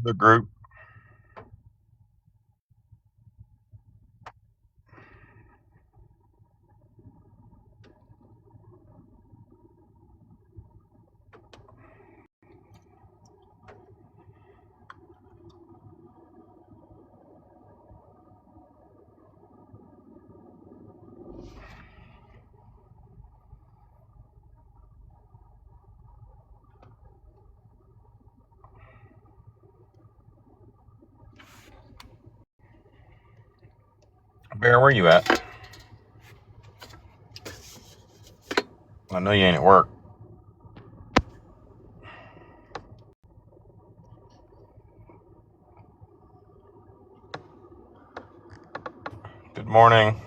the group. Bear, where you at? I know you ain't at work. Good morning.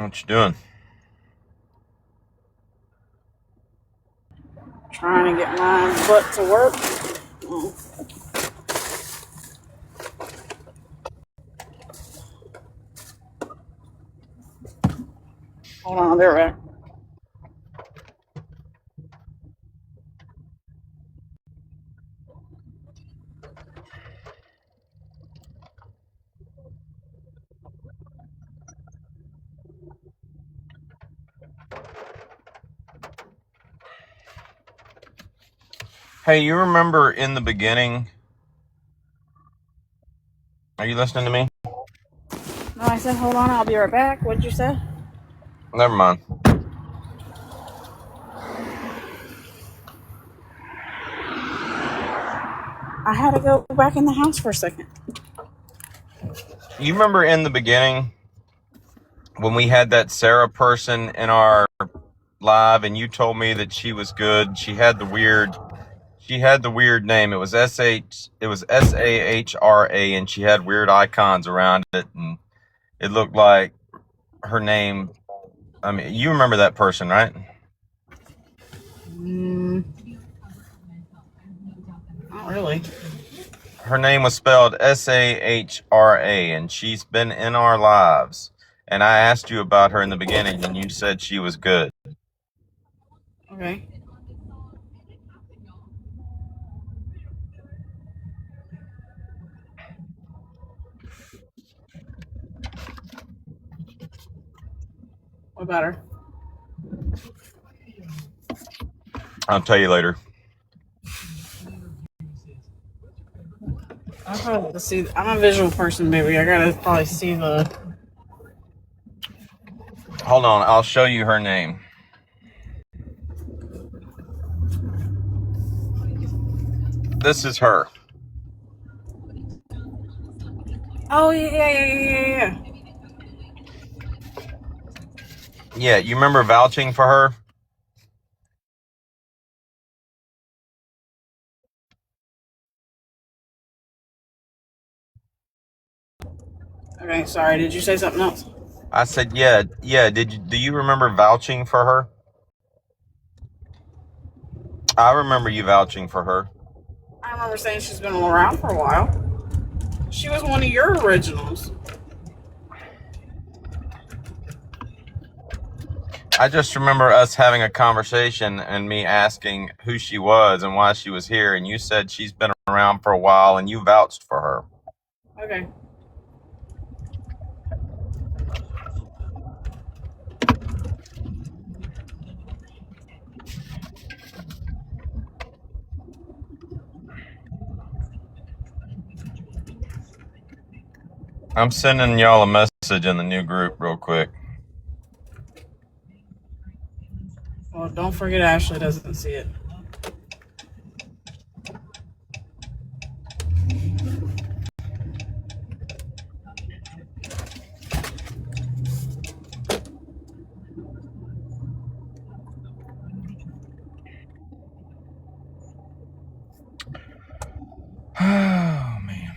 What you doing? Trying to get my butt to work. Hold on, I'll be right back. Hey, you remember in the beginning? Are you listening to me? No, I said hold on, I'll be right back. What did you say? Never mind. I had to go back in the house for a second. You remember in the beginning when we had that Sarah person in our live and you told me that she was good? She had the weird name. It was SAHRA, and she had weird icons around it, and it looked like her name. I mean, you remember that person, right? Not really. Her name was spelled SAHRA, and she's been in our lives. And I asked you about her in the beginning, and you said she was good. Okay. What about her? I'll tell you later. I probably see. I'm a visual person, baby. I gotta probably see the. Hold on, I'll show you her name. This is her. Oh yeah. Yeah, you remember vouching for her? Okay, sorry. Did you say something else? I said, yeah. Do you remember vouching for her? I remember you vouching for her. I remember saying she's been around for a while. She was one of your originals. I just remember us having a conversation and me asking who she was and why she was here, and you said she's been around for a while and you vouched for her. Okay. I'm sending y'all a message in the new group real quick. Well, don't forget Ashley doesn't see it. Oh, man.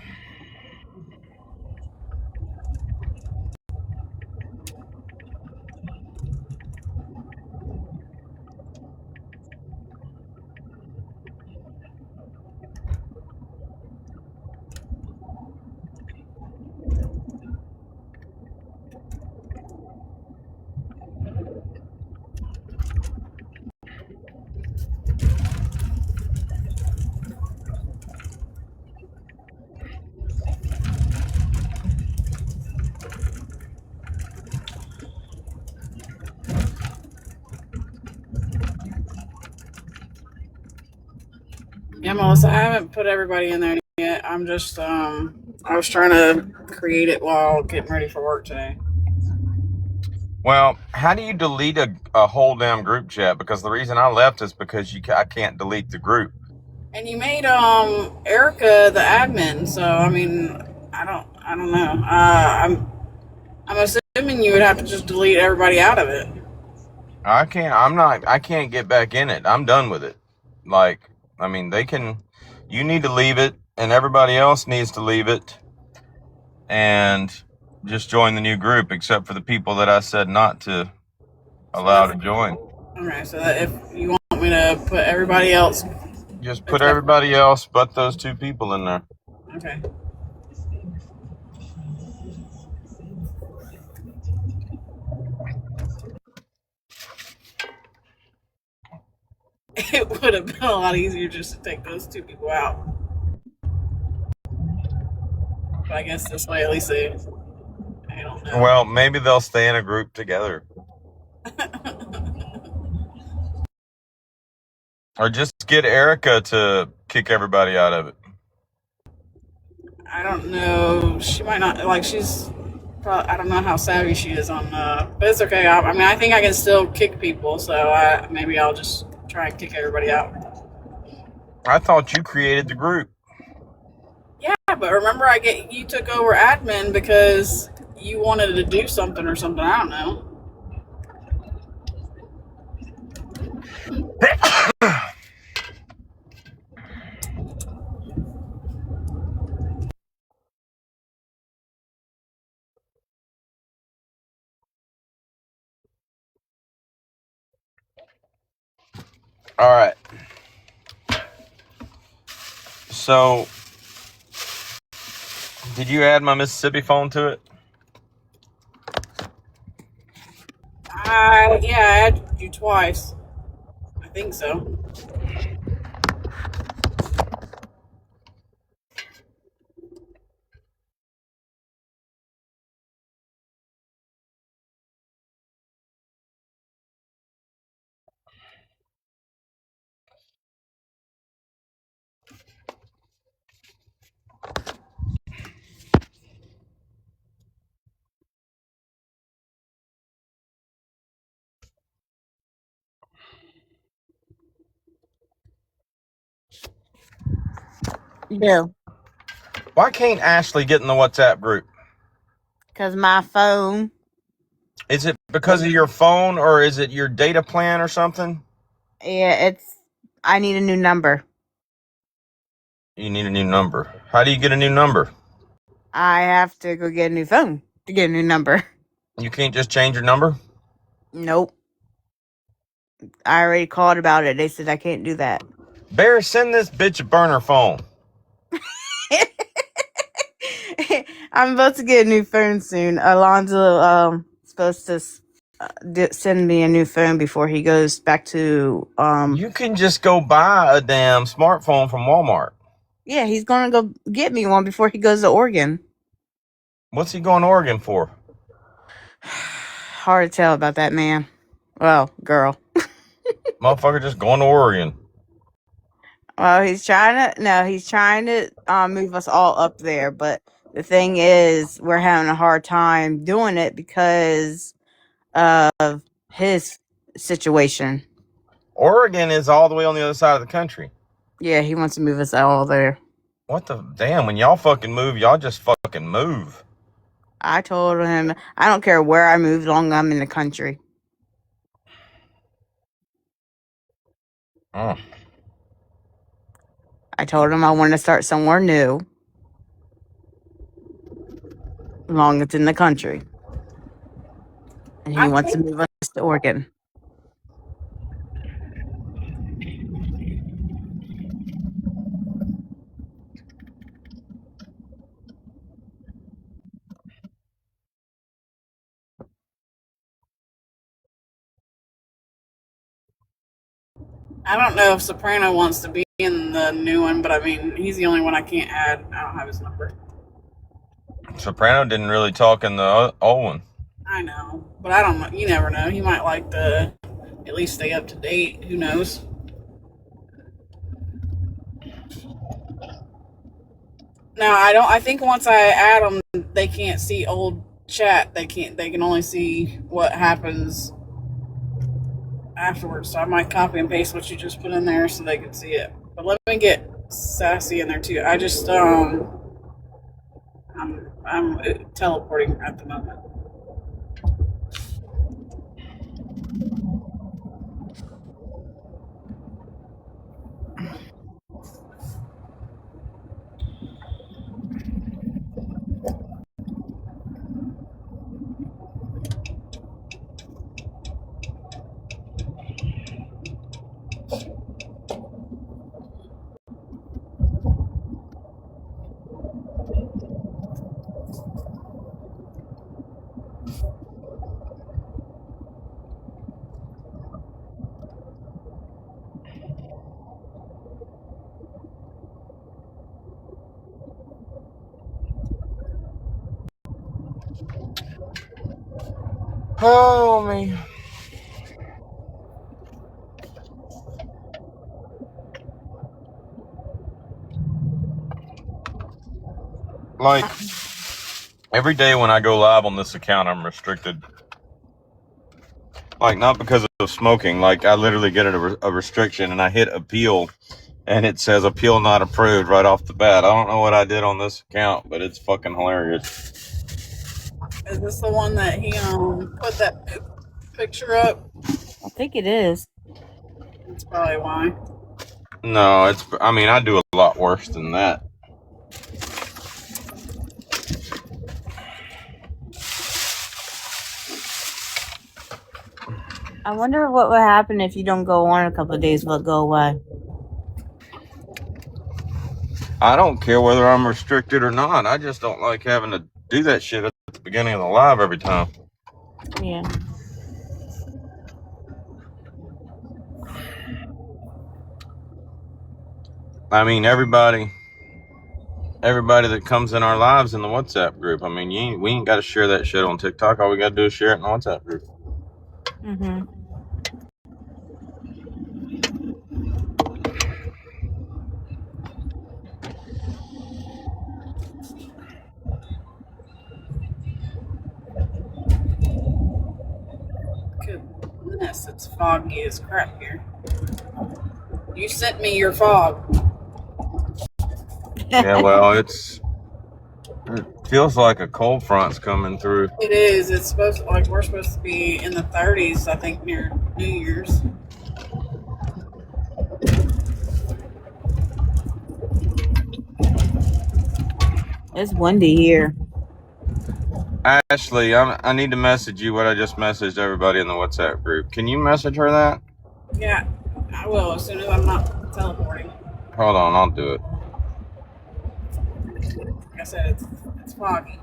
Yeah, Melissa, I haven't put everybody in there yet. I'm just, I was trying to create it while getting ready for work today. Well, how do you delete a whole damn group chat? Because the reason I left is because I can't delete the group. And you made Erica the admin, so I mean, I don't know. I'm assuming you would have to just delete everybody out of it. I can't get back in it. I'm done with it. Like, I mean, you need to leave it and everybody else needs to leave it and just join the new group, except for the people that I said not to allow to join. Okay, so that if you want me to put everybody else. Just put everybody else but those two people in there. Okay. It would have been a lot easier just to take those two people out. But I guess this way at least I don't know. Well, maybe they'll stay in a group together. Or just get Erica to kick everybody out of it. I don't know. She might not, like, she's probably, I don't know how savvy she is on, but it's okay. I mean, I think I can still kick people, so maybe I'll just try and kick everybody out. I thought you created the group. Yeah, but remember, you took over admin because you wanted to do something or something. I don't know. All right. So, did you add my Mississippi phone to it? I added you twice. I think so. No, Why can't Ashley get in the WhatsApp group? because my phone, Is it because of your phone or is it your data plan or something? yeah, I need a new number. You need a new number. How do you get a new number? I have to go get a new phone to get a new number. You can't just change your number? Nope. I already called about it. They said I can't do that. Bear, send this bitch a burner phone. I'm about to get a new phone soon. Alonzo supposed to send me a new phone before he goes back to You can just go buy a damn smartphone from Walmart. Yeah, he's gonna go get me one before he goes to Oregon. What's he going to Oregon for? Hard to tell about that man. Well, girl. Motherfucker just going to Oregon. Well, he's trying to move us all up there, but the thing is, we're having a hard time doing it because of his situation. Oregon is all the way on the other side of the country. Yeah, he wants to move us all there. What the damn? When y'all fucking move, y'all just fucking move. I told him I don't care where I move, as long as I'm in the country. Mm. I told him I want to start somewhere new, as long as it's in the country. And he wants to move us to Oregon. I don't know if Soprano wants to be in the new one, but I mean, he's the only one I can't add. I don't have his number. Soprano didn't really talk in the old one. I know, but I don't know. You never know. He might like to at least stay up to date. Who knows? Now I think once I add them, they can't see old chat. They can only see what happens afterwards. So I might copy and paste what you just put in there so they can see it. But let me get Sassy in there too. I just I'm teleporting at the moment. Oh, me. Like, every day when I go live on this account, I'm restricted. Like, not because of smoking. Like, I literally get a restriction and I hit appeal and it says appeal not approved right off the bat. I don't know what I did on this account, but it's fucking hilarious. Is this the one that he put that picture up? I think it is. That's probably why. No, I mean, I do a lot worse than that. I wonder what would happen if you don't go on a couple of days, but go away. I don't care whether I'm restricted or not. I just don't like having to do that shit at the beginning of the live every time. Yeah. I mean, everybody that comes in our lives in the WhatsApp group. I mean, we ain't got to share that shit on TikTok. All we got to do is share it in the WhatsApp group. Mm-hmm. Goodness, it's foggy as crap here. You sent me your fog. Yeah, well, it feels like a cold front's coming through. It is. It's supposed to, we're supposed to be in the 30s, I think, near New Year's. It's windy here. Ashley, I need to message you what I just messaged everybody in the WhatsApp group. Can you message her that? Yeah, I will as soon as I'm not teleporting. Hold on, I'll do it. Like I said, it's foggy.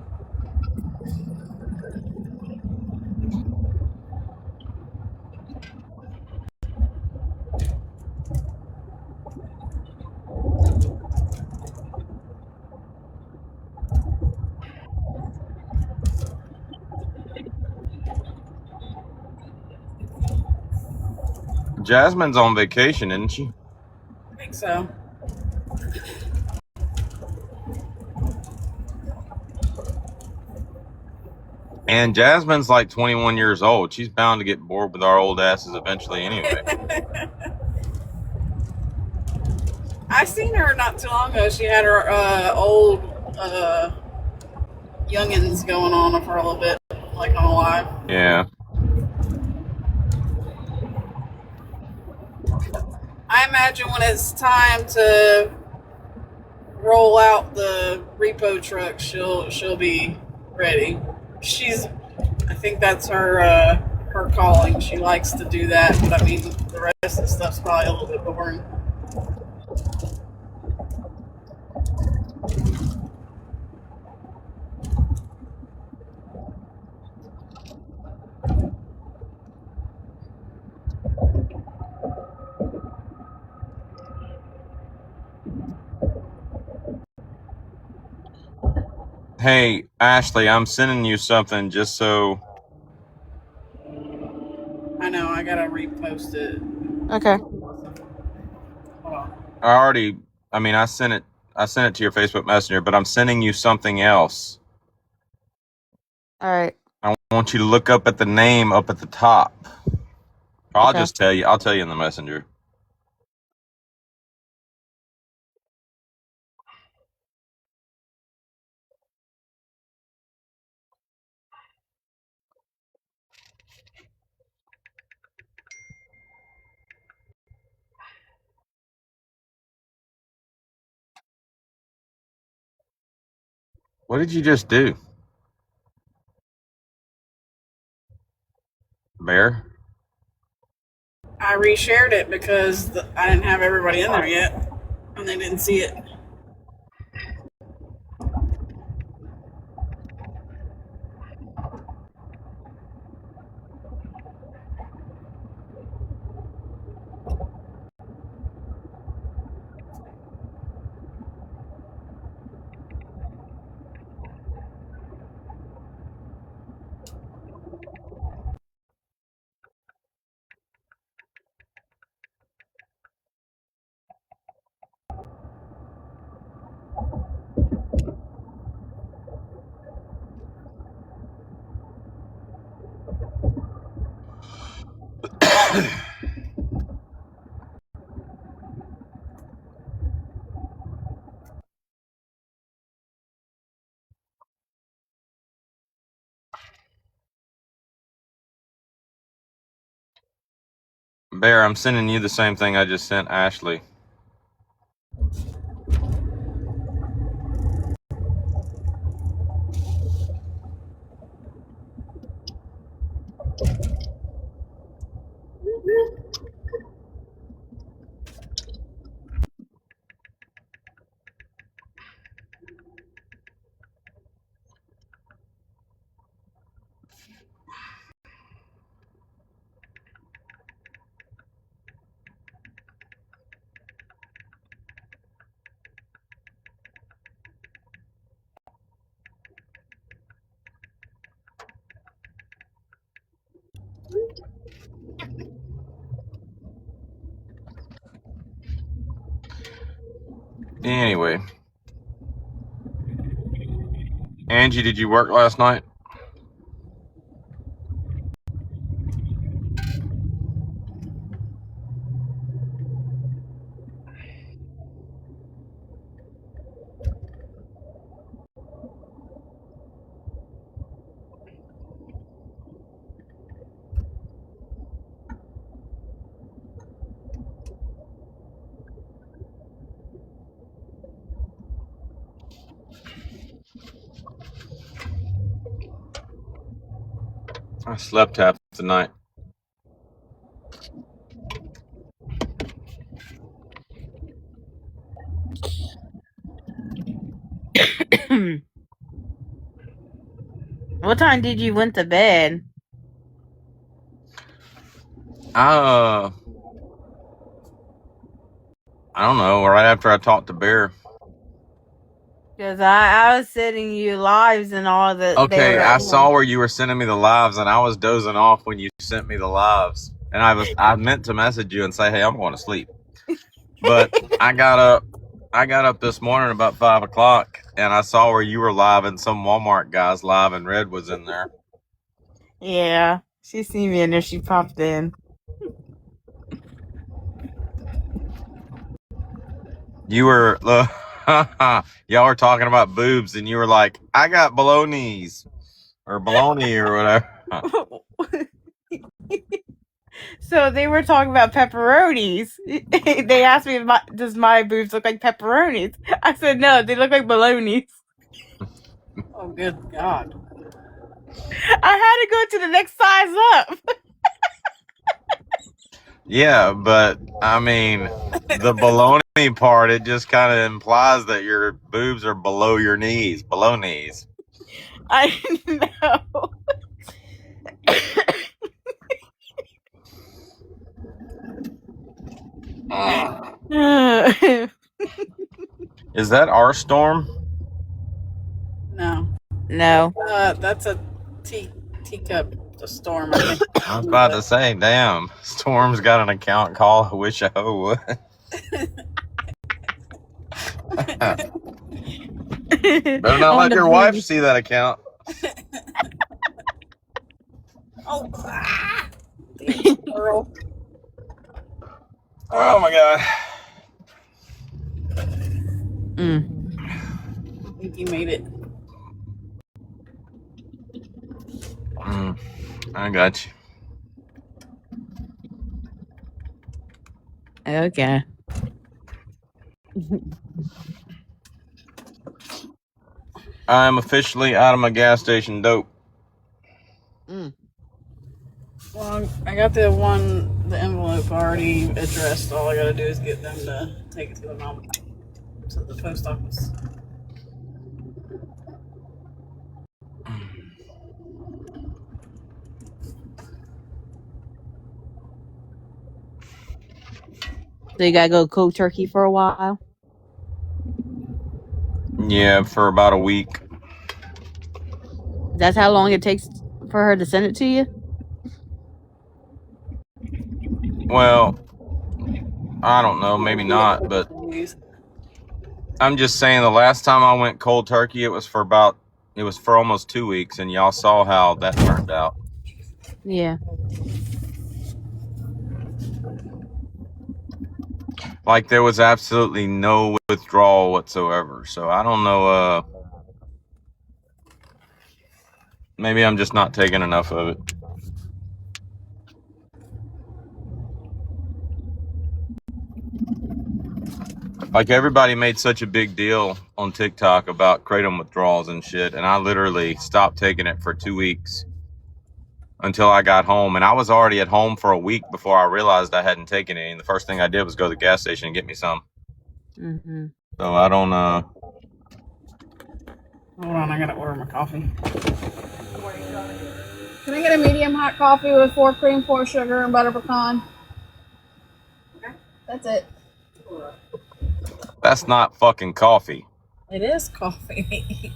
Jasmine's on vacation, isn't she? I think so. And Jasmine's like 21 years old. She's bound to get bored with our old asses eventually anyway. I seen her not too long ago. She had her old youngins going on for a little bit, like on a live. Yeah. I imagine when it's time to roll out the repo truck, she'll be ready. I think that's her calling. She likes to do that, but I mean the rest of the stuff's probably a little bit boring. Hey, Ashley, I'm sending you something just so... I know, I gotta repost it. Okay. Hold on. I sent it to your Facebook Messenger, but I'm sending you something else. All right. I want you to look up at the name up at the top. I'll Okay. just tell you. I'll tell you in the messenger. What did you just do? Bear? I reshared it because I didn't have everybody in there yet, and they didn't see it. Bear, I'm sending you the same thing I just sent Ashley. Anyway. Angie, did you work last night? I slept half the night. What time did you went to bed? I don't know, right after I talked to Bear. Because I was sending you lives and all that. Okay, I saw where you were sending me the lives, and I was dozing off when you sent me the lives. And I meant to message you and say, hey, I'm going to sleep. But I got up this morning about 5 o'clock, and I saw where you were live and some Walmart guys live, and Red was in there. Yeah, she seen me in there. She popped in. You were, y'all were talking about boobs, and you were like, I got balonies, or baloney, or whatever. So they were talking about pepperonis. They asked me, does my boobs look like pepperonis? I said, no, they look like balonies. Oh, good God. I had to go to the next size up. Yeah, but, I mean, the baloney part, it just kind of implies that your boobs are below your knees, below knees. I know. Is that our storm? No. No. That's a teacup, a storm, I think. I was about to say, damn, Storm's got an account called I Wish I Would. Better not let your wife see that account. Oh, damn girl. Oh my God. I think you made it. I got you. Okay. I'm officially out of my gas station dope. Well, I got the envelope already addressed. All I gotta do is get them to take it to the post office. So you gotta go cold turkey for a while? Yeah, for about a week. That's how long it takes for her to send it to you? Well, I don't know, maybe not, but I'm just saying the last time I went cold turkey, it was for almost 2 weeks, and y'all saw how that turned out. Yeah. Like, there was absolutely no withdrawal whatsoever. So I don't know, maybe I'm just not taking enough of it. Like everybody made such a big deal on TikTok about kratom withdrawals and shit, and I literally stopped taking it for 2 weeks until I got home, and I was already at home for a week before I realized I hadn't taken any. And the first thing I did was go to the gas station and get me some. Mm-hmm. So I don't. Hold on, I gotta order my coffee. Can I get a medium hot coffee with 4 cream, 4 sugar, and butter pecan? Okay. That's it. That's not fucking coffee. It is coffee.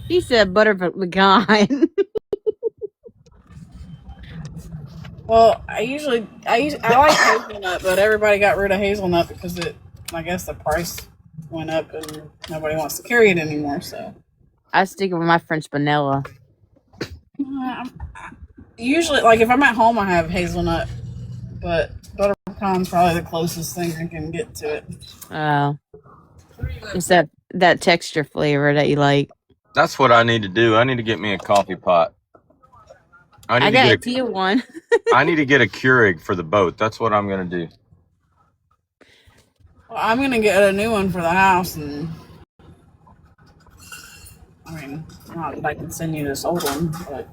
He said butter pecan. Well, I like hazelnut, but everybody got rid of hazelnut because I guess the price went up and nobody wants to carry it anymore. So I stick it with my French vanilla. Usually, like if I'm at home, I have hazelnut, but butter pecan's probably the closest thing I can get to it. Oh, it's that texture flavor that you like. That's what I need to do. I need to get me a coffee pot. I got a tea one. I need to get a Keurig for the boat. That's what I'm gonna do. Well, I'm gonna get a new one for the house, and I mean, not that I can send you this old one, but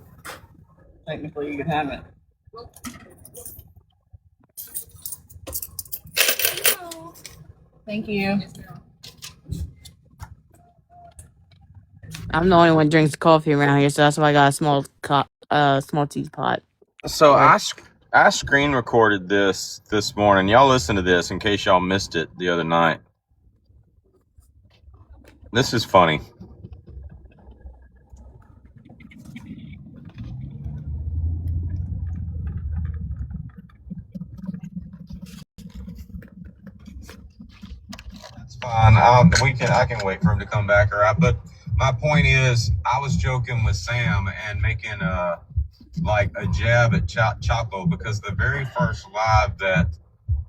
technically you can have it. Thank you. I'm the only one who drinks coffee around here, so that's why I got a small teapot. So I screen recorded this morning. Y'all listen to this in case y'all missed it the other night. This is funny. That's fine. I can wait for him to come back. All right. But my point is, I was joking with Sam and making a jab at Chapo, because the very first live that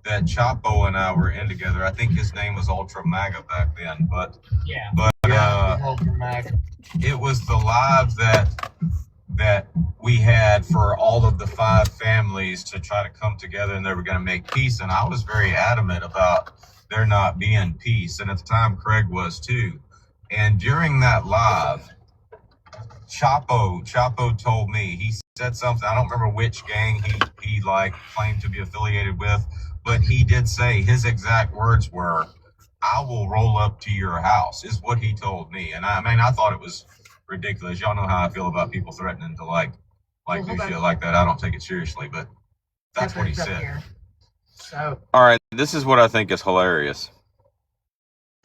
Chapo and I were in together, I think his name was Ultra MAGA back then, but Ultra MAGA. It was the live that we had for all of the 5 families to try to come together, and they were going to make peace. And I was very adamant about there not being peace, and at the time Craig was too. And during that live, Chapo told me, he said something, I don't remember which gang he claimed to be affiliated with, but he did say his exact words were, "I will roll up to your house," is what he told me. And I mean, I thought it was ridiculous. Y'all know how I feel about people threatening to do shit like that. I don't take it seriously, but that's what he said. So all right, this is what I think is hilarious.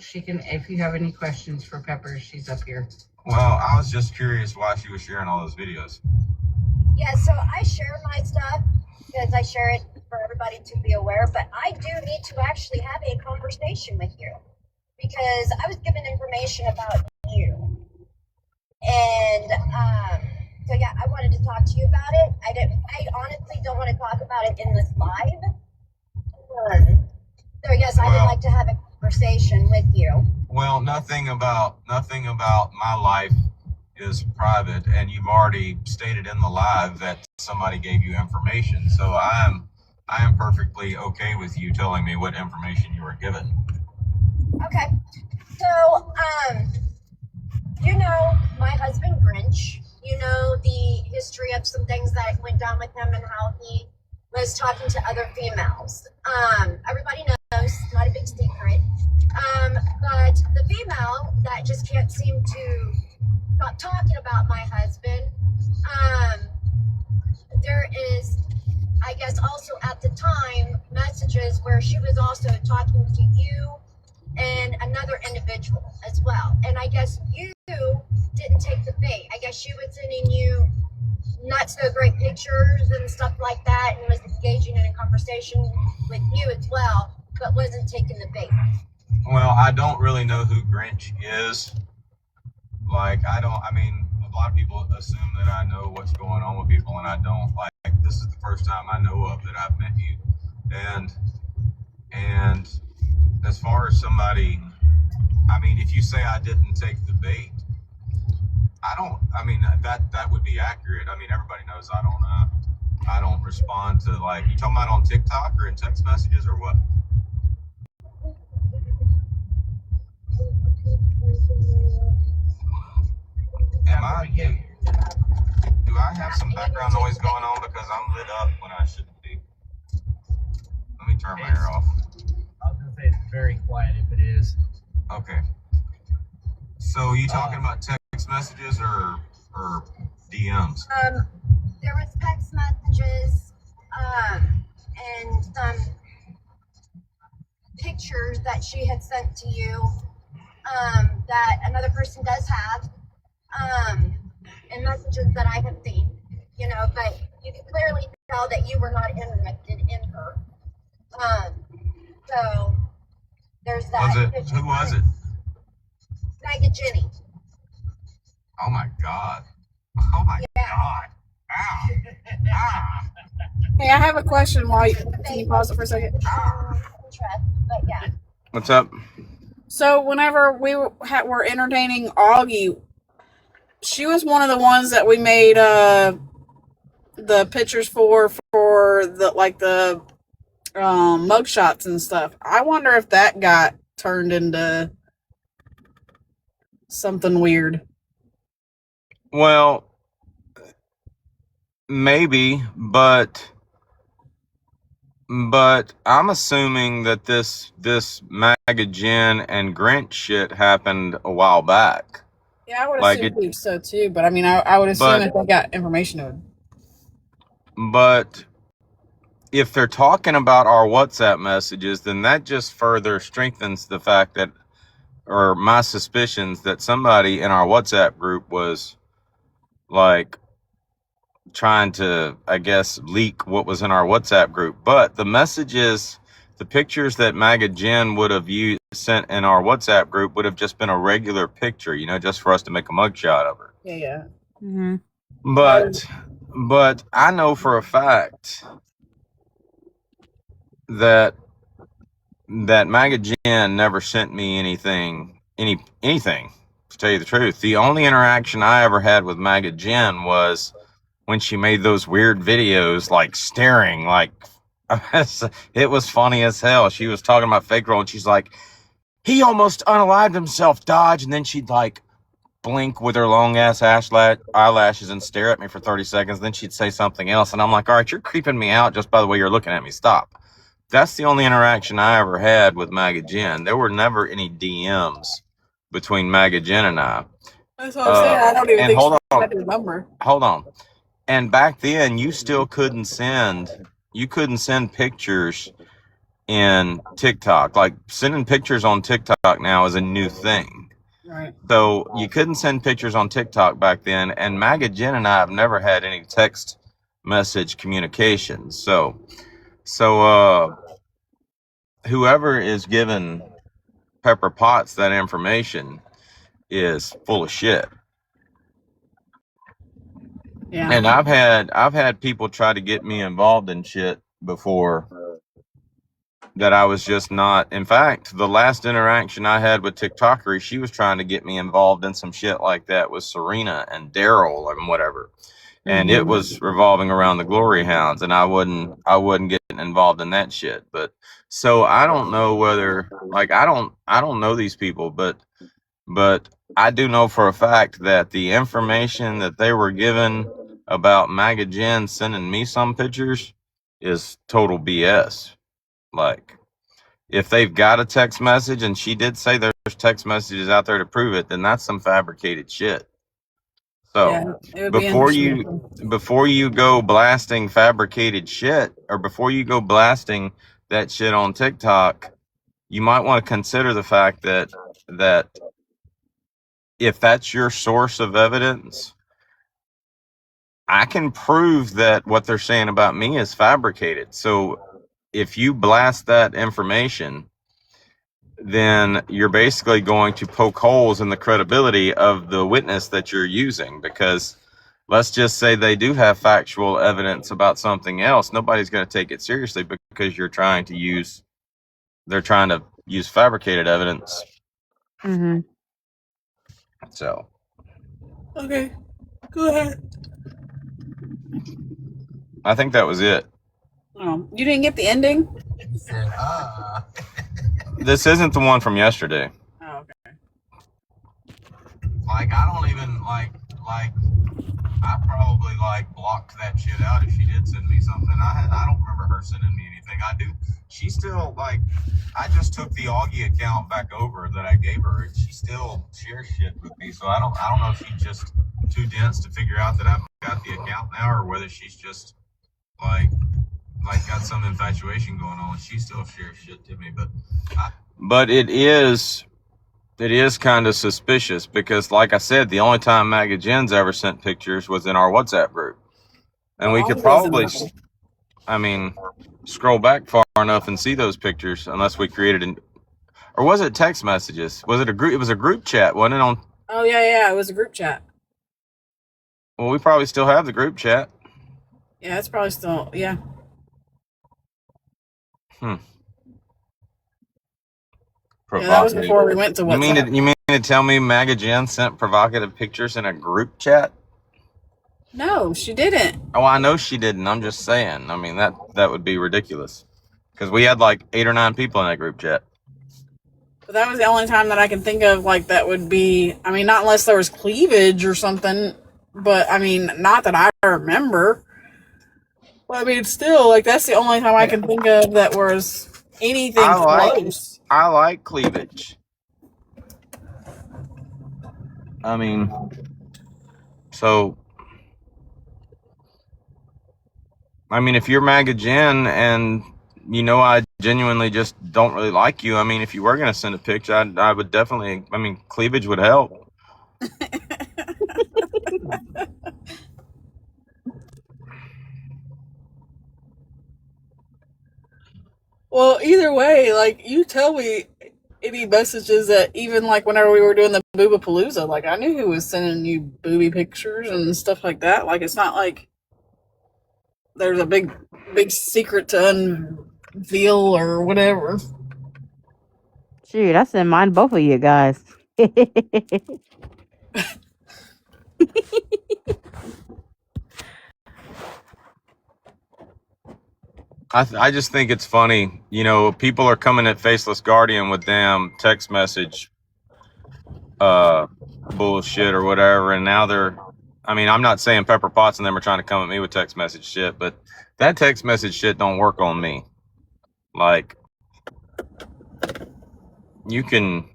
she can, if you have any questions for Pepper, she's up here. Well, I was just curious why she was sharing all those videos. Yeah, so I share my stuff because I share it for everybody to be aware, but I do need to actually have a conversation with you because I was given information about you. And so yeah, I wanted to talk to you about it. I honestly don't want to talk about it in this live. So yes, I would like to have a conversation with you. Well, nothing about my life is private, and you've already stated in the live that somebody gave you information. So I am perfectly okay with you telling me what information you were given. Okay. So, you know my husband Grinch. You know the history of some things that went down with him and how he was talking to other females. Everybody knows, not a big secret. But the female that just can't seem to stop talking about my husband, there is, I guess, also at the time, messages where she was also talking to you and another individual as well. And I guess you didn't take the bait. I guess she was sending you not so great pictures and stuff like that and was engaging in a conversation with you as well, but wasn't taking the bait. Well, I don't really know who Grinch is. I mean, a lot of people assume that I know what's going on with people, and I don't. This is the first time I know of that I've met you. And as far as somebody, I mean, if you say I didn't take the bait, that would be accurate. I mean, everybody knows I don't respond to, you talking about on TikTok or in text messages or what? Am I? Do I have some background noise going on because I'm lit up when I shouldn't be? Let me turn my air off. I was gonna say it's very quiet if it is. Okay. So you talking about text messages or DMs? There was text messages, and some pictures that she had sent to you, that another person does have, and messages that I have seen, you know, but you can clearly tell that you were not interested in her. So there's that. Was it? Who was it? Maggot Jenny. Oh my God. Oh my God. Ow. Ah. Hey, I have a question. Can you pause it for a second? But yeah. What's up? So whenever we were entertaining Augie, she was one of the ones that we made the pictures for the mugshots and stuff. I wonder if that got turned into something weird. Well, maybe, but I'm assuming that this MAGA Jen and Grinch shit happened a while back. Yeah, I would Like assume so too. But I mean, I would assume if they got information of it. But if they're talking about our WhatsApp messages, then that just further strengthens the fact that, or my suspicions that somebody in our WhatsApp group was like trying to, I guess, leak what was in our WhatsApp group. But the messages, the pictures that MAGA Jen would have sent in our WhatsApp group would have just been a regular picture, you know, just for us to make a mugshot of her. Yeah. Mm-hmm. But I know for a fact that MAGA Jen never sent me anything, to tell you the truth. The only interaction I ever had with MAGA Jen was when she made those weird videos, like staring, like, it was funny as hell. She was talking about fake roll, and she's like, he almost unalived himself, Dodge, and then she'd like blink with her long ass eyelashes and stare at me for 30 seconds. Then she'd say something else, and I'm like, all right, you're creeping me out just by the way you're looking at me. Stop. That's the only interaction I ever had with MAGA Jen. There were never any DMs between MAGA Jen and I. That's what I'm saying. I don't even think hold she had a number. Hold on. And back then, you still couldn't send pictures in TikTok. Like, sending pictures on TikTok now is a new thing. Right. So you couldn't send pictures on TikTok back then. And MAGA Jen and I have never had any text message communication. So whoever is giving Pepper Potts that information is full of shit. Yeah. And I've had people try to get me involved in shit before that I was just not. In fact, the last interaction I had with TikTokery, she was trying to get me involved in some shit like that with Serena and Daryl and whatever. And it was revolving around the Glory Hounds, and I wasn't getting involved in that shit. But so I don't know whether, like, I don't know these people, but I do know for a fact that the information that they were given about MAGA Jen sending me some pictures is total BS. Like, if they've got a text message, and she did say there's text messages out there to prove it, then that's some fabricated shit. So before you go blasting fabricated shit, or before you go blasting that shit on TikTok, you might want to consider the fact that if that's your source of evidence, I can prove that what they're saying about me is fabricated. So if you blast that information, then you're basically going to poke holes in the credibility of the witness that you're using, because let's just say they do have factual evidence about something else. Nobody's going to take it seriously because they're trying to use fabricated evidence. Mm-hmm. So. Okay. Go ahead. I think that was it. Oh, you didn't get the ending? This isn't the one from yesterday. Oh, okay. Like, I don't even like like, I probably like blocked that shit out if she did send me something. I don't remember her sending me anything. I do. She still like. I just took the Augie account back over that I gave her, and she still shares shit with me. So I don't know if she's just too dense to figure out that I've got the account now, or whether she's just like got some infatuation going on. She still shares shit to me, but it is kind of suspicious because, like I said, the only time Maggie Jens ever sent pictures was in our WhatsApp group, and we could probably, I mean, scroll back far enough and see those pictures unless we created an, or was it text messages? Was it a group? It was a group chat, wasn't it? On. Oh yeah, it was a group chat. Well, we probably still have the group chat. Yeah, it's probably still yeah. Hmm. Yeah, that was before we went to WhatsApp. You mean to tell me Maggie Jen sent provocative pictures in a group chat? No, she didn't. Oh, I know she didn't. I'm just saying. I mean, that would be ridiculous because we had like 8 or 9 people in that group chat. But that was the only time that I can think of like that would be. I mean, not unless there was cleavage or something. But I mean, not that I remember. But I mean, still, like that's the only time I can think of that was anything close. I like cleavage. I mean, so. I mean, if you're Maggie Jen and you know I genuinely just don't really like you, I mean, if you were going to send a picture, I would definitely, I mean, cleavage would help. Well, either way, like you tell me any messages that even like whenever we were doing the Boobapalooza, like I knew who was sending you booby pictures and stuff like that. Like it's not like there's a big secret to unveil or whatever. Shoot, I sent mine both of you guys. I just think it's funny. You know, people are coming at Faceless Guardian with damn text message bullshit or whatever, and now they're, I mean, I'm not saying Pepper Potts and them are trying to come at me with text message shit, but that text message shit don't work on me. Like, you can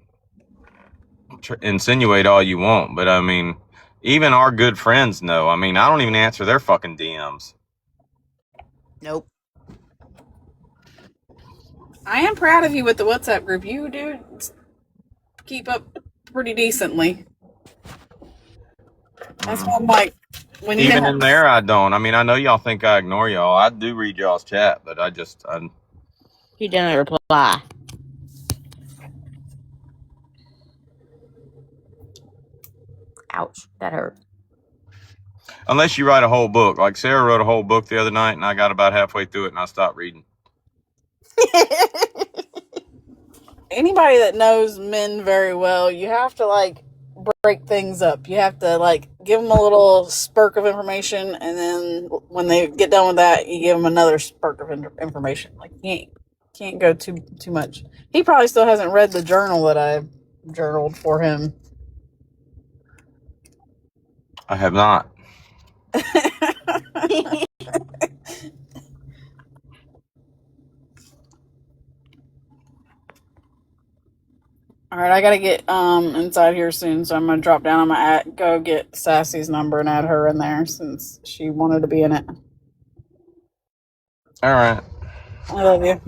insinuate all you want, but I mean, even our good friends know. I mean, I don't even answer their fucking DMs. Nope. I am proud of you with the WhatsApp group. You do keep up pretty decently. That's why I'm like, when even in there, I don't. I mean, I know y'all think I ignore y'all. I do read y'all's chat, but He didn't reply. Ouch, that hurt. Unless you write a whole book. Like Sarah wrote a whole book the other night, and I got about halfway through it, and I stopped reading. Anybody that knows men very well, you have to like break things up. You have to like give them a little spurt of information, and then when they get done with that, you give them another spurt of information. Like you can't go too much. He probably still hasn't read the journal that I journaled for him. I have not. All right, I gotta get inside here soon, so I'm gonna drop down. I'm gonna go get Sassy's number and add her in there since she wanted to be in it. All right. I love you.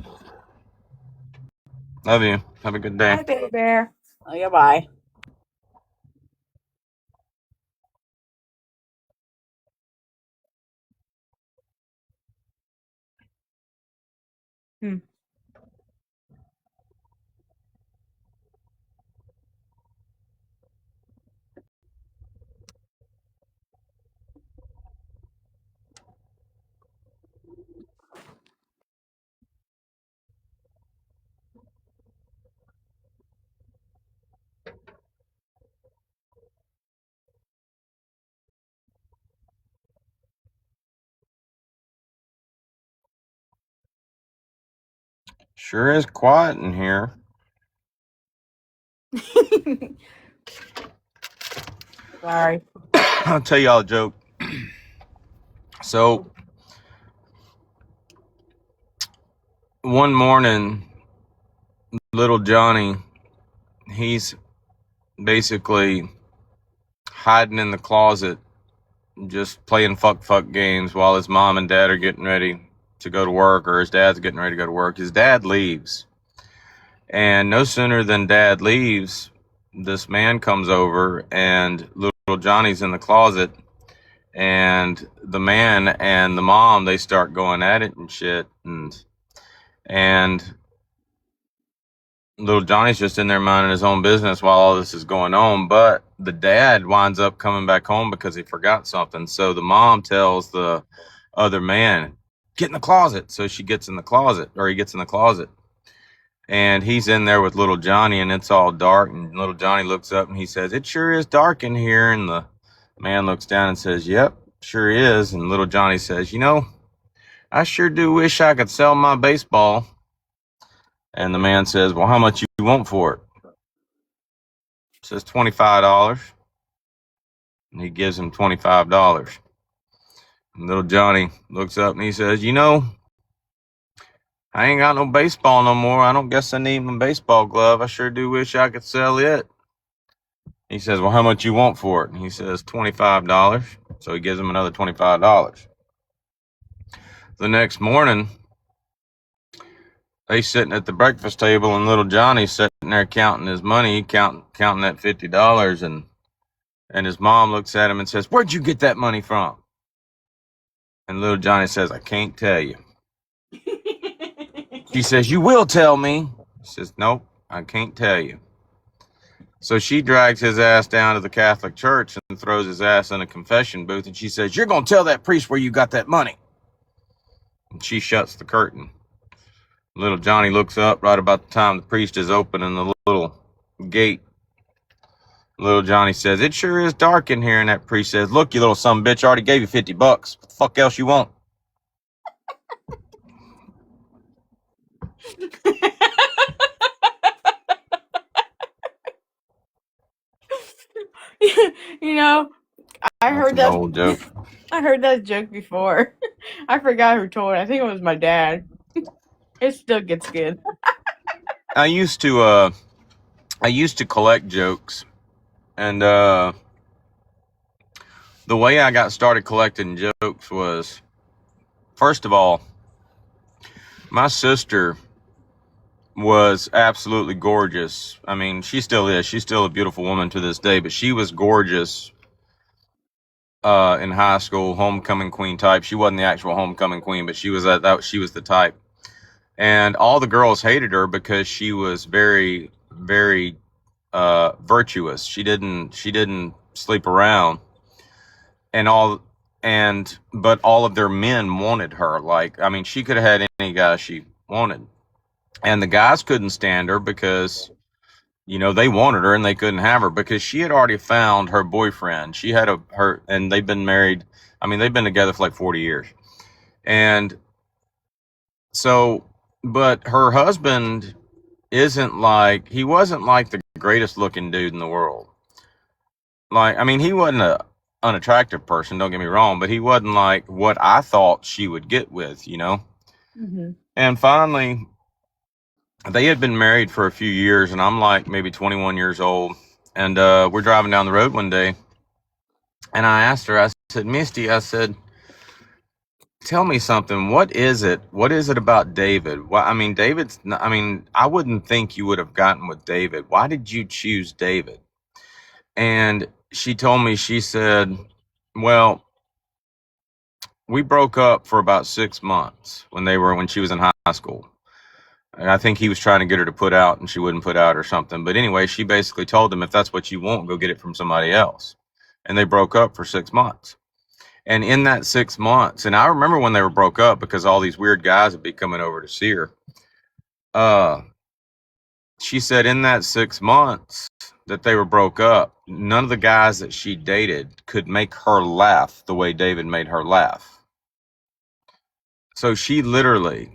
Love you. Have a good day. Bye, baby bear. Oh, yeah, bye. Sure is quiet in here. Sorry. I'll tell y'all a joke. So one morning, little Johnny, he's basically hiding in the closet, just playing fuck games while his mom and dad are getting ready to go to work, or his dad's getting ready to go to work. His dad leaves. And no sooner than dad leaves, this man comes over, and little Johnny's in the closet, and the man and the mom, they start going at it and shit, and little Johnny's just in there minding his own business while all this is going on. But the dad winds up coming back home because he forgot something. So the mom tells the other man, get in the closet. So she gets in the closet, or he gets in the closet. And he's in there with little Johnny, and it's all dark. And little Johnny looks up and he says, it sure is dark in here. And the man looks down and says, yep, sure is. And little Johnny says, you know, I sure do wish I could sell my baseball. And the man says, well, how much you want for it? Says $25. And he gives him $25. And little Johnny looks up and he says, you know, I ain't got no baseball no more. I don't guess I need my baseball glove. I sure do wish I could sell it. He says, well, how much you want for it? And he says, $25. So he gives him another $25. The next morning, they sitting at the breakfast table, and little Johnny's sitting there counting his money, counting that $50, and his mom looks at him and says, where'd you get that money from? And little Johnny says, I can't tell you. She says, you will tell me. He says, nope, I can't tell you. So she drags his ass down to the Catholic Church and throws his ass in a confession booth, and she says, you're going to tell that priest where you got that money. And she shuts the curtain. Little Johnny looks up right about the time the priest is opening the little gate. Little Johnny says, it sure is dark in here. And that priest says, look, you little son of a bitch, I already gave you $50. What the fuck else you want? You know, I heard That's an that. old joke. I heard that joke before. I forgot who told it. I think it was my dad. It still gets good. I used to collect jokes, and the way I got started collecting jokes was, first of all, my sister was absolutely gorgeous. I mean, she still is. She's still a beautiful woman to this day, but she was gorgeous in high school, homecoming queen type. She wasn't the actual homecoming queen, but she was she was the type. And all the girls hated her because she was very, very virtuous. She didn't sleep around, but all of their men wanted her. Like, I mean, she could have had any guy she wanted. And the guys couldn't stand her because, you know, they wanted her and they couldn't have her because she had already found her boyfriend. She had and they've been married. I mean, they've been together for like 40 years. And so, but her husband he wasn't like the greatest looking dude in the world. Like, I mean, he wasn't an unattractive person, don't get me wrong, but he wasn't like what I thought she would get with, you know? Mm-hmm. And finally, they had been married for a few years, and I'm like maybe 21 years old. And we're driving down the road one day, and I asked her, I said, Misty, I said, tell me something. What is it? What is it about David? Well, I mean, I wouldn't think you would have gotten with David. Why did you choose David? And she told me, she said, well, we broke up for about 6 months when she was in high school. And I think he was trying to get her to put out and she wouldn't put out or something. But anyway, she basically told him, if that's what you want, go get it from somebody else. And they broke up for 6 months. And in that 6 months, and I remember when they were broke up because all these weird guys would be coming over to see her. She said in that 6 months that they were broke up, none of the guys that she dated could make her laugh the way David made her laugh. So she literally,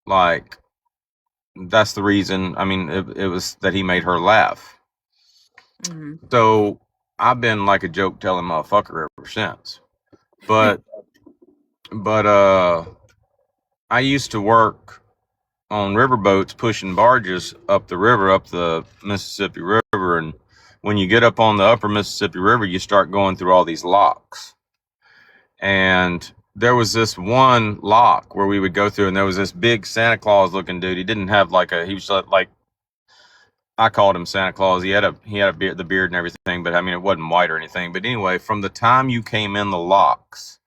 like, that's the reason. I mean, it was that he made her laugh. Mm-hmm. So I've been like a joke telling motherfucker ever since. But I used to work on riverboats pushing barges up the river, up the Mississippi River, and when you get up on the upper Mississippi River, you start going through all these locks. And there was this one lock where we would go through, and there was this big Santa Claus looking dude. He didn't have he was like, I called him Santa Claus. He had a beard, the beard and everything, but I mean, it wasn't white or anything. But anyway, from the time you came in the locks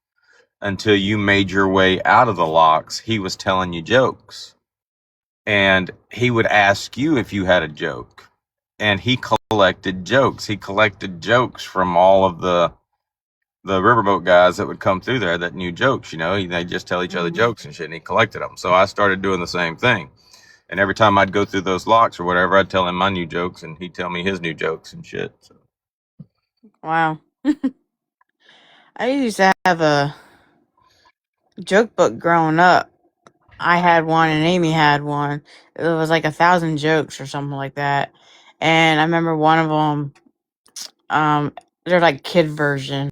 until you made your way out of the locks, he was telling you jokes. And he would ask you if you had a joke. And he collected jokes. He collected jokes from all of the riverboat guys that would come through there that knew jokes, they just tell each other jokes and shit, and he collected them. So I started doing the same thing. And every time I'd go through those locks or whatever, I'd tell him my new jokes, and he'd tell me his new jokes and shit. So. Wow. I used to have a joke book growing up. I had one and Amy had one. It was like 1,000 jokes or something like that. And I remember one of them, they're like kid version.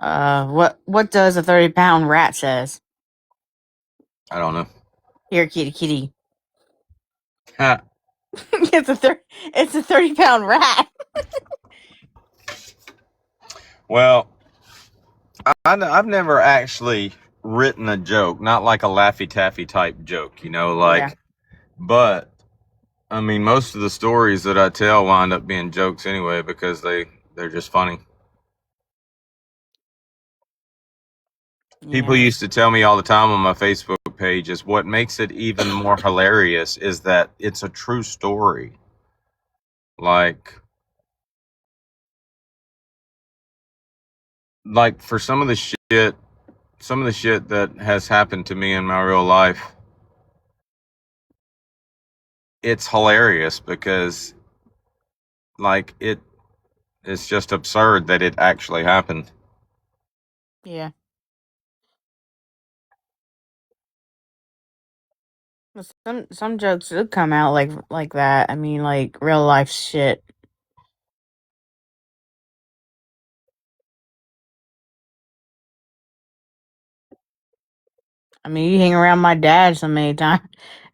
What does a 30-pound rat says? I don't know. Here, kitty, kitty. Ha. it's a 30-pound rat. Well, I've never actually written a joke, not like a Laffy Taffy type joke, Yeah. But I mean, most of the stories that I tell wind up being jokes anyway because they're just funny. People Yeah. used to tell me all the time on my Facebook page is what makes it even more hilarious is that it's a true story. Like for some of the shit that has happened to me in my real life, it's hilarious because it's just absurd that it actually happened. Yeah. Some jokes do come out like that. I mean, like real life shit. I mean, you hang around my dad so many times,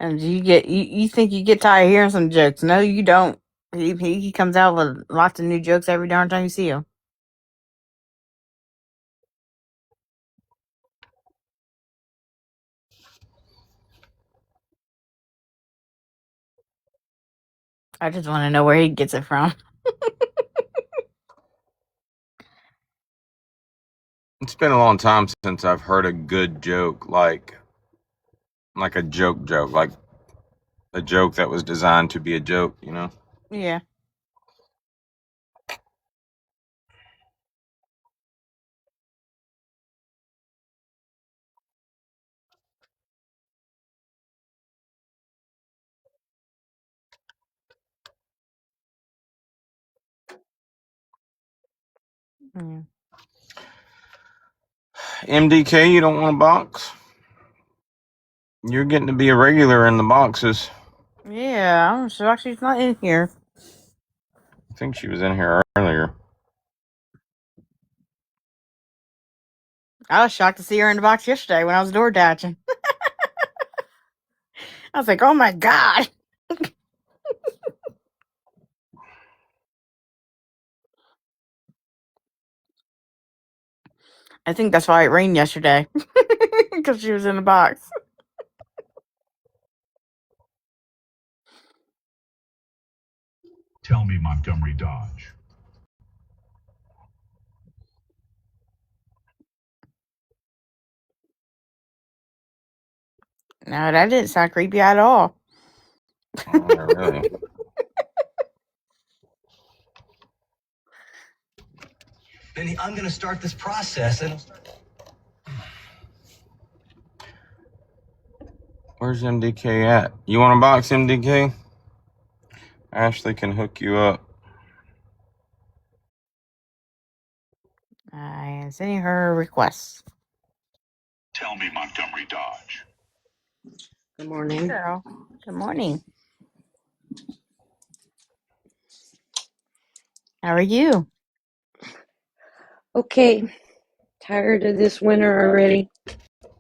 and you think you get tired of hearing some jokes. No, you don't. He comes out with lots of new jokes every darn time you see him. I just want to know where he gets it from. It's been a long time since I've heard a good joke, like a joke, like a joke that was designed to be a joke, Yeah. Yeah. MDK, you don't want a box? You're getting to be a regular in the boxes. Yeah, I'm shocked she's not in here. I think she was in here earlier. I was shocked to see her in the box yesterday when I was door dashing. I was like, oh my god. I think that's why it rained yesterday. Because she was in the box. Tell me, Montgomery Dodge. No, that didn't sound creepy at all. Oh, really? Then I'm going to start this process and Where's MDK at? You want a box, MDK? Ashley can hook you up. I am sending her a request. Tell me, Montgomery Dodge. Good morning. Girl, good morning. How are you? Okay, tired of this winter already.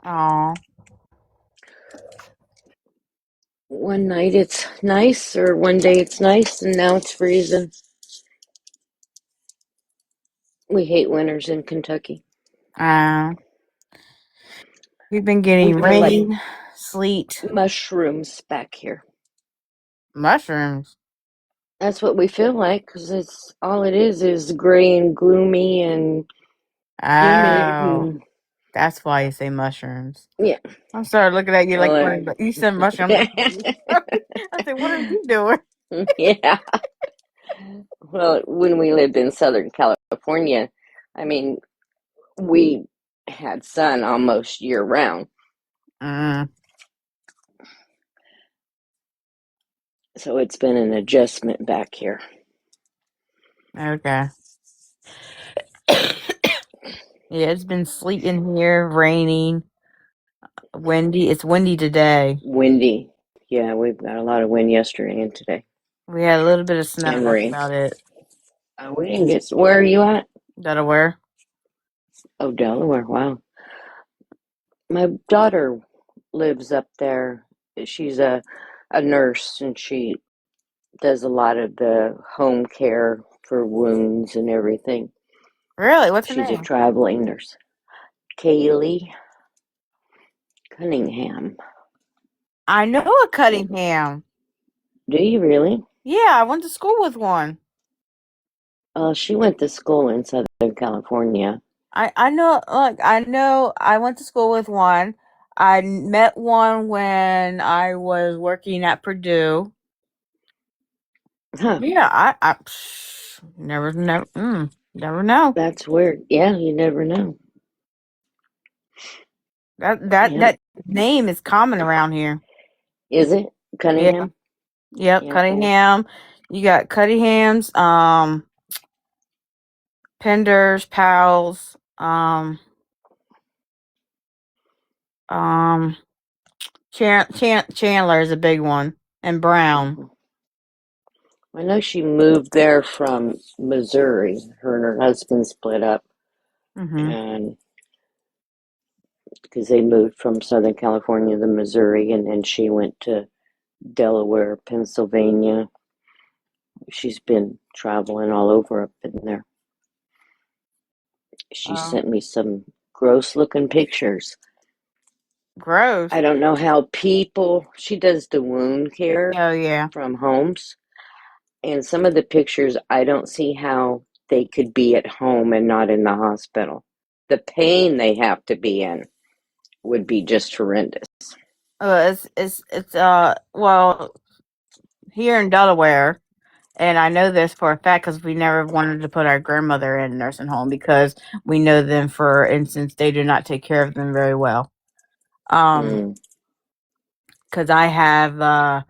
Oh, One night it's nice, or one day it's nice, and now it's freezing. We hate winters in Kentucky. we've been We getting feel like rain, sleet, mushrooms back here. mushrooms. That's what we feel like, because it's all it is gray and gloomy and humid, Oh, and that's why you say mushrooms. yeah. I started looking at you like, Well, what you said mushroom. I said, what are you doing? yeah. Well, when we lived in Southern California, I mean, we had sun almost year round. Mm, So it's been an adjustment back here. okay. Yeah, it's been sleeting here, raining, windy. It's windy today. Windy. Yeah, we've got a lot of wind yesterday and today. We had a little bit of snow. And That's rain. about it. We didn't get. Where are you at? Delaware. Oh, Delaware. Wow. My daughter lives up there. She's a nurse, and she does a lot of the home care for wounds and everything. Really? What's her She's a name? traveling nurse. Kaylee Cunningham. I know a Cunningham. Do you really? Yeah, I went to school with one. She went to school in Southern California. I know, like, I went to school with one. I met one when I was working at Purdue. Huh. Yeah, I never know. That's weird. Yeah, you never know. Yeah. That name is common around here. Is it Yeah. Cunningham? Yep, Yeah. Cunningham. You got Cunningham's, Penders, Pals, Chandler is a big one, and Brown. I know she moved there from Missouri. Her and her husband split up, Mm-hmm. and because they moved from Southern California to Missouri, and then she went to Delaware, Pennsylvania. She's been traveling all over up in there. She Oh, sent me some gross looking pictures. gross. I don't know how she does the wound care Oh yeah. from homes. And some of the pictures, I don't see how they could be at home and not in the hospital. The pain they have to be in would be just horrendous. It's well, here in Delaware, and I know this for a fact because we never wanted to put our grandmother in a nursing home because we know them, for instance, they do not take care of them very well. Because I have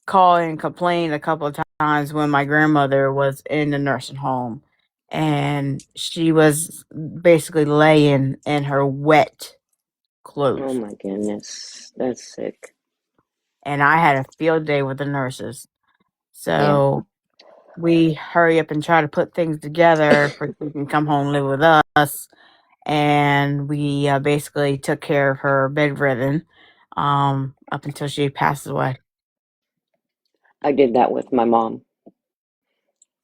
called and complained a couple of times when my grandmother was in the nursing home, and she was basically laying in her wet Oh clothes, my goodness, that's sick. and I had a field day with the nurses. Yeah. So we hurry up and try to put things together for she can come home and live with us. And we basically took care of her bedridden up until she passed away. I did that with my mom.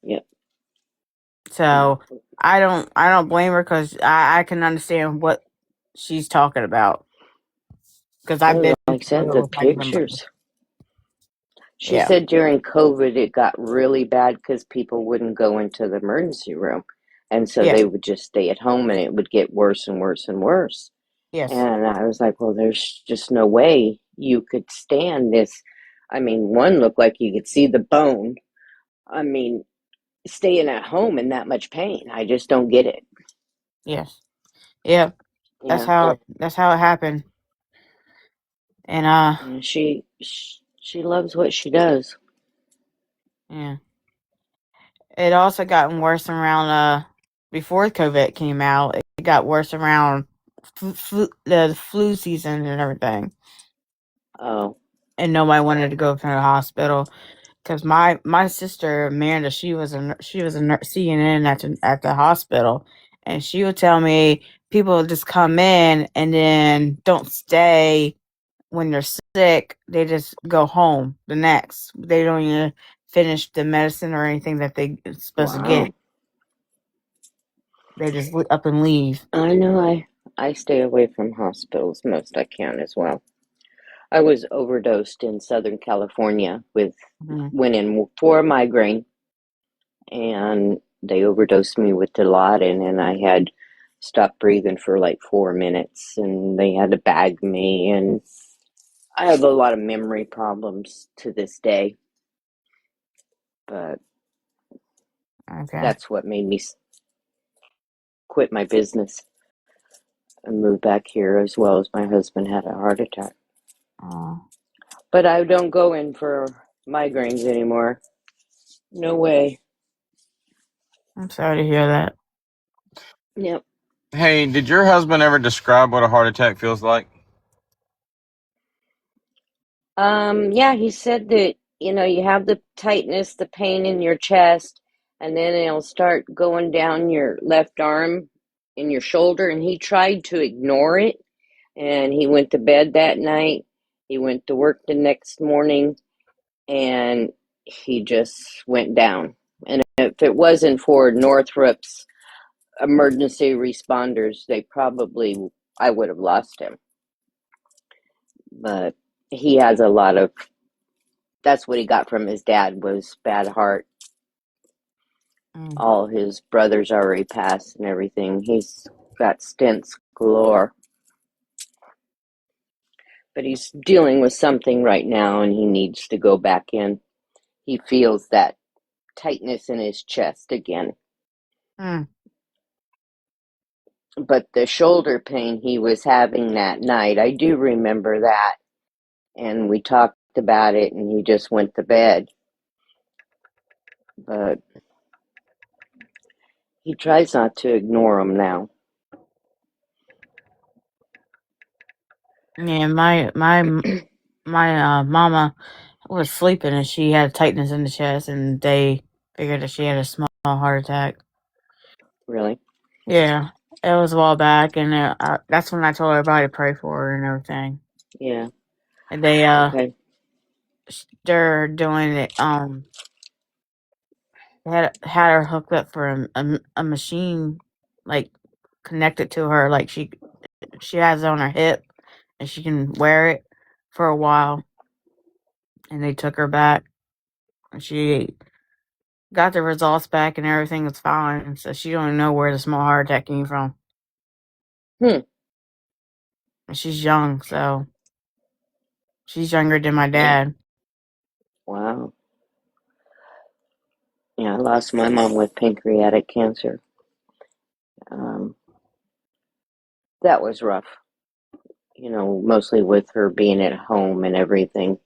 Yep. So I don't blame her because I can understand what she's talking about because I've been Like I said, through it the with my grandmother. pictures. She Yeah. said during COVID it got really bad because people wouldn't go into the emergency room. And so Yeah. they would just stay at home, and it would get worse and worse and worse. Yes. And I was like, well, there's just no way you could stand this. I mean, one looked like you could see the bone. I mean, staying at home in that much pain, I just don't get it. Yes. Yeah. That's Yeah. how it happened. And And she loves what she does. yeah. It also gotten worse around before COVID came out. It got worse around the flu season and everything. Oh. And nobody wanted to go to the hospital because my sister Amanda, she was a CNN at the hospital, and she would tell me people just come in and then don't stay when they're sick. They just go home the next. They don't even finish the medicine or anything that they're supposed to get. Wow. They just up and leave. I know I stay away from hospitals most I can as well. I was overdosed in Southern California went in for a migraine, and they overdosed me with Dilaudid, and I had stopped breathing for like 4 minutes, and they had to bag me, and I have a lot of memory problems to this day, but Okay. that's what made me quit my business and move back here, as well as my husband had a heart attack. Oh, But I don't go in for migraines anymore. No way. I'm sorry to hear that. Yep. Hey, did your husband ever describe what a heart attack feels like? Yeah, he said that, you have the tightness, the pain in your chest, and then it'll start going down your left arm in your shoulder, and he tried to ignore it, and he went to bed that night. He went to work the next morning, and he just went down. And if it wasn't for Northrop's emergency responders, I would have lost him. But he has a lot of, that's what he got from his dad, was bad heart. All his brothers already passed and everything. He's got stents galore. But he's dealing with something right now, and he needs to go back in. He feels that tightness in his chest again. But the shoulder pain he was having that night, I do remember that. And we talked about it, and he just went to bed. But he tries not to ignore them now. Yeah, my mama was sleeping and she had tightness in the chest, and they figured that she had a small heart attack. Really? Yeah, it was a while back, and that's when I told everybody to pray for her and everything. Yeah. And they Okay. they're doing it. They had her hooked up for a machine, like connected to her, like she has it on her hip, and she can wear it for a while. And they took her back, and she got the results back, and everything was fine. So she don't even know where the small heart attack came from. And she's young, so she's younger than my dad. Wow. Yeah, I lost my mom with pancreatic cancer. That was rough. Mostly with her being at home and everything.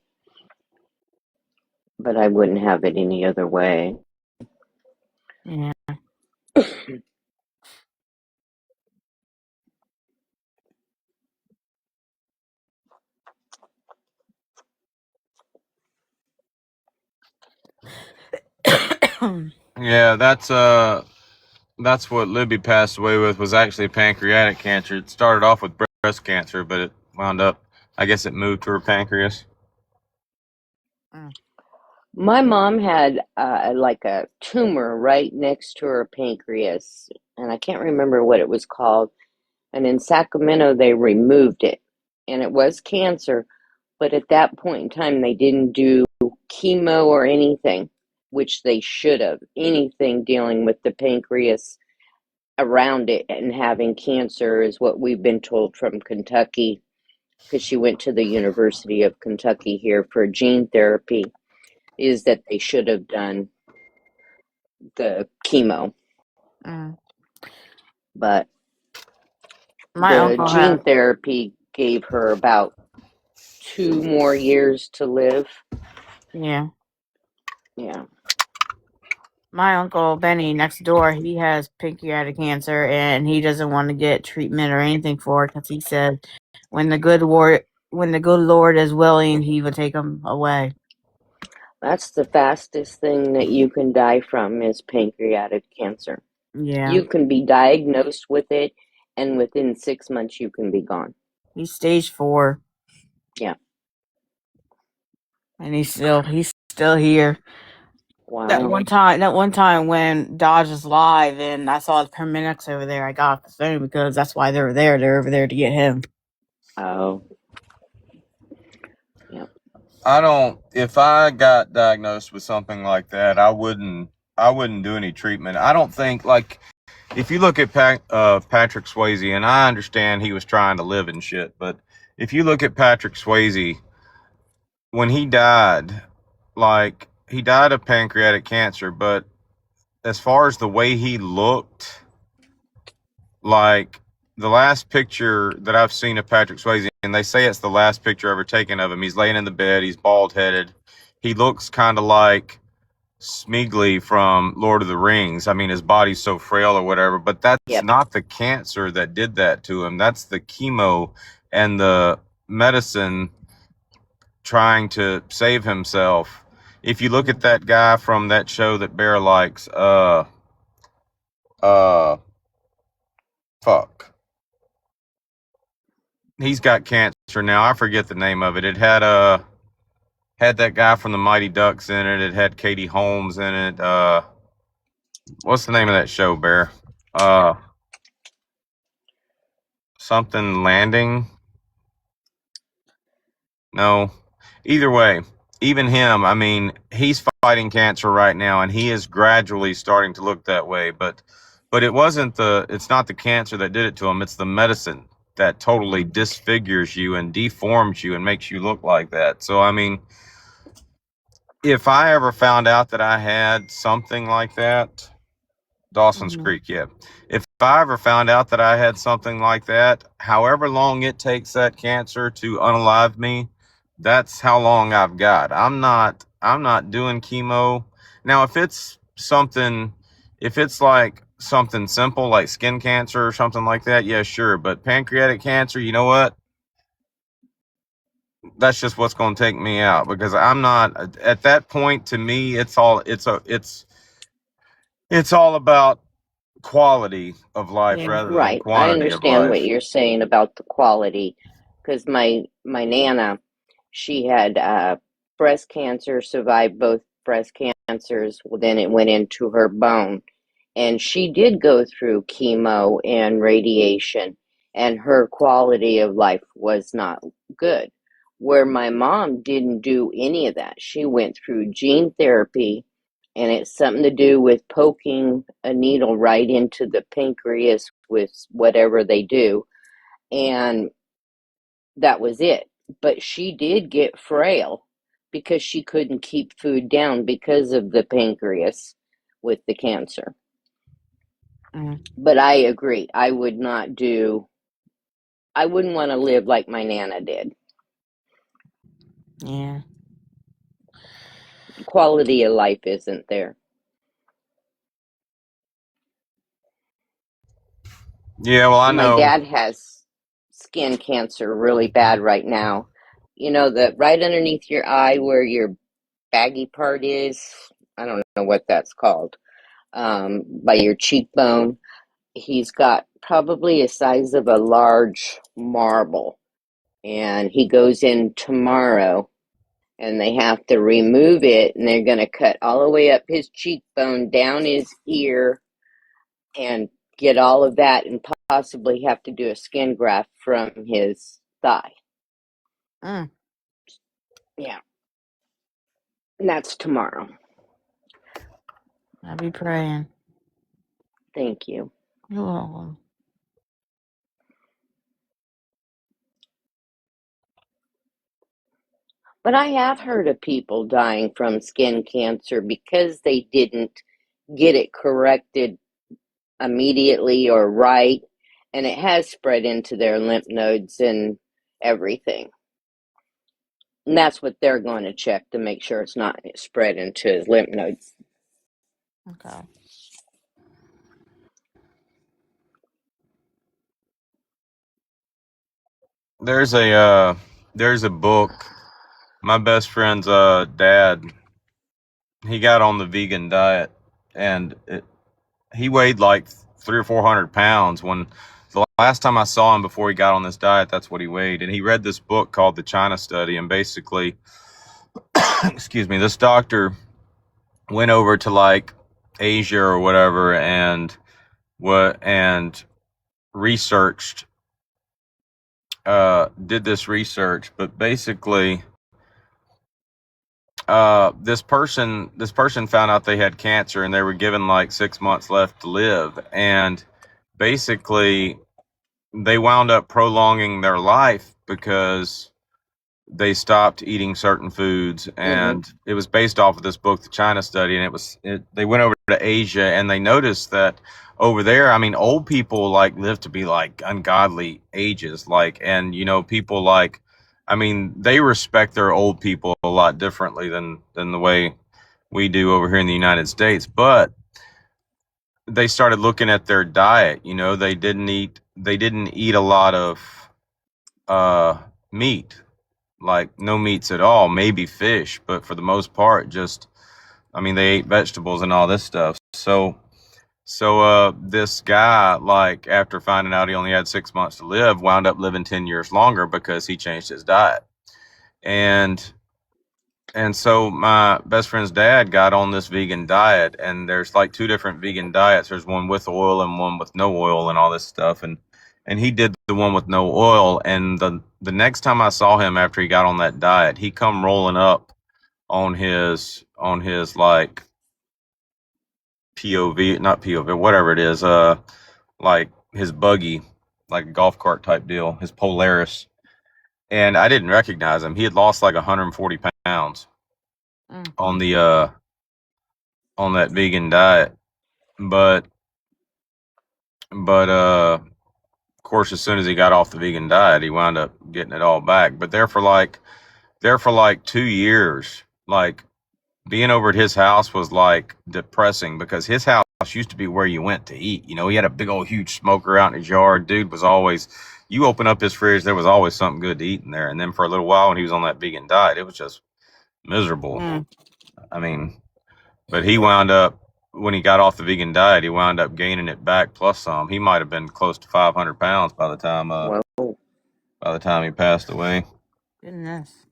But I wouldn't have it any other way. Yeah. Yeah, that's what Libby passed away with, was actually pancreatic cancer. It started off with breast cancer, but it wound up, I guess it moved to her pancreas. My mom had like a tumor right next to her pancreas, and I can't remember what it was called. And in Sacramento, they removed it, and it was cancer. But at that point in time, they didn't do chemo or anything, which they should have. Anything dealing with the pancreas around it and having cancer is what we've been told from Kentucky, because she went to the University of Kentucky here for gene therapy, is that they should have done the chemo. But my the uncle gene had therapy gave her about 2 more years to live. Yeah. Yeah. My uncle Benny next door, he has pancreatic cancer, and he doesn't want to get treatment or anything for it because he said when the good Lord is willing, he will take him away. That's the fastest thing that you can die from, is pancreatic cancer. Yeah, You can be diagnosed with it, and within 6 months, you can be gone. he's stage 4, Yeah. and he's still here. That Wow. one time when Dodge was live and I saw the paramedics over there, I got off the phone because that's why they were there. They're over there to get him. Oh. Yeah. I don't. If I got diagnosed with something like that, I wouldn't do any treatment. I don't think, like, if you look at Patrick Swayze, and I understand he was trying to live and shit, but if you look at Patrick Swayze, when he died, like, he died of pancreatic cancer, but as far as the way he looked, like, the last picture that I've seen of Patrick Swayze, and they say it's the last picture ever taken of him, he's laying in the bed, he's bald-headed. He looks kind of like Smeagol from Lord of the Rings. I mean, his body's so frail or whatever, but that's Yep. not the cancer that did that to him. That's the chemo and the medicine trying to save himself. If you look at that guy from that show that Bear likes, fuck. He's got cancer now. I forget the name of it. It had that guy from the Mighty Ducks in it. It had Katie Holmes in it. What's the name of that show, Bear? Something Landing? No. Either way, even him, I mean, he's fighting cancer right now, and he is gradually starting to look that way. But it's not the cancer that did it to him. It's the medicine that totally disfigures you and deforms you and makes you look like that. So, I mean, if I ever found out that I had something like that, Dawson's Mhm. Creek, yeah. If I ever found out that I had something like that, however long it takes that cancer to unalive me, that's how long I've got. I'm not doing chemo. Now, if it's like something simple like skin cancer or something like that, yeah, sure. But pancreatic cancer, you know what? That's just what's going to take me out, because I'm not at that point. To me, it's all about quality of life Yeah. rather than Right. I quantity of understand what life. you're saying about the quality, because my Nana, she had breast cancer, survived both breast cancers. Well, then it went into her bone, and she did go through chemo and radiation, and her quality of life was not good. Where my mom didn't do any of that. She went through gene therapy, and it's something to do with poking a needle right into the pancreas with whatever they do, and that was it. But she did get frail because she couldn't keep food down because of the pancreas with the cancer. Mm. But I agree. I wouldn't want to live like my Nana did. Yeah. Quality of life isn't there. Yeah, well, I My know. dad has skin cancer really bad right now. You know, the right underneath your eye where your baggy part is, I don't know what that's called, by your cheekbone. He's got probably the size of a large marble, and he goes in tomorrow, and they have to remove it, and they're going to cut all the way up his cheekbone, down his ear, and get all of that, and possibly have to do a skin graft from his thigh. Mm. Yeah. And that's tomorrow. I'll be praying. Thank you. You're welcome. But I have heard of people dying from skin cancer because they didn't get it corrected immediately or right, and it has spread into their lymph nodes and everything. And that's what they're going to check to make sure it's not spread into his lymph nodes. Okay. There's a book. My best friend's dad, he got on the vegan diet, and he weighed like 300 or 400 pounds. When the last time I saw him before he got on this diet, that's what he weighed. And he read this book called The China Study, and basically, excuse me, this doctor went over to like Asia or whatever and researched, did this research, but basically, this person found out they had cancer, and they were given like 6 months left to live, and basically they wound up prolonging their life because they stopped eating certain foods. And it was based off of this book, The China Study, and they went over to Asia, and they noticed that over there, I mean, old people like live to be like ungodly ages, like, and people like, I mean, they respect their old people a lot differently than the way we do over here in the United States. But they started looking at their diet. They didn't eat a lot of meat, like no meats at all, maybe fish, but for the most part, they ate vegetables and all this stuff. So this guy, like, after finding out he only had 6 months to live, wound up living 10 years longer because he changed his diet. And so my best friend's dad got on this vegan diet, and there's like 2 different vegan diets. There's one with oil and one with no oil and all this stuff. And he did the one with no oil. And the next time I saw him after he got on that diet, he come rolling up on his like POV, not POV, whatever it is, like his buggy, like a golf cart type deal, his Polaris. And I didn't recognize him. He had lost like 140 pounds on that vegan diet. But of course, as soon as he got off the vegan diet, he wound up getting it all back. But there for like 2 years, like, being over at his house was like depressing, because his house used to be where you went to eat. He had a big old huge smoker out in his yard. Dude was always, you open up his fridge, there was always something good to eat in there. And then for a little while when he was on that vegan diet, it was just miserable. I mean, but he wound up, when he got off the vegan diet, he wound up gaining it back plus some. He might have been close to 500 pounds by the time he passed away. Goodness.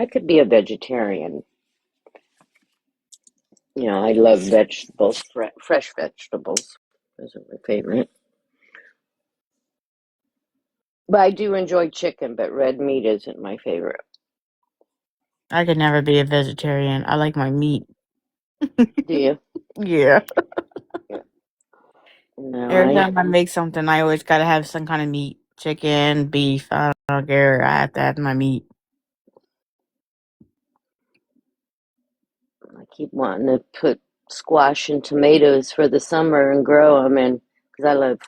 I could be a vegetarian. I love vegetables, fresh vegetables. Those are my favorite. But I do enjoy chicken, but red meat isn't my favorite. I could never be a vegetarian. I like my meat. Do you? Yeah. No, Every time I make something, I always gotta have some kind of meat. Chicken, beef, I don't care. I have to have my meat. I keep wanting to put squash and tomatoes for the summer and grow them, and because I love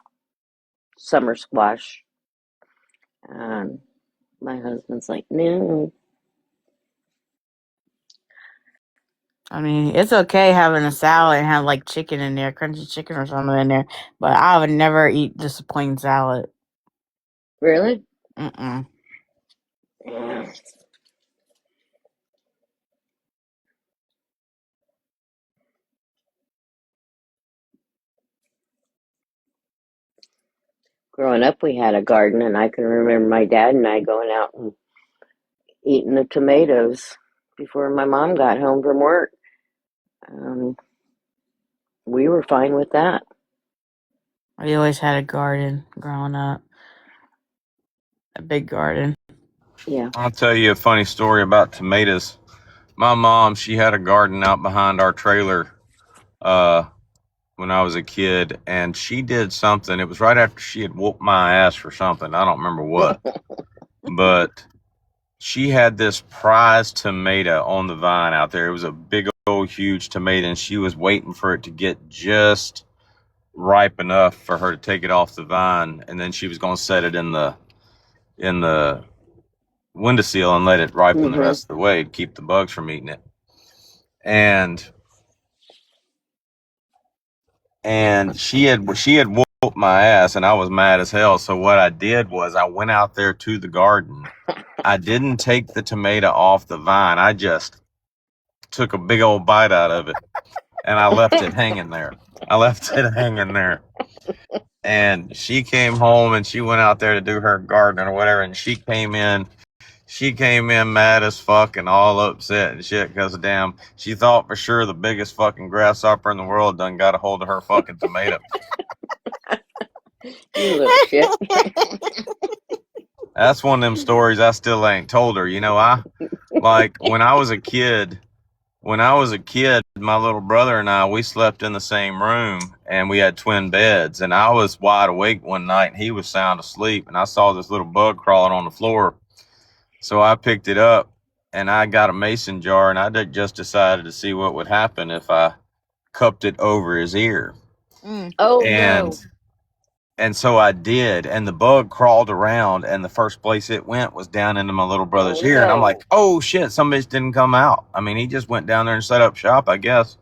summer squash. My husband's like, no. I mean, it's okay having a salad and have like chicken in there, crunchy chicken or something in there, but I would never eat just a plain salad. Really? Mm-mm. Yeah. Growing up, we had a garden, and I can remember my dad and I going out and eating the tomatoes before my mom got home from work. We were fine with that. We always had a garden growing up. A big garden. Yeah. I'll tell you a funny story about tomatoes. My mom, she had a garden out behind our trailer when I was a kid, and she did something. It was right after she had whooped my ass for something. I don't remember what. But she had this prize tomato on the vine out there. It was a big old huge tomato, and she was waiting for it to get just ripe enough for her to take it off the vine, and then she was going to set it in the windowsill and let it ripen the rest of the way to keep the bugs from eating it. And she had whooped whooped my ass, and I was mad as hell. So what I did was I went out there to the garden. I didn't take the tomato off the vine. I just took a big old bite out of it, and I left it hanging there. And she came home, and she went out there to do her garden or whatever, and she came in mad as fuck and all upset and shit because damn, she thought for sure the biggest fucking grasshopper in the world done got a hold of her fucking tomato. You little shit. That's one of them stories I still ain't told her. You know, when I was a kid, my little brother and I, we slept in the same room and we had twin beds, and I was wide awake one night and he was sound asleep, and I saw this little bug crawling on the floor. So I picked it up and I got a mason jar, and I just decided to see what would happen if I cupped it over his ear. Oh, And no. and so I did, and the bug crawled around, and the first place it went was down into my little brother's ear. And I'm like, oh shit, some bitch didn't come out. I mean, he just went down there and set up shop, I guess.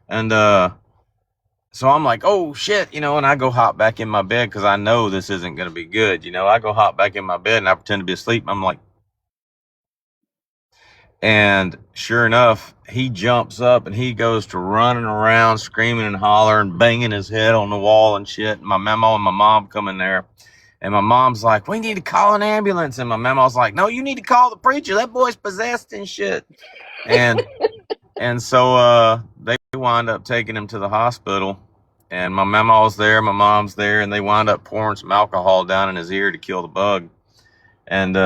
And so I'm like, oh shit, and I go hop back in my bed because I know this isn't going to be good. I go hop back in my bed and I pretend to be asleep. I'm like, and sure enough, he jumps up and he goes to running around, screaming and hollering, banging his head on the wall and shit. And my mama and my mom come in there, and my mom's like, we need to call an ambulance. And my mama's like, no, you need to call the preacher. That boy's possessed and shit. And so they wind up taking him to the hospital, and my mama was there, my mom's there, and they wind up pouring some alcohol down in his ear to kill the bug. And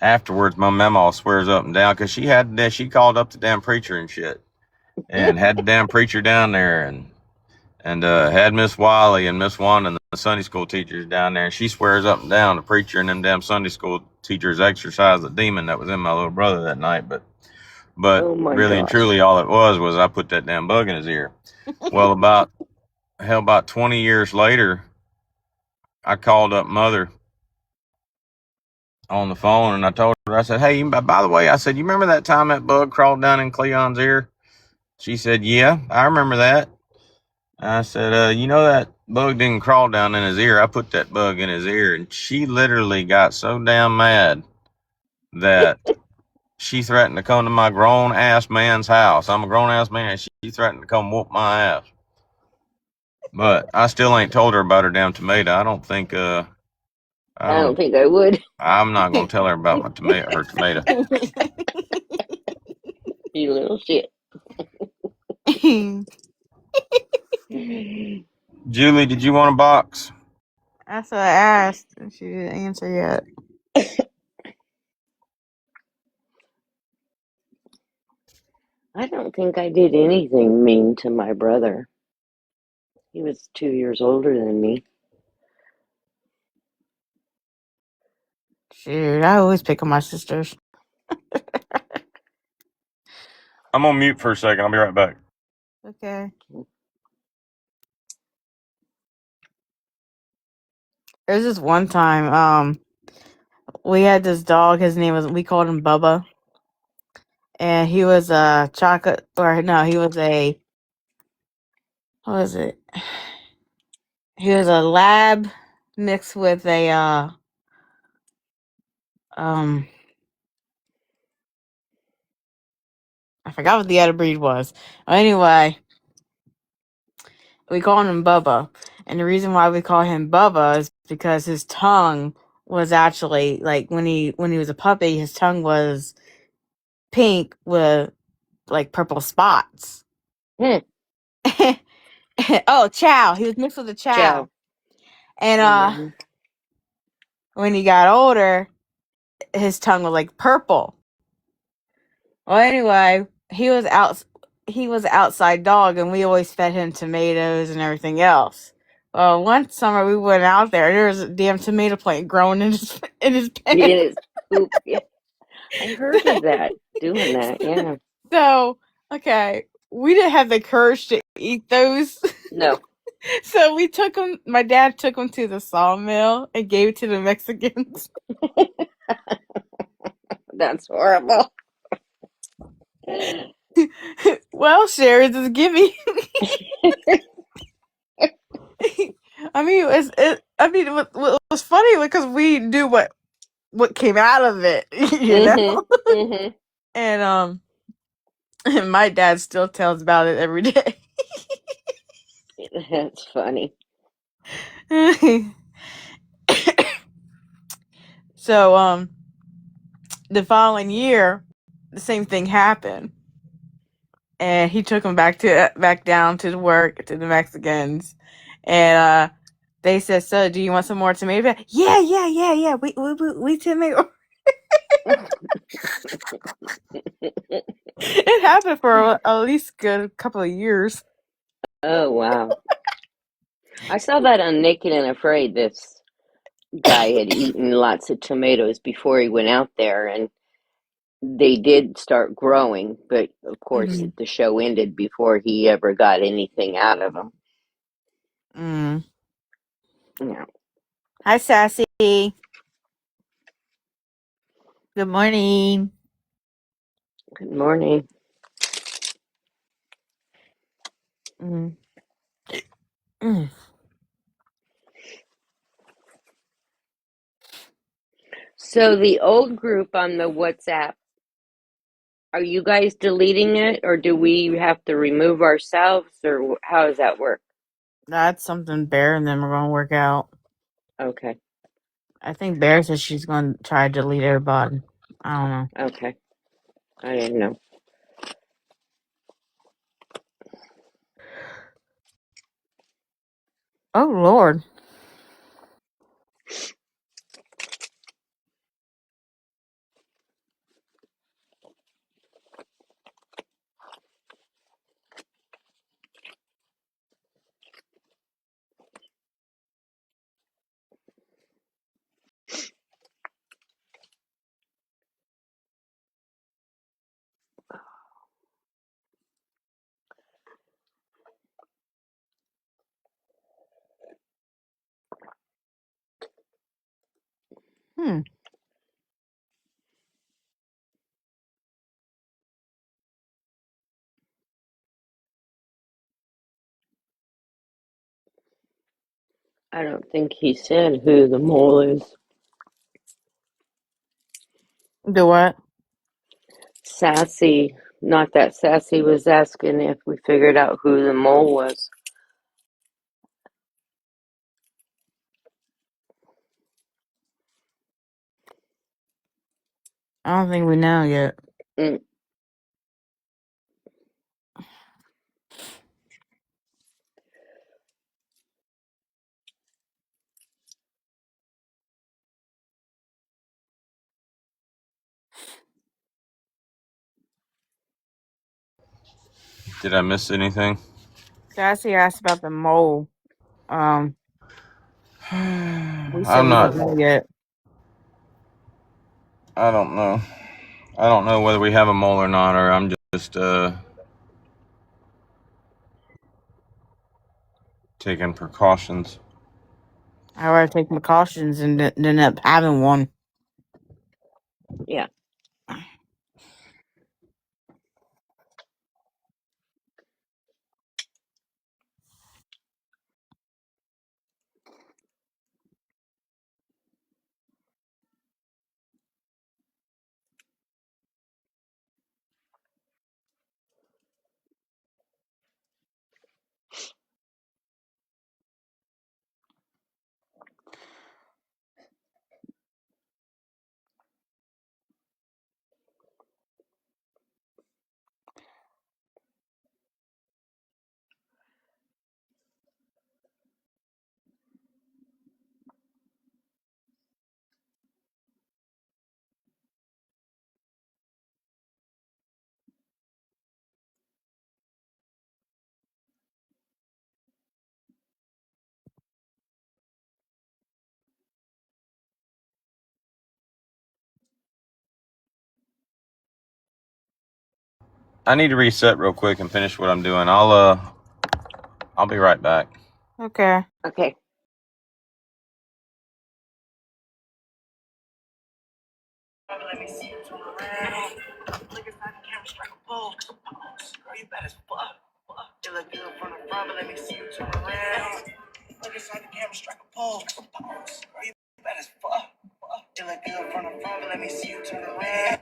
afterwards, my mama swears up and down because she called up the damn preacher and shit, and had the damn preacher down there, and had Miss Wiley and Miss Wanda and the Sunday school teachers down there. And she swears up and down the preacher and them damn Sunday school teachers exorcised the demon that was in my little brother that night. But Oh my really and gosh. truly, all it was I put that damn bug in his ear. Well, about 20 years later, I called up Mother on the phone, and I told her, I said, hey, by the way, I said, you remember that time that bug crawled down in Cleon's ear? She said, yeah, I remember that. I said, that bug didn't crawl down in his ear. I put that bug in his ear. And she literally got so damn mad that she threatened to come to my grown-ass man's house. I'm a grown-ass man, and she threatened to come whoop my ass. But I still ain't told her about her damn tomato. I don't think I don't think I would. I'm not going to tell her about her tomato. You little shit. Julie, did you want a box? That's what I asked, and she didn't answer yet. I don't think I did anything mean to my brother. He was 2 years older than me. Shoot, I always pick on my sisters. I'm on mute for a second. I'll be right back. Okay. There's this one time, we had this dog. His name we called him Bubba. And he was a chocolate, or no, he was a, what was it? He was a lab mixed with a, I forgot what the other breed was. Anyway, we called him Bubba. And the reason why we call him Bubba is because his tongue was actually, like, when he was a puppy, his tongue was pink with, like, purple spots. Oh, Chow. He was mixed with a Chow. And when he got older, his tongue was like purple. Well, anyway, he was outside dog, and we always fed him tomatoes and everything else. Well, one summer we went out there was a damn tomato plant growing in his pen. In his poop. Yeah. I heard of that. Doing that, yeah. So, okay, we didn't have the courage to eat those. No. So we took him. My dad took him to the sawmill and gave it to the Mexicans. That's horrible. Well, Sherry, just give me. I mean, what was funny because we knew what came out of it, you know. Mm-hmm. And and my dad still tells about it every day. That's funny. So the following year, the same thing happened, and he took him back down to the work to the Mexicans, and they said, "So, do you want some more tomato?" Yeah. We tomato. It happened for at least a good couple of years. Oh, wow. I saw that on Naked and Afraid. This guy had eaten lots of tomatoes before he went out there, and they did start growing, but of course Mm-hmm. the show ended before he ever got anything out of them. Mm. Yeah. Hi, Sassy. Good morning. Good morning. Mm. Mm. So the old group on the WhatsApp, are you guys deleting it, or do we have to remove ourselves, or how does that work? That's something Bear and them are going to work out. Okay. I think Bear says she's going to try to delete everybody. I don't know. Okay. I didn't know. Oh, Lord. Hmm. I don't think he said who the mole is. Do what? Sassy, not that Sassy was asking if we figured out who the mole was. I don't think we know yet. Mm. Did I miss anything? Sassy asked about the mole. We said I'm we not. don't know yet. I don't know. I don't know whether we have a mole or not, or I'm just taking precautions. I would take precautions and end up having one. Yeah. I need to reset real quick and finish what I'm doing. I'll be right back. Okay. Okay. Let me see you turn around. Look inside the camera, strike a pose. Girl, you bad as fuck. You look good from the front, but let me see you turn around. Look inside the camera, strike a pose. Girl, you bad as fuck. You look good from the front, but let me see you turn around.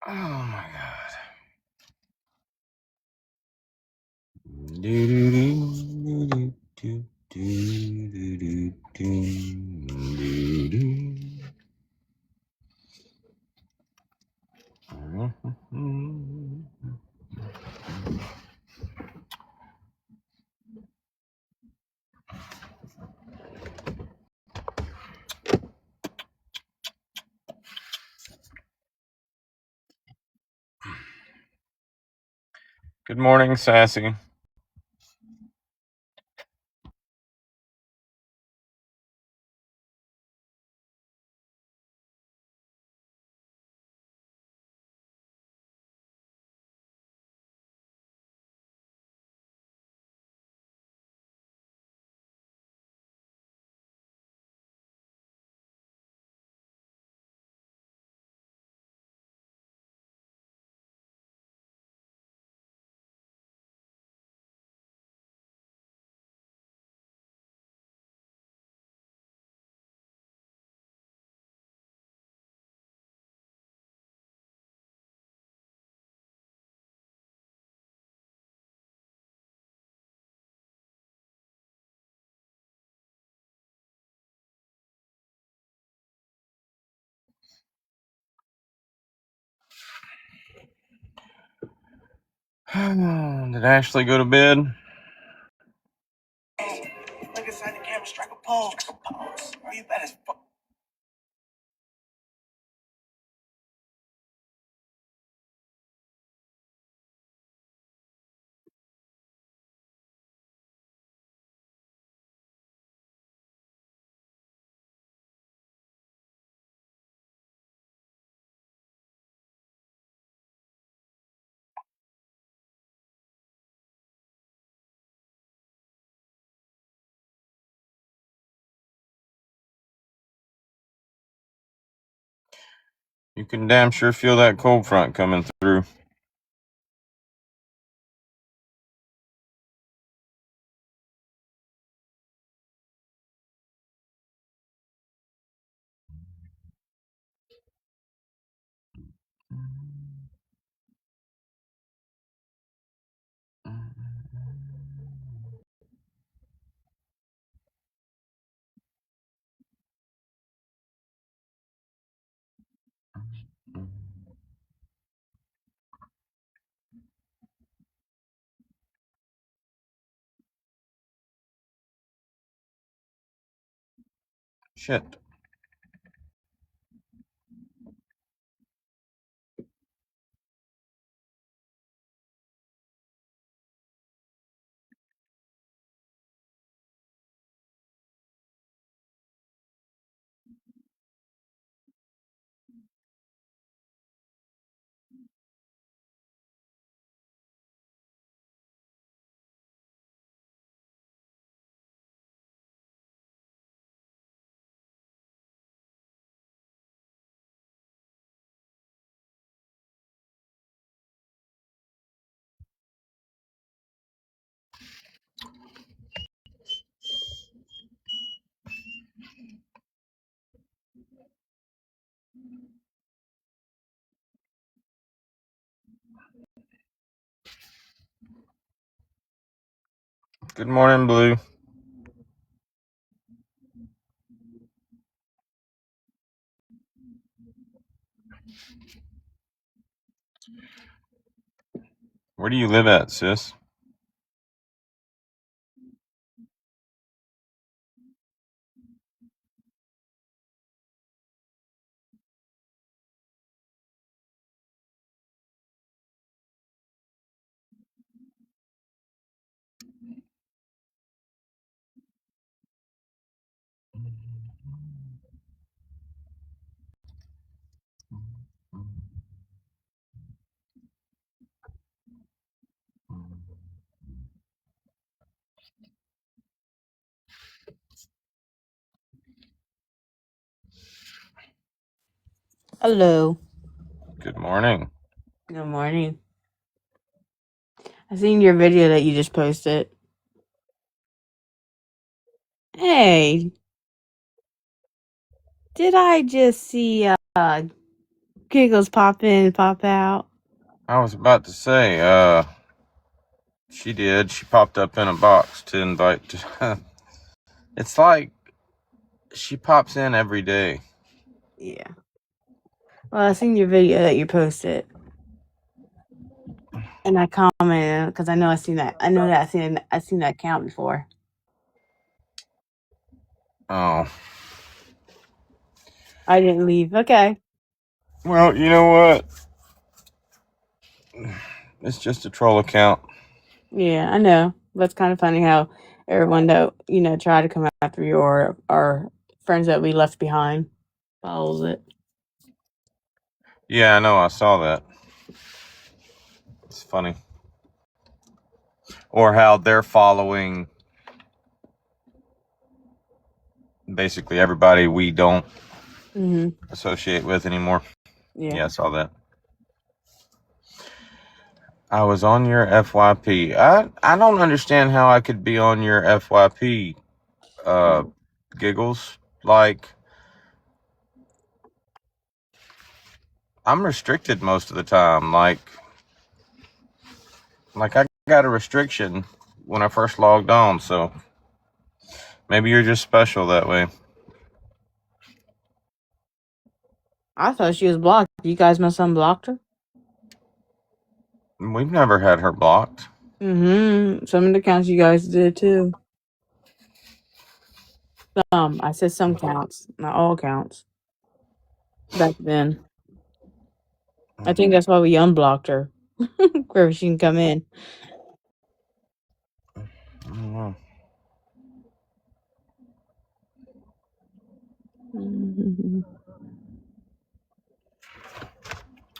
Oh my god. Do do do do do do do do do. Good morning, Sassy. Did Ashley go to bed? Look inside the camera, strike a pose. Girl, you bad as fuck. You can damn sure feel that cold front coming through. Shit. Good morning, Blue. Where do you live at, sis? Hello. Good morning. Good morning. I seen your video that you just posted. Hey, did I just see Giggles pop in, pop out? I was about to say, she did. She popped up in a box to invite. It's like she pops in every day. Yeah. Well, I seen your video that you posted, and I commented because I know I seen that. I know that I seen that account before. Oh, I didn't leave. Okay. well, you know what? It's just a troll account. Yeah, I know. But it's kind of funny how everyone that try to come after you or our friends that we left behind follows it. Yeah, I know. I saw that. It's funny. Or how they're following basically everybody we don't associate with anymore. Yeah, I saw that. I was on your FYP. I don't understand how I could be on your FYP, Giggles. Like, I'm restricted most of the time. Like I got a restriction when I first logged on, so maybe you're just special that way. I thought she was blocked. You guys must unblocked her. We've never had her blocked. Some of the counts you guys did too. Some. I said some counts, not all counts. Back then. I think that's why we unblocked her. Where she can come in. I don't know.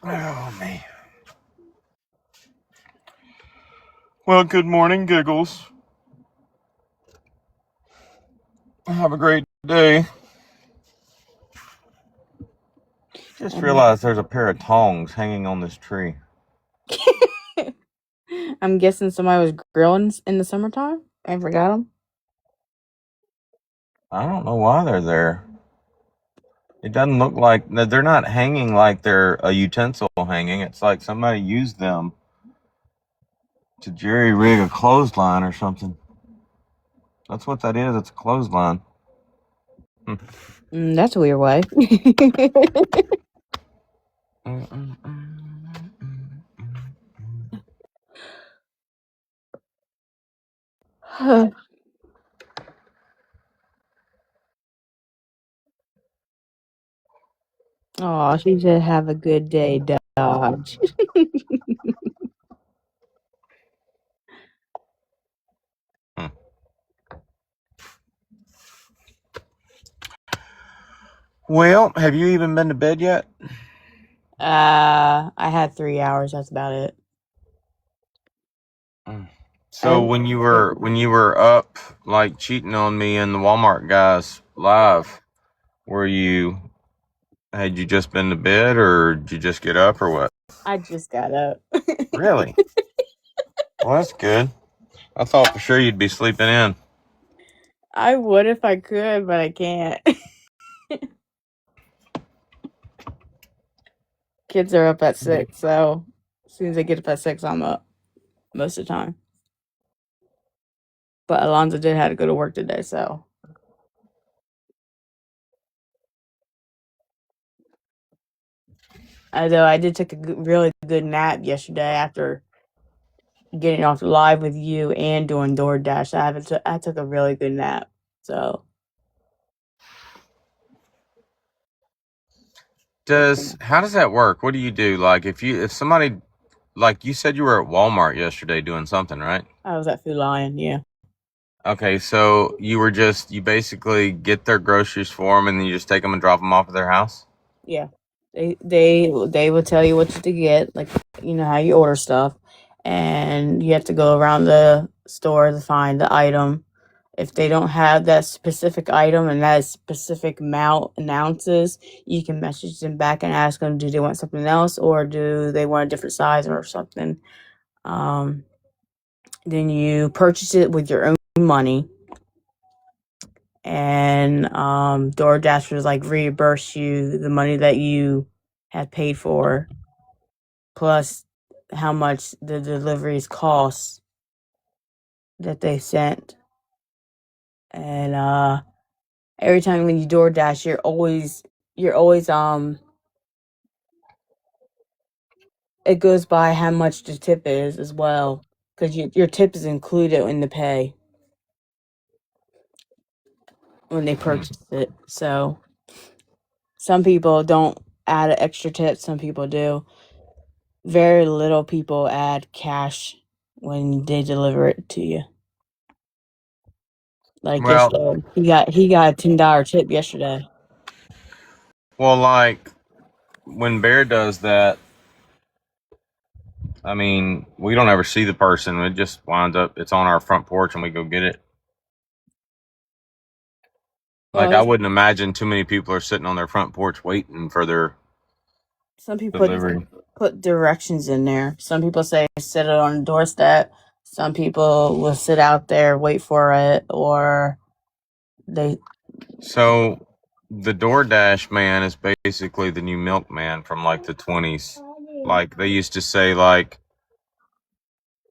Oh, man. Well, good morning, Giggles. Have a great day. Just realized there's a pair of tongs hanging on this tree. I'm guessing somebody was grilling in the summertime and forgot them. I don't know why they're there. It doesn't look like they're not hanging like they're a utensil hanging. It's like somebody used them to jerry rig a clothesline or something. That's what that is. It's a clothesline. That's a weird way. Oh, she said, "Have a good day, Dodge." Well, have you even been to bed yet? I had 3 hours. That's about it. So when you were up like cheating on me and the Walmart guys live, had you just been to bed or did you just get up or what? I just got up. Really? Well, that's good. I thought for sure you'd be sleeping in. I would if I could, but I can't. Kids are up at 6, so as soon as they get up at 6, I'm up most of the time. But Alonzo did have to go to work today, so. Although I did take a really good nap yesterday after getting off live with you and doing DoorDash. I took a really good nap. So How does that work? What do you do? Like if somebody, like you said you were at Walmart yesterday doing something, right? I was at Food Lion, yeah. Okay, so you basically get their groceries for them and then you just take them and drop them off at their house? Yeah. They will tell you what to get, like you know how you order stuff, and you have to go around the store to find the item. If they don't have that specific item and that specific amount in ounces, you can message them back and ask them, do they want something else or do they want a different size or something? Then you purchase it with your own money, and DoorDash was like reimburse you the money that you had paid for, plus how much the deliveries cost that they sent. And every time when you DoorDash, you're always it goes by how much the tip is as well, because your tip is included in the pay when they purchase it. So some people don't add an extra tip, some people do. Very little people add cash when they deliver it to you. Like Well, yesterday, he got a $10 tip yesterday. well, like when Bear does that, I mean, we don't ever see the person. It just winds up, it's on our front porch and we go get it. Like, I Well, wouldn't imagine too many people are sitting on their front porch waiting for their some people delivery. put directions in there. Some people say sit it on the doorstep. Some people will sit out there, wait for it, or they. So, the DoorDash man is basically the new milkman from like the 20s. Like, they used to say, like,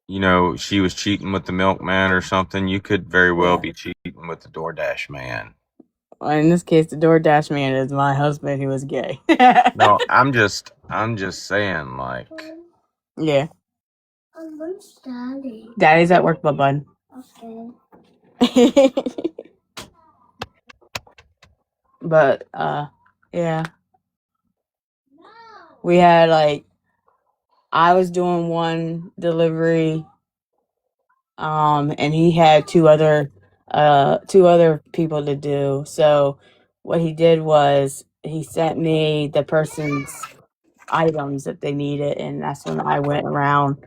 you know, she was cheating with the milkman or something. You could very well be cheating with the DoorDash man. In this case, the DoorDash man is my husband who is gay. No, I'm just saying, like, Yeah. Daddy's at work, bud. Okay. But yeah. We had like I was doing one delivery, and he had two other people to do. So what he did was he sent me the person's items that they needed, and that's when I went around.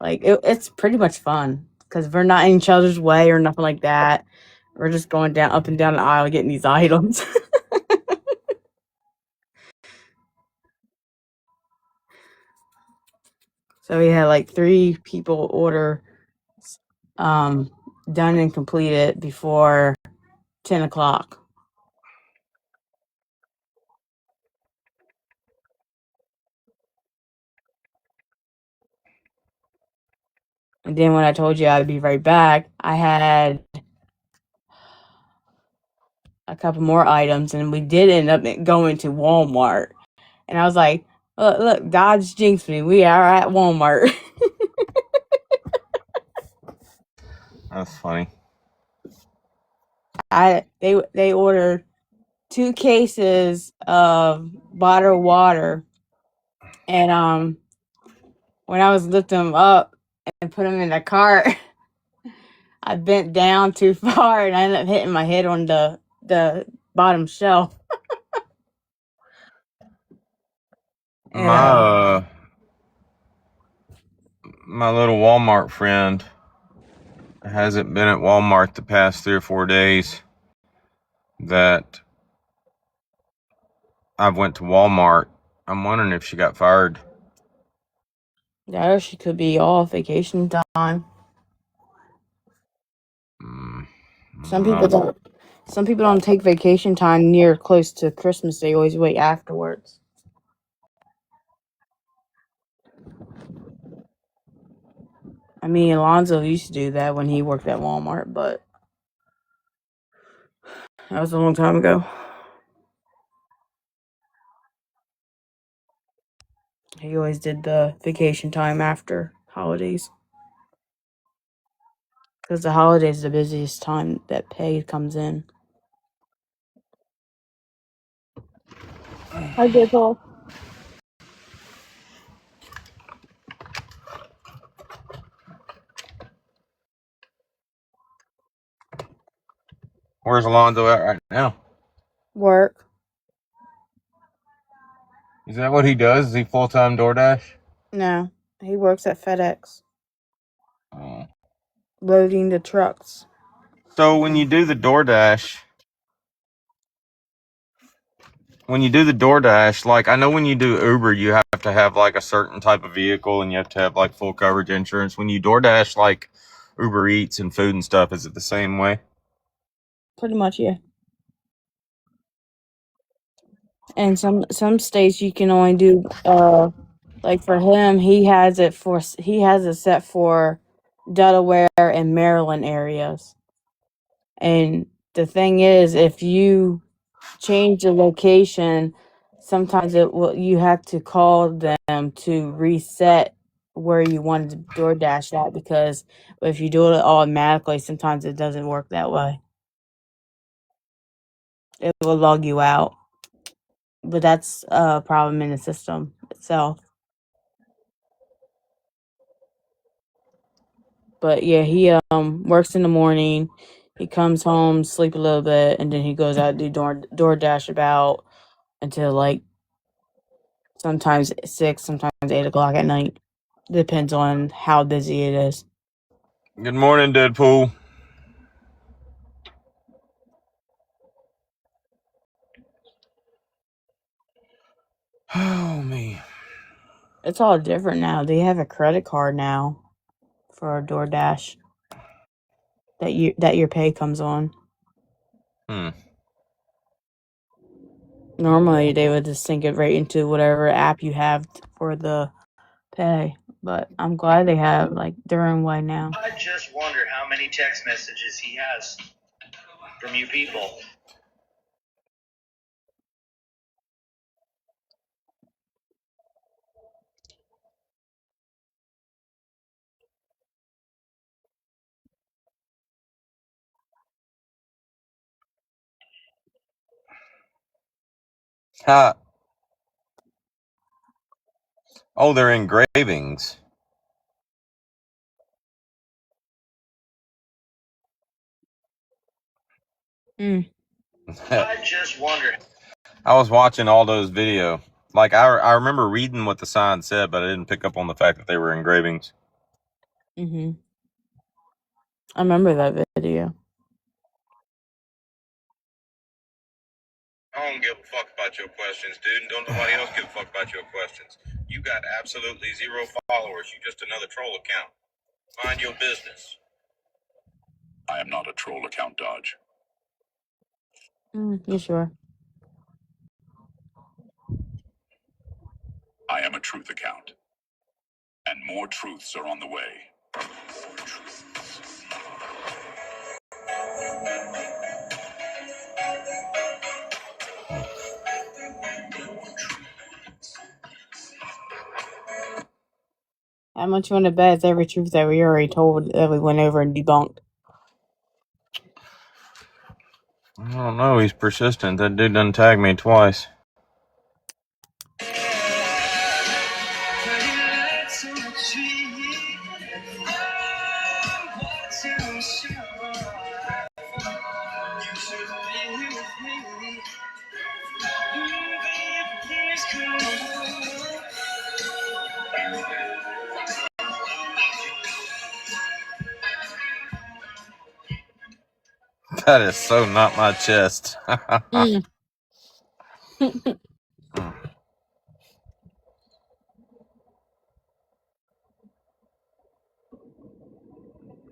Like it's pretty much fun because we're not in each other's way or nothing like that. We're just going down up and down the aisle getting these items. So we had like 3 people order done and completed before 10 o'clock. And then when I told you I'd be right back, I had a couple more items, and we did end up going to Walmart. And I was like, look, Dodge jinxed me. We are at Walmart. that's funny. They ordered 2 cases of bottled water, and when I was lifting them up and put them in the cart, I bent down too far and I ended up hitting my head on the bottom shelf. My my little Walmart friend hasn't been at Walmart the past 3 or 4 days that I've went to Walmart. I'm wondering if she got fired. Yeah, she could be off vacation time. Some people don't take vacation time near close to Christmas. They always wait afterwards. I mean, Alonzo used to do that when he worked at Walmart, but that was a long time ago. He always did the vacation time after holidays. Because the holidays is the busiest time that pay comes in. Hi, Bizzle. Where's Alonzo at right now? Work. Is that what he does? Is he full-time DoorDash? No, he works at FedEx, Oh. loading the trucks. So when you do the DoorDash, like I know when you do Uber, you have to have like a certain type of vehicle and you have to have like full coverage insurance. When you DoorDash like Uber Eats and food and stuff, is it the same way? Pretty much, yeah. And some states you can only do like for him, he has it set for Delaware and Maryland areas. And the thing is, if you change the location, sometimes you have to call them to reset where you wanted to DoorDash at, because if you do it automatically, sometimes it doesn't work that way. It will log you out. But that's a problem in the system itself. But yeah, he works in the morning. He comes home, sleep a little bit, and then he goes out do DoorDash about until like sometimes 6, sometimes 8 o'clock at night. Depends on how busy it is. Good morning, Deadpool. Oh me. It's all different now. They have a credit card now for DoorDash that your pay comes on. Normally, they would just sink it right into whatever app you have for the pay. But I'm glad they have like their own way now. I just wonder how many text messages he has from you people. Ha. Oh, they're engravings. I just wonder. I was watching all those video. Like I remember reading what the sign said, but I didn't pick up on the fact that they were engravings. I remember that video. I don't give a fuck about your questions, dude, and don't nobody else give a fuck about your questions. You got absolutely 0 followers. You just another troll account. Mind your business. I am not a troll account, Dodge. You sure? I am a truth account. And more truths are on the way. More truths. How much you want to bet it's every truth that we already told that we went over and debunked? I don't know. He's persistent. That dude done tagged me twice. That is so not my chest. I think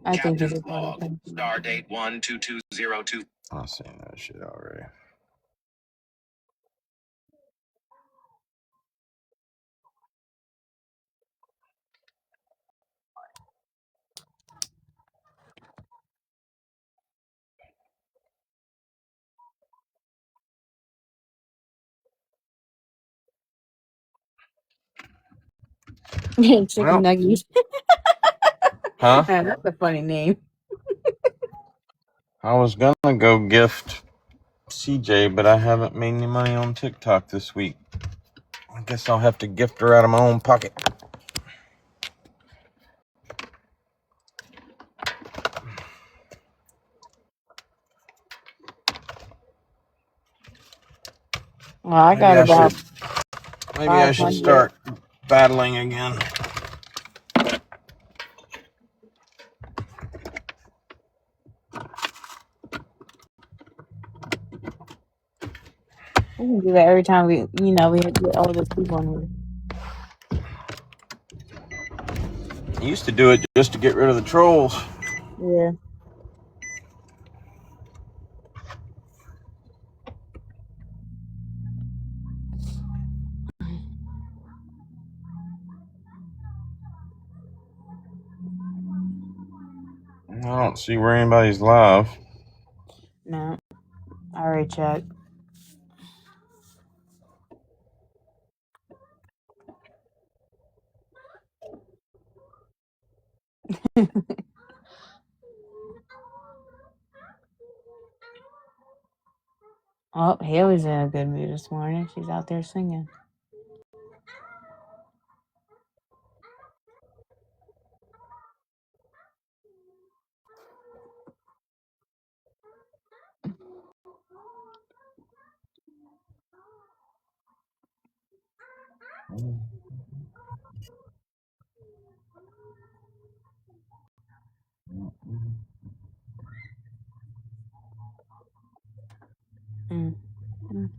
he's Captain's a part of log. Star date 12202. I've seen that shit already. Chicken Well, nuggies. huh? That's a funny name. I was gonna go gift CJ, but I haven't made any money on TikTok this week. I guess I'll have to gift her out of my own pocket. Well, I Maybe got I should. about Maybe I should 500. start battling again. We can do that every time we get all those people on I used to do it just to get rid of the trolls. here. I don't see where anybody's live. Yeah. No, I already checked. Oh, Haley's in a good mood this morning. She's out there singing. Mm. Mm.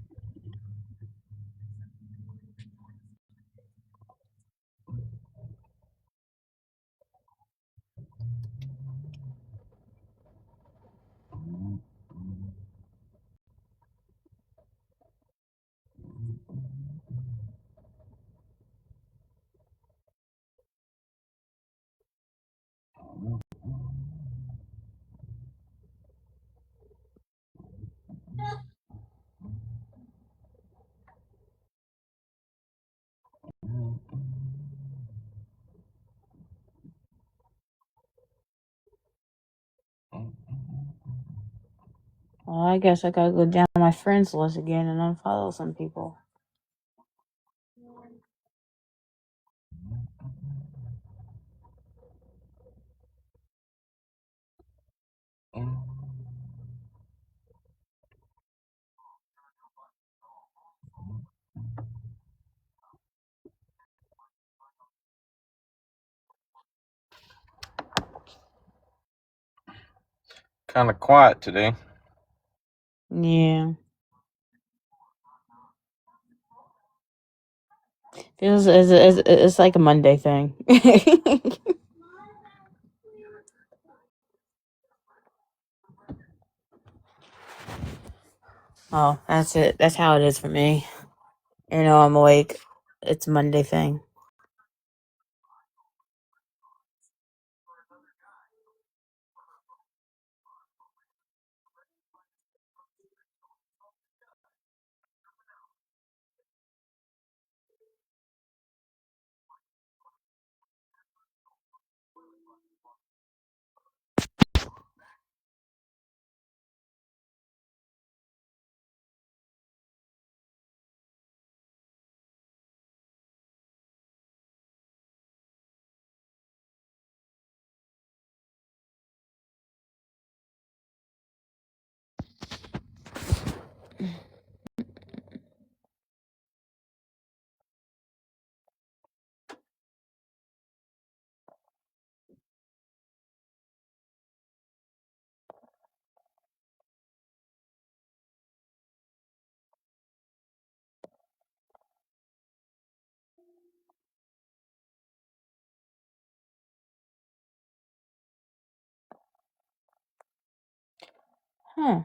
Well, I guess I gotta go down my friends list again and unfollow some people. Kind of quiet today. Yeah. Feels as it's like a Monday thing. Oh, that's it. That's how it is for me. I'm awake. It's a Monday thing. Huh.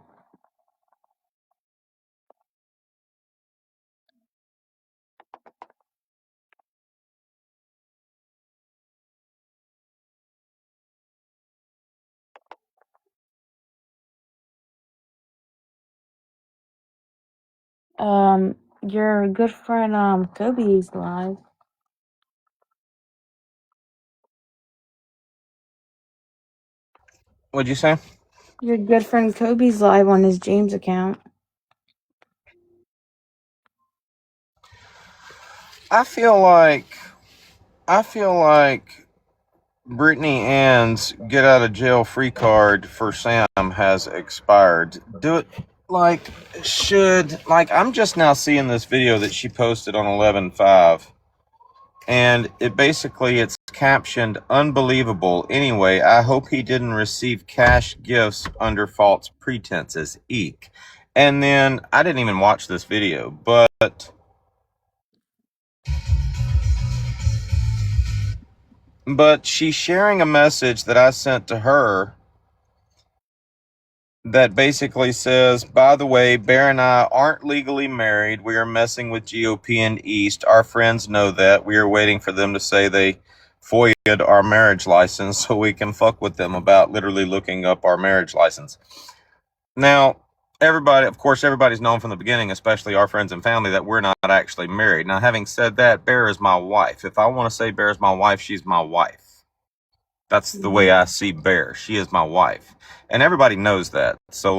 Your good friend Kobe is live. What'd you say? Your good friend Kobe's live on his James account. I feel like Brittany Ann's get out of jail free card for Sam has expired. I'm just now seeing this video that she posted on 11/5, and it's captioned "Unbelievable." Anyway, I hope he didn't receive cash gifts under false pretenses. Eek. And then I didn't even watch this video, but she's sharing a message that I sent to her that basically says, by the way, Bear and I aren't legally married. We are messing with GOP and East. Our friends know that. We are waiting for them to say they FOIA'd our marriage license so we can fuck with them about literally looking up our marriage license. Now, everybody's known from the beginning, especially our friends and family, that we're not actually married. Now, having said that, Bear is my wife. If I want to say Bear is my wife, she's my wife. That's the way I see Bear. She is my wife. And everybody knows that. So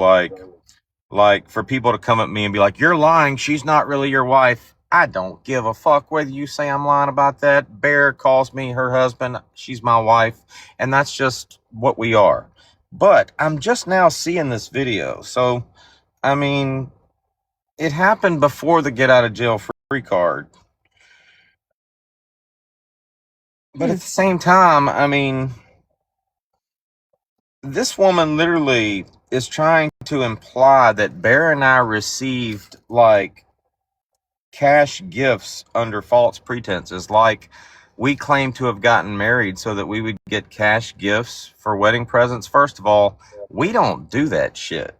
like for people to come at me and be like, you're lying, she's not really your wife. I don't give a fuck whether you say I'm lying about that. Bear calls me her husband. She's my wife. And that's just what we are. But I'm just now seeing this video. So, I mean, it happened before the get out of jail free card. But at the same time, I mean, this woman literally is trying to imply that Bear and I received like cash gifts under false pretenses. Like we claim to have gotten married so that we would get cash gifts for wedding presents. First of all, we don't do that shit.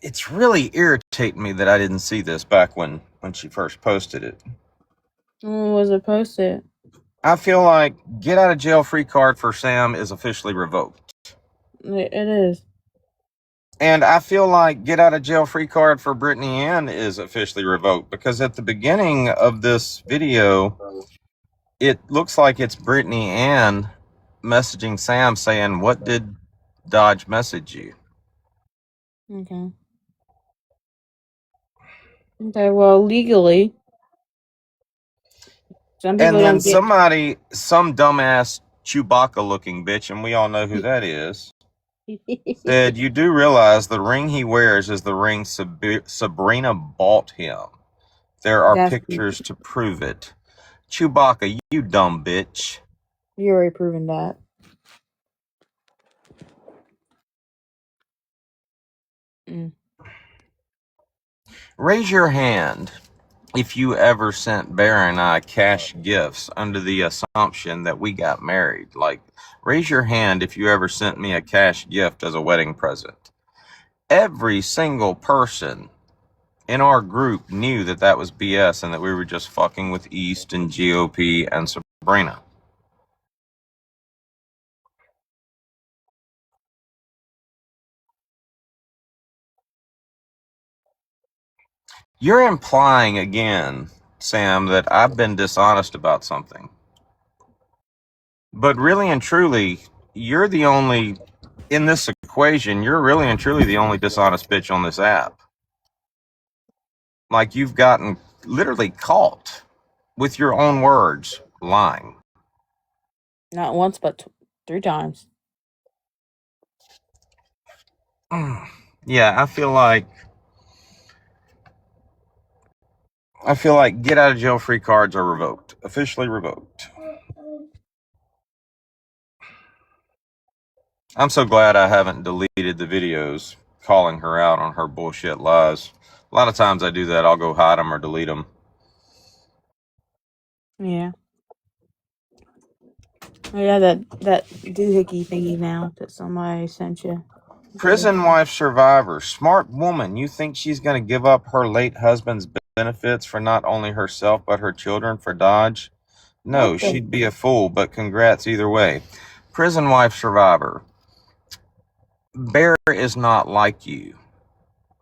It's really irritating me that I didn't see this back when she first posted it. When was it posted? I feel like get out of jail free card for Sam is officially revoked. It is. And I feel like get out of jail free card for Brittany Ann is officially revoked, because at the beginning of this video, it looks like it's Brittany Ann messaging Sam saying, what did Dodge message you? Okay. Okay, well, legally, some people And then don't get... some dumbass Chewbacca looking bitch, and we all know who that is, said, you do realize the ring he wears is the ring Sabrina bought him. There are pictures to prove it. Chewbacca, you dumb bitch. You already proven that. Raise your hand if you ever sent Bear and I cash gifts under the assumption that we got married. Like, raise your hand if you ever sent me a cash gift as a wedding present. Every single person in our group knew that that was BS and that we were just fucking with East and GOP and Sabrina. You're implying again, Sam, that I've been dishonest about something. But really and truly, you're the only, in this equation, you're really and truly the only dishonest bitch on this app. Like, you've gotten literally caught with your own words lying. Not once, but 3 times. Yeah, I feel like get out of jail free cards are revoked. Officially revoked. I'm so glad I haven't deleted the videos calling her out on her bullshit lies. A lot of times I do that. I'll go hide them or delete them. Yeah. Oh, yeah, that doohickey thingy now that somebody sent you. Prison wife survivor. Smart woman. You think she's going to give up her late husband's benefits for not only herself but her children for Dodge? No, she'd be a fool, but congrats either way. Prison wife survivor. Bear is not like you.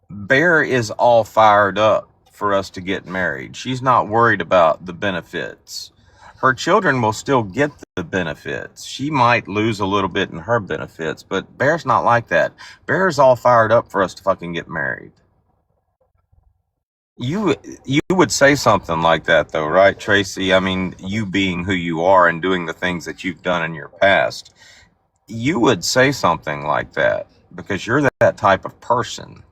Bear is all fired up for us to get married. She's not worried about the benefits. Her children will still get the benefits. She might lose a little bit in her benefits, but Bear's not like that. Bear's all fired up for us to fucking get married. You would say something like that though, right, Tracy? I mean, you being who you are and doing the things that you've done in your past, you would say something like that because you're that type of person.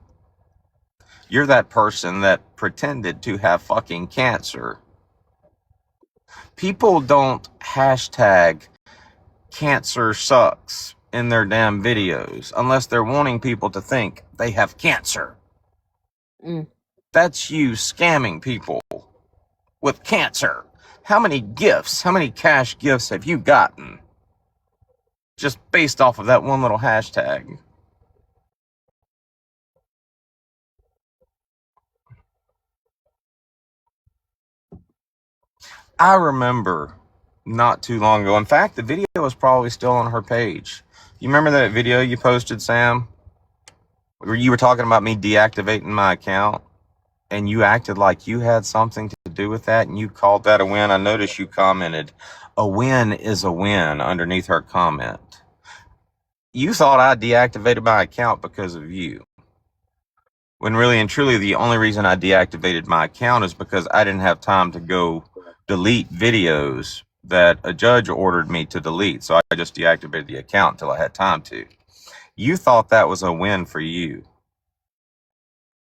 You're that person that pretended to have fucking cancer. People don't hashtag cancer sucks in their damn videos unless they're wanting people to think they have cancer. Mm. That's you scamming people with cancer. How many gifts, how many cash gifts have you gotten just based off of that one little hashtag? I remember not too long ago. In fact, the video was probably still on her page. You remember that video you posted, Sam? Where you were talking about me deactivating my account? And you acted like you had something to do with that, and you called that a win. I noticed you commented, "A win is a win," underneath her comment. You thought I deactivated my account because of you. When really and truly, the only reason I deactivated my account is because I didn't have time to go delete videos that a judge ordered me to delete. So I just deactivated the account until I had time to. You thought that was a win for you.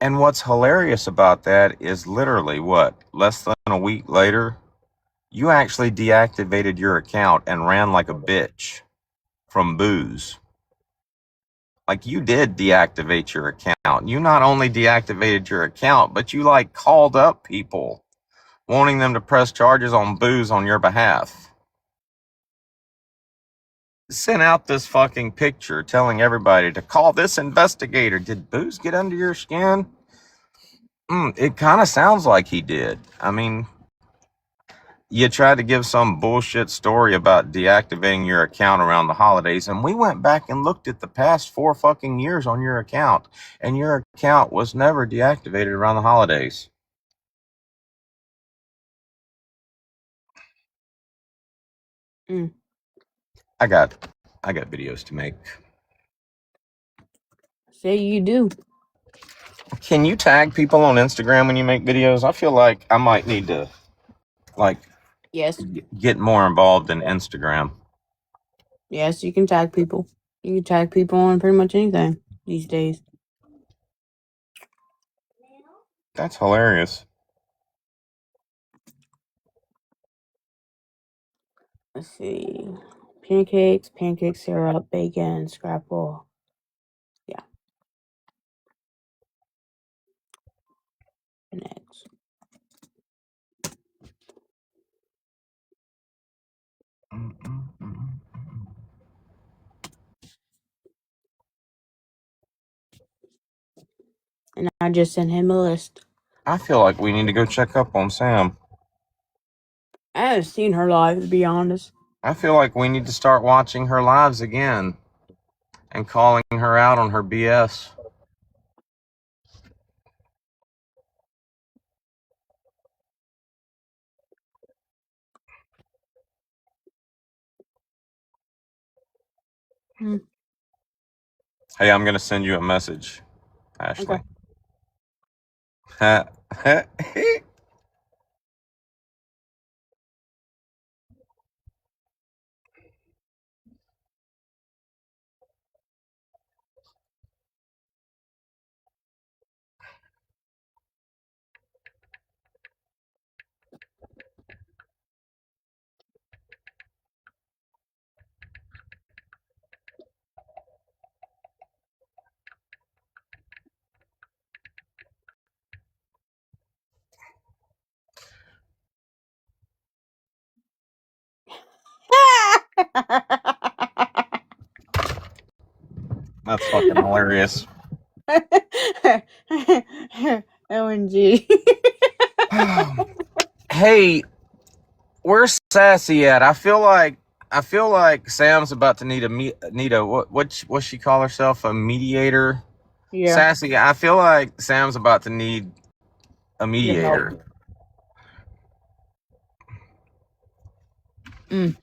And what's hilarious about that is literally what? Less than a week later, you actually deactivated your account and ran like a bitch from booze. Like, you did deactivate your account. You not only deactivated your account, but you like called up people wanting them to press charges on booze on your behalf. Sent out this fucking picture telling everybody to call this investigator. Did booze get under your skin? It kind of sounds like he did. I mean, you tried to give some bullshit story about deactivating your account around the holidays, and we went back and looked at the past 4 fucking years on your account, and your account was never deactivated around the holidays. Mm. I got videos to make. Say you do. Can you tag people on Instagram when you make videos? I feel like I might need to Yes. get more involved in Instagram. Yes, you can tag people. You can tag people on pretty much anything these days. That's hilarious. Let's see. Pancakes, pancake syrup, bacon, scrapple. Yeah. And eggs. And I just sent him a list. I feel like we need to go check up on Sam. I haven't seen her live, to be honest. I feel like we need to start watching her lives again and calling her out on her BS. Hey, I'm going to send you a message, Ashley. Okay. That's fucking hilarious. OMG. Hey, where's Sassy at? I feel like Sam's about to need a what's she call herself? A mediator? Yeah. Sassy, I feel like Sam's about to need a mediator. Mm.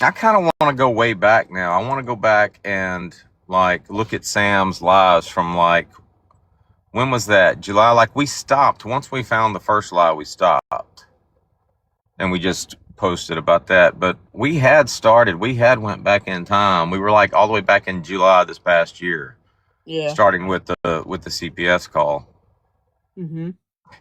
I kind of want to go way back now. I want to go back and like look at Sam's lives from like, when was that? July? Like we stopped. Once we found the first lie, we stopped. And we just posted about that. But we had went back in time. We were like all the way back in July this past year, Yeah. starting with the CPS call. Mm-hmm.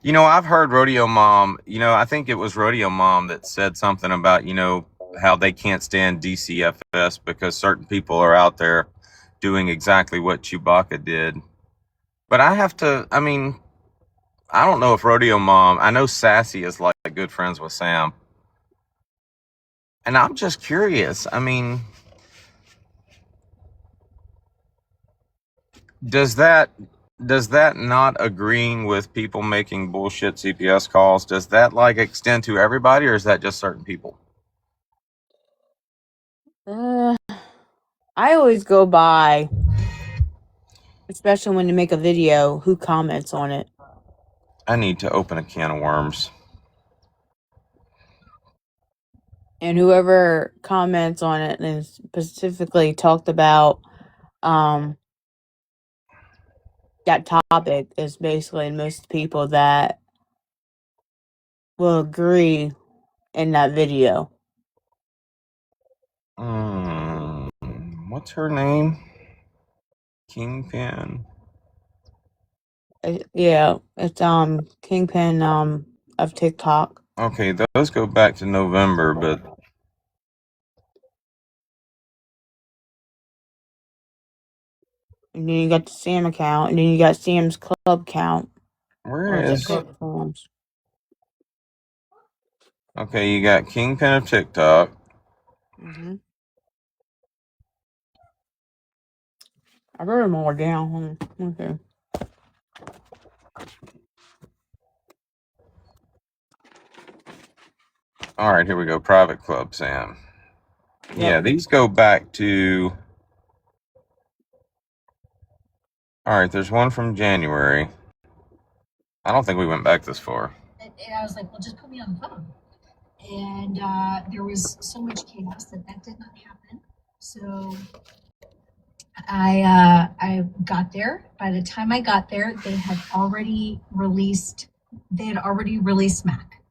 You know, I've heard Rodeo Mom, you know, I think it was Rodeo Mom that said something about, you know, how they can't stand DCFS because certain people are out there doing exactly what Chewbacca did. But I don't know if Rodeo Mom, I know Sassy is like good friends with Sam. And I'm just curious. I mean, does that not agreeing with people making bullshit CPS calls, does that like extend to everybody, or is that just certain people? I always go by, especially when you make a video, who comments on it. I need to open a can of worms. And whoever comments on it and specifically talked about that topic is basically most people that will agree in that video. What's her name? Kingpin. Yeah, it's Kingpin of TikTok. Okay, those go back to November, but And then you got the Sam account, and then you got Sam's club count. where is? Okay, you got Kingpin of TikTok. Mm-hmm. I wrote them all down. Okay. All right, here we go. Private Club Sam. Yep. Yeah, these go back to. All right, there's one from January. I don't think we went back this far. And I was like, well, just put me on the phone. And there was so much chaos that did not happen. So I got there. By the time I got there, they had already released Mac.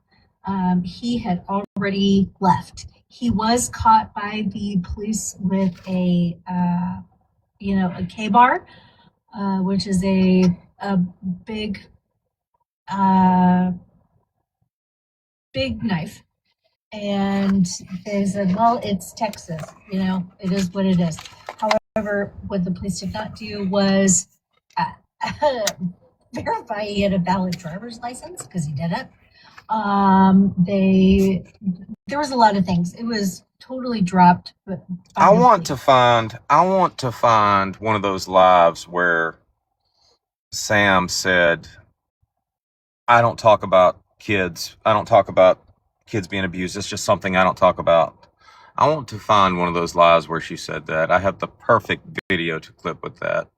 He had already left. He was caught by the police with a K-bar, which is a big knife. And they said, well, it's Texas, it is what it is. However, what the police did not do was verify he had a valid driver's license, because he didn't. There was a lot of things. It was totally dropped. But I want to find one of those lives where Sam said, I don't talk about kids. I don't talk about kids being abused. It's just something I don't talk about. I want to find one of those lives where she said that. I have the perfect video to clip with that.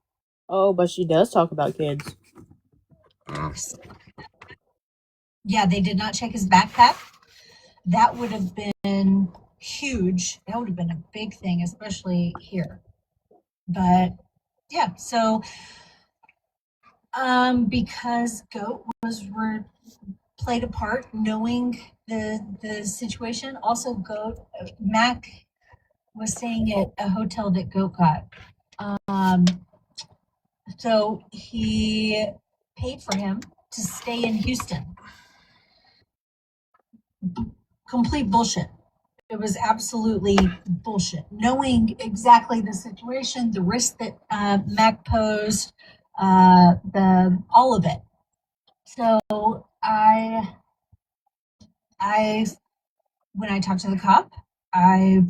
Oh, but she does talk about kids. Yeah, they did not check his backpack. That would have been huge. That would have been a big thing, especially here. But yeah, so because Goat played a part, knowing the situation. Also, Mac was staying at a hotel that Goat got. So he paid for him to stay in Houston. Complete bullshit. It was absolutely bullshit. Knowing exactly the situation, the risk that Mac posed, all of it. So when I talked to the cop, I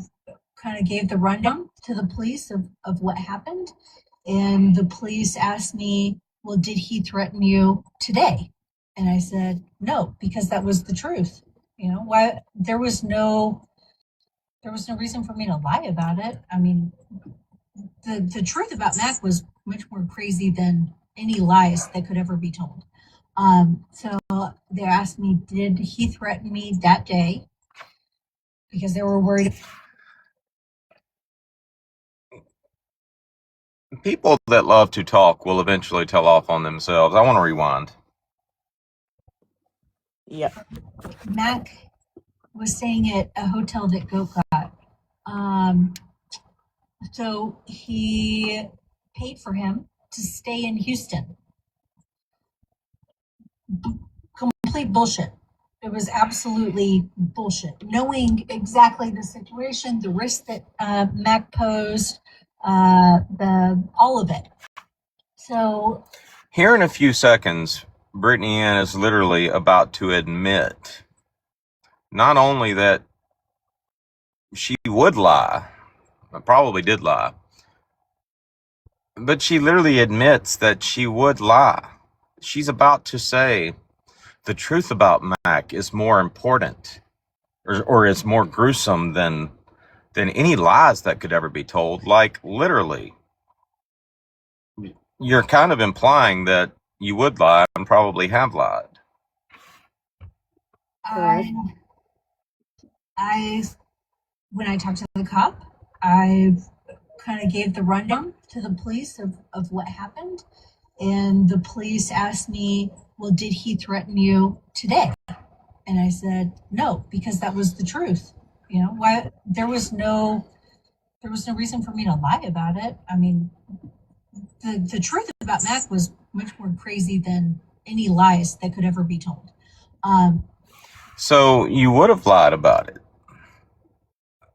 kind of gave the rundown to the police of what happened. And the police asked me, well, did he threaten you today? And I said, no, because that was the truth. Why there was no reason for me to lie about it. I mean, the truth about Mac was much more crazy than any lies that could ever be told. So they asked me, did he threaten me that day? Because they were worried. People that love to talk will eventually tell off on themselves. I want to rewind. Yep. Mac was staying at a hotel that Goat got. So he paid for him to stay in Houston. Complete bullshit. It was absolutely bullshit. Knowing exactly the situation, the risk that Mac posed, all of it. So Here in a few seconds, Brittany Ann is literally about to admit not only that she would lie, probably did lie, but she literally admits that she would lie. She's about to say the truth about Mac is more important or is more gruesome than any lies that could ever be told. Like, literally, you're kind of implying that you would lie and probably have lied. When I talked to the cop, I kind of gave the rundown to the police of what happened. And the police asked me, well, did he threaten you today? And I said, no, because that was the truth. You know, why there was no reason for me to lie about it. I mean, the truth about Mac was much more crazy than any lies that could ever be told. So you would have lied about it.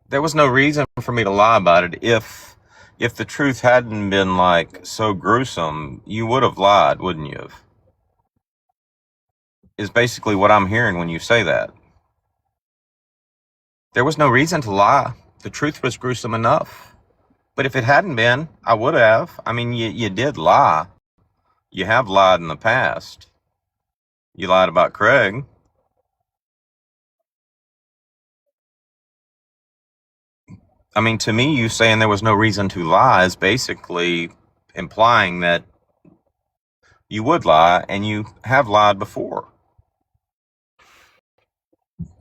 There was no reason for me to lie about it. If the truth hadn't been like so gruesome, you would have lied, wouldn't you have? Is basically what I'm hearing when you say that. There was no reason to lie. The truth was gruesome enough. But if it hadn't been, I would have. I mean, you did lie. You have lied in the past. You lied about Craig. I mean, to me, you saying there was no reason to lie is basically implying that you would lie, and you have lied before.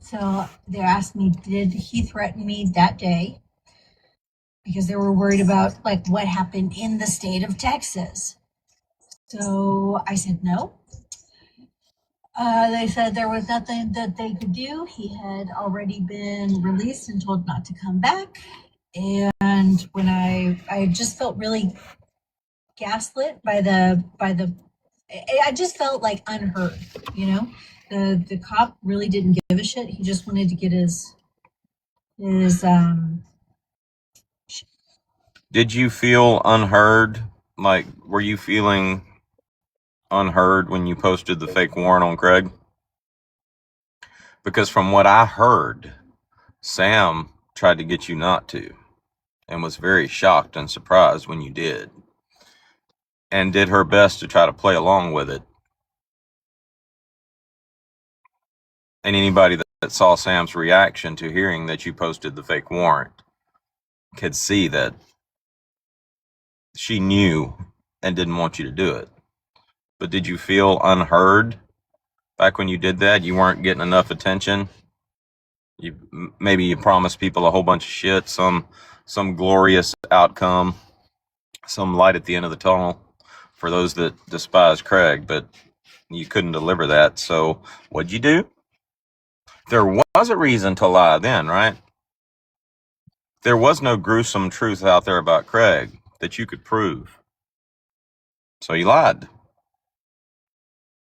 So they asked me, did he threaten me that day? Because they were worried about like what happened in the state of Texas. So I said no. They said there was nothing that they could do. He had already been released and told not to come back. And when I just felt really gaslit by the I just felt like unheard, you know. The cop really didn't give a shit. He just wanted to get his Did you feel unheard? Like, were you feeling unheard when you posted the fake warrant on Craig? Because from what I heard, Sam tried to get you not to, and was very shocked and surprised when you did, and did her best to try to play along with it. And anybody that saw Sam's reaction to hearing that you posted the fake warrant could see that she knew and didn't want you to do it. But did you feel unheard back when you did that? You weren't getting enough attention? Maybe you promised people a whole bunch of shit, some glorious outcome, some light at the end of the tunnel for those that despise Craig, but you couldn't deliver that. So what'd you do? There was a reason to lie then, right? There was no gruesome truth out there about Craig that you could prove. So you lied.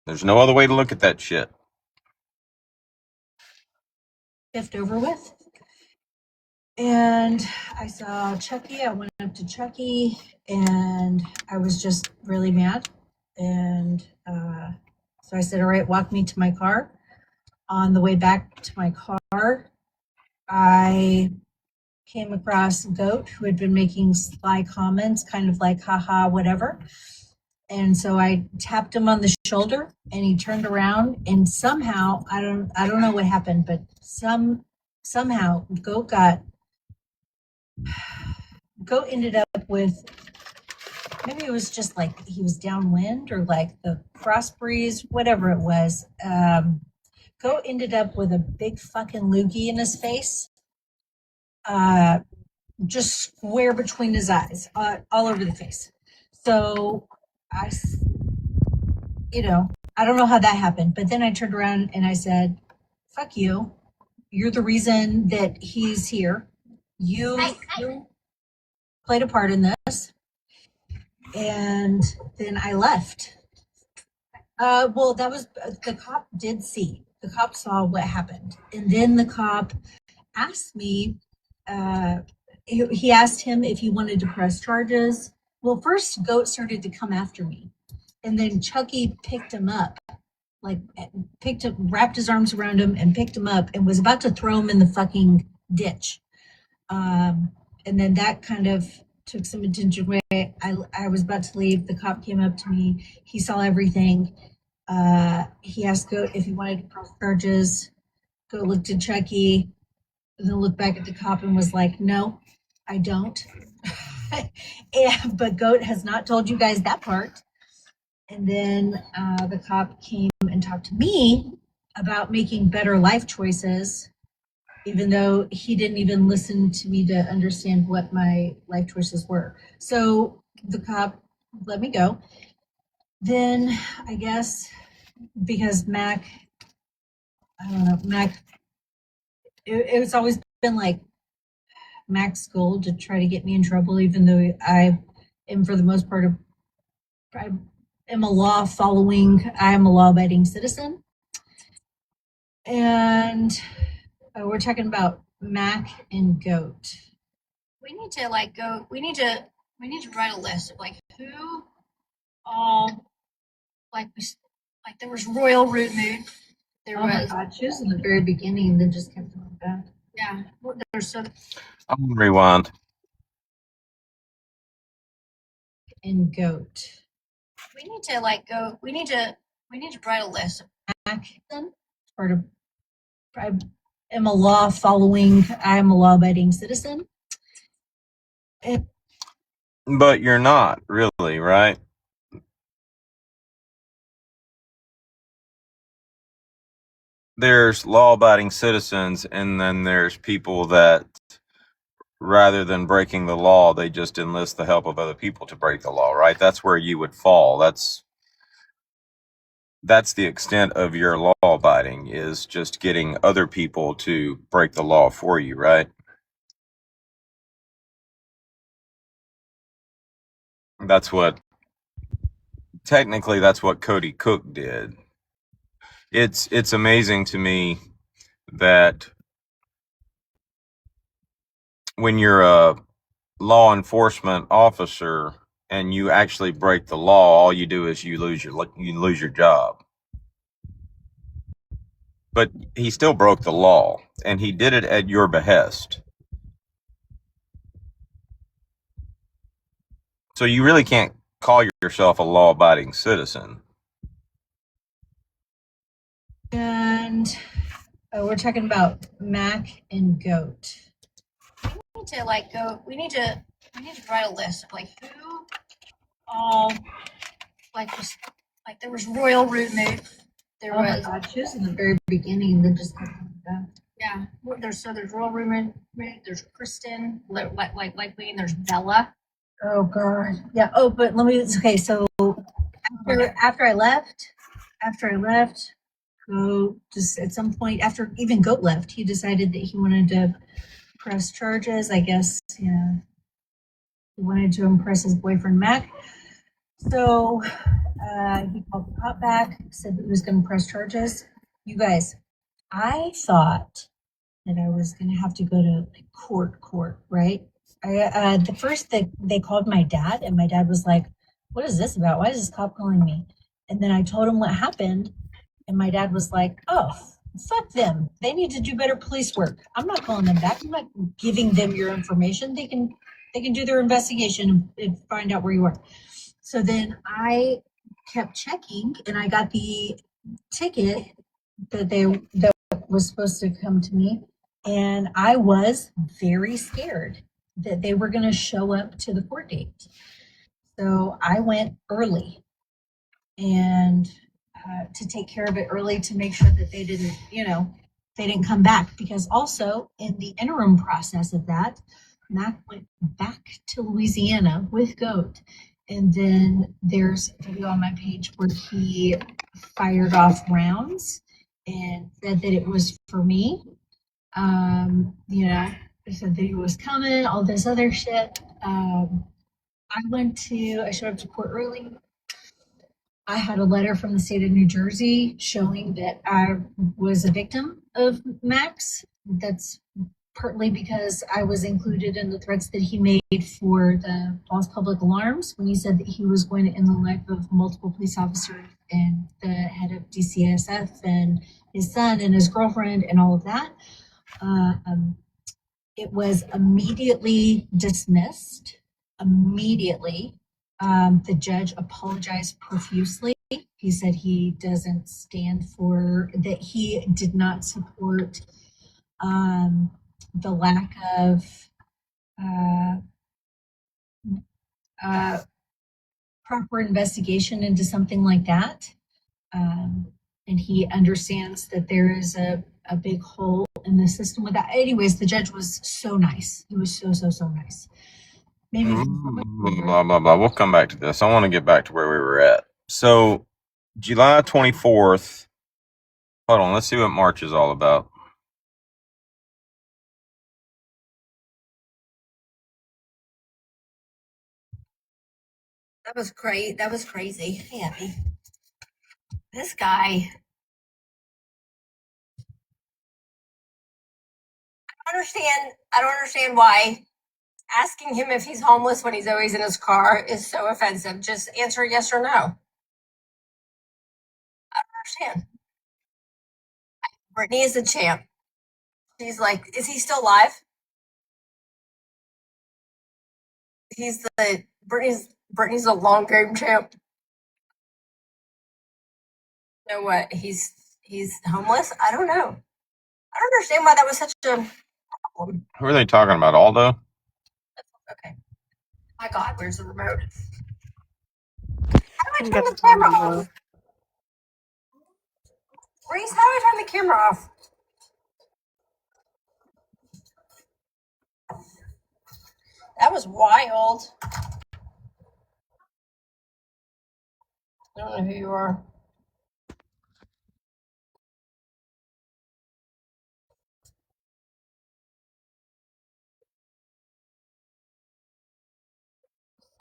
There's no other way to look at that shit. shift over with. And I saw Chucky. I went up to Chucky and I was just really mad. And so I said, all right, walk me to my car. On the way back to my car, I came across Goat, who had been making sly comments, kind of like, haha, whatever. And so I tapped him on the shoulder and he turned around and somehow, I don't know what happened, but somehow Goat ended up with maybe it was just like he was downwind or like the cross breeze, whatever it was. Goat ended up with a big fucking loogie in his face, just square between his eyes, all over the face. So I, I don't know how that happened, but then I turned around and I said, fuck you. You're the reason that he's here. You played a part in this. And then I left. Well, that was, the cop did see. The cop saw what happened. And then the cop asked me, he asked him if he wanted to press charges. Well, first Goat started to come after me. And then Chucky picked him up, wrapped his arms around him and picked him up and was about to throw him in the fucking ditch. And then that kind of took some attention away. I was about to leave. The cop came up to me. He saw everything. He asked Goat if he wanted to press charges. Goat looked at Chucky, and then looked back at the cop and was like, no, I don't. But Goat has not told you guys that part. And then the cop came and talked to me about making better life choices, even though he didn't even listen to me to understand what my life choices were. So the cop let me go. Then I guess because Mac, I don't know, Mac, it's always been like Mac's goal to try to get me in trouble, even though I am for the most part I am a law-abiding citizen. And we're talking about Mac and Goat. We need to go. We need to write a list of who all there was Royal Root Mood. There was. My God, she was in the very beginning and then just kept going back. Yeah. There's so. I'm gonna rewind. And Goat. We need to go. We need to write a list of Mac. Part of. I am a law-abiding citizen. But you're not really, right? There's law-abiding citizens, and then there's people that, rather than breaking the law, they just enlist the help of other people to break the law, right? That's where you would fall. That's the extent of your law-abiding, is just getting other people to break the law for you, right? Technically that's what Cody Cook did. It's amazing to me that when you're a law enforcement officer and you actually break the law, all you do is you lose your job. But he still broke the law, and he did it at your behest. So you really can't call yourself a law-abiding citizen. And we're talking about Mac and Goat. We need to go. We need to write a list of who all there was Royal Root Mood. There was. My God, she was in the very beginning and then just kept going back. Yeah. There's Royal Root Mood. There's Kristen, like me, and there's Bella. Oh God. Yeah. Oh, but okay. So after I left, Goat just at some point after even Goat left, he decided that he wanted to press charges. I guess, yeah. He wanted to impress his boyfriend Mac. So he called the cop back, said that he was going to press charges. You guys, I thought that I was going to have to go to court, right? The first they called my dad, and my dad was like, what is this about? Why is this cop calling me? And then I told him what happened, and my dad was like, oh, fuck them. They need to do better police work. I'm not calling them back. I'm not giving them your information. They can do their investigation and find out where you are. So then I kept checking, and I got the ticket that was supposed to come to me, and I was very scared that they were going to show up to the court date. So I went early and to take care of it early to make sure that they didn't, they didn't come back. Because also in the interim process of that, Mac went back to Louisiana with Goat. And then there's a video on my page where he fired off rounds and said that it was for me. Said that he was coming, all this other shit. I showed up to court early. I had a letter from the state of New Jersey showing that I was a victim of Max. That's partly because I was included in the threats that he made for the false public alarms when he said that he was going to end the life of multiple police officers and the head of DCSF and his son and his girlfriend and all of that. It was immediately dismissed. Immediately. The judge apologized profusely. He said he doesn't stand for that. He did not support the lack of proper investigation into something like that. And he understands that there is a big hole in the system with that. Anyways, the judge was so nice. He was so nice. Maybe blah blah blah. We'll come back to this. I want to get back to where we were at. So, July 24th. Hold on. Let's see what March is all about. That was great. That was crazy. Hey, Abby. This guy. I don't understand why asking him if he's homeless when he's always in his car is so offensive. Just answer yes or no. I don't understand. Brittany is the champ. She's like, is he still alive? Brittany's a long game champ. You know what? He's homeless? I don't know. I don't understand why that was such a problem. Who are they talking about? Aldo? Okay. My God, where's the remote? How do I turn the camera off? Reese, how do I turn the camera off? That was wild. I don't know who you are.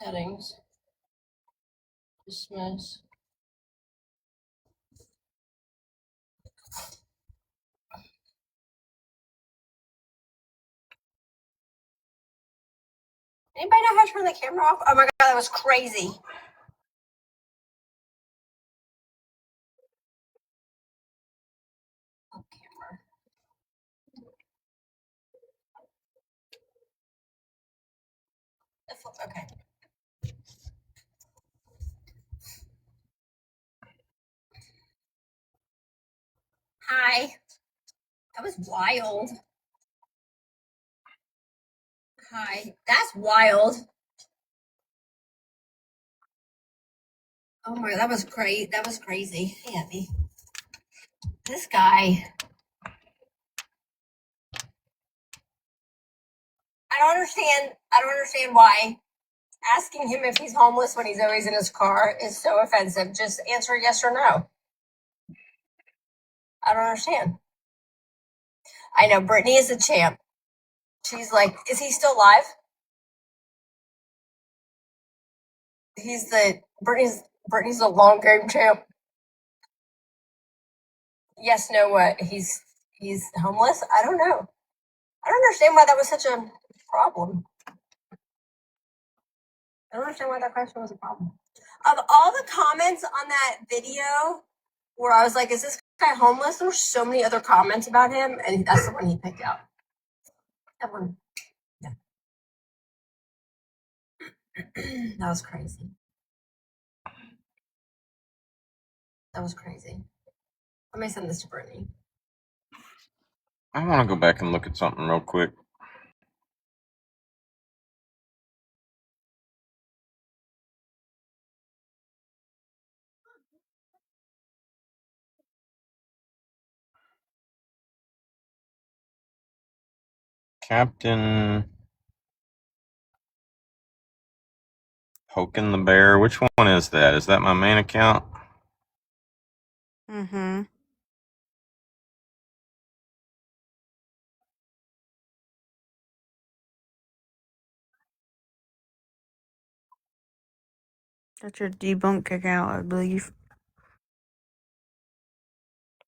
Settings. Dismiss. Anybody know how to turn the camera off? Oh my God, that was crazy. Oh, camera. Okay. Hi. That was wild. Hi. That's wild. Oh my God, that was great. That was crazy. Hey, Abby. This guy. I don't understand why asking him if he's homeless when he's always in his car is so offensive. Just answer yes or no. I don't understand. I know Brittany is a champ. She's like, is he still alive? Brittany's a long game champ. Yes, no, what? He's homeless? I don't know. I don't understand why that was such a problem. I don't understand why that question was a problem. Of all the comments on that video where I was like, is this guy homeless? There were so many other comments about him, and that's the one he picked out. That one. Yeah. That was crazy. That was crazy. Let me send this to Brittany. I want to go back and look at something real quick. Captain Poking the Bear. Which one is that? Is that my main account? Mm-hmm. That's your debunk account, I believe.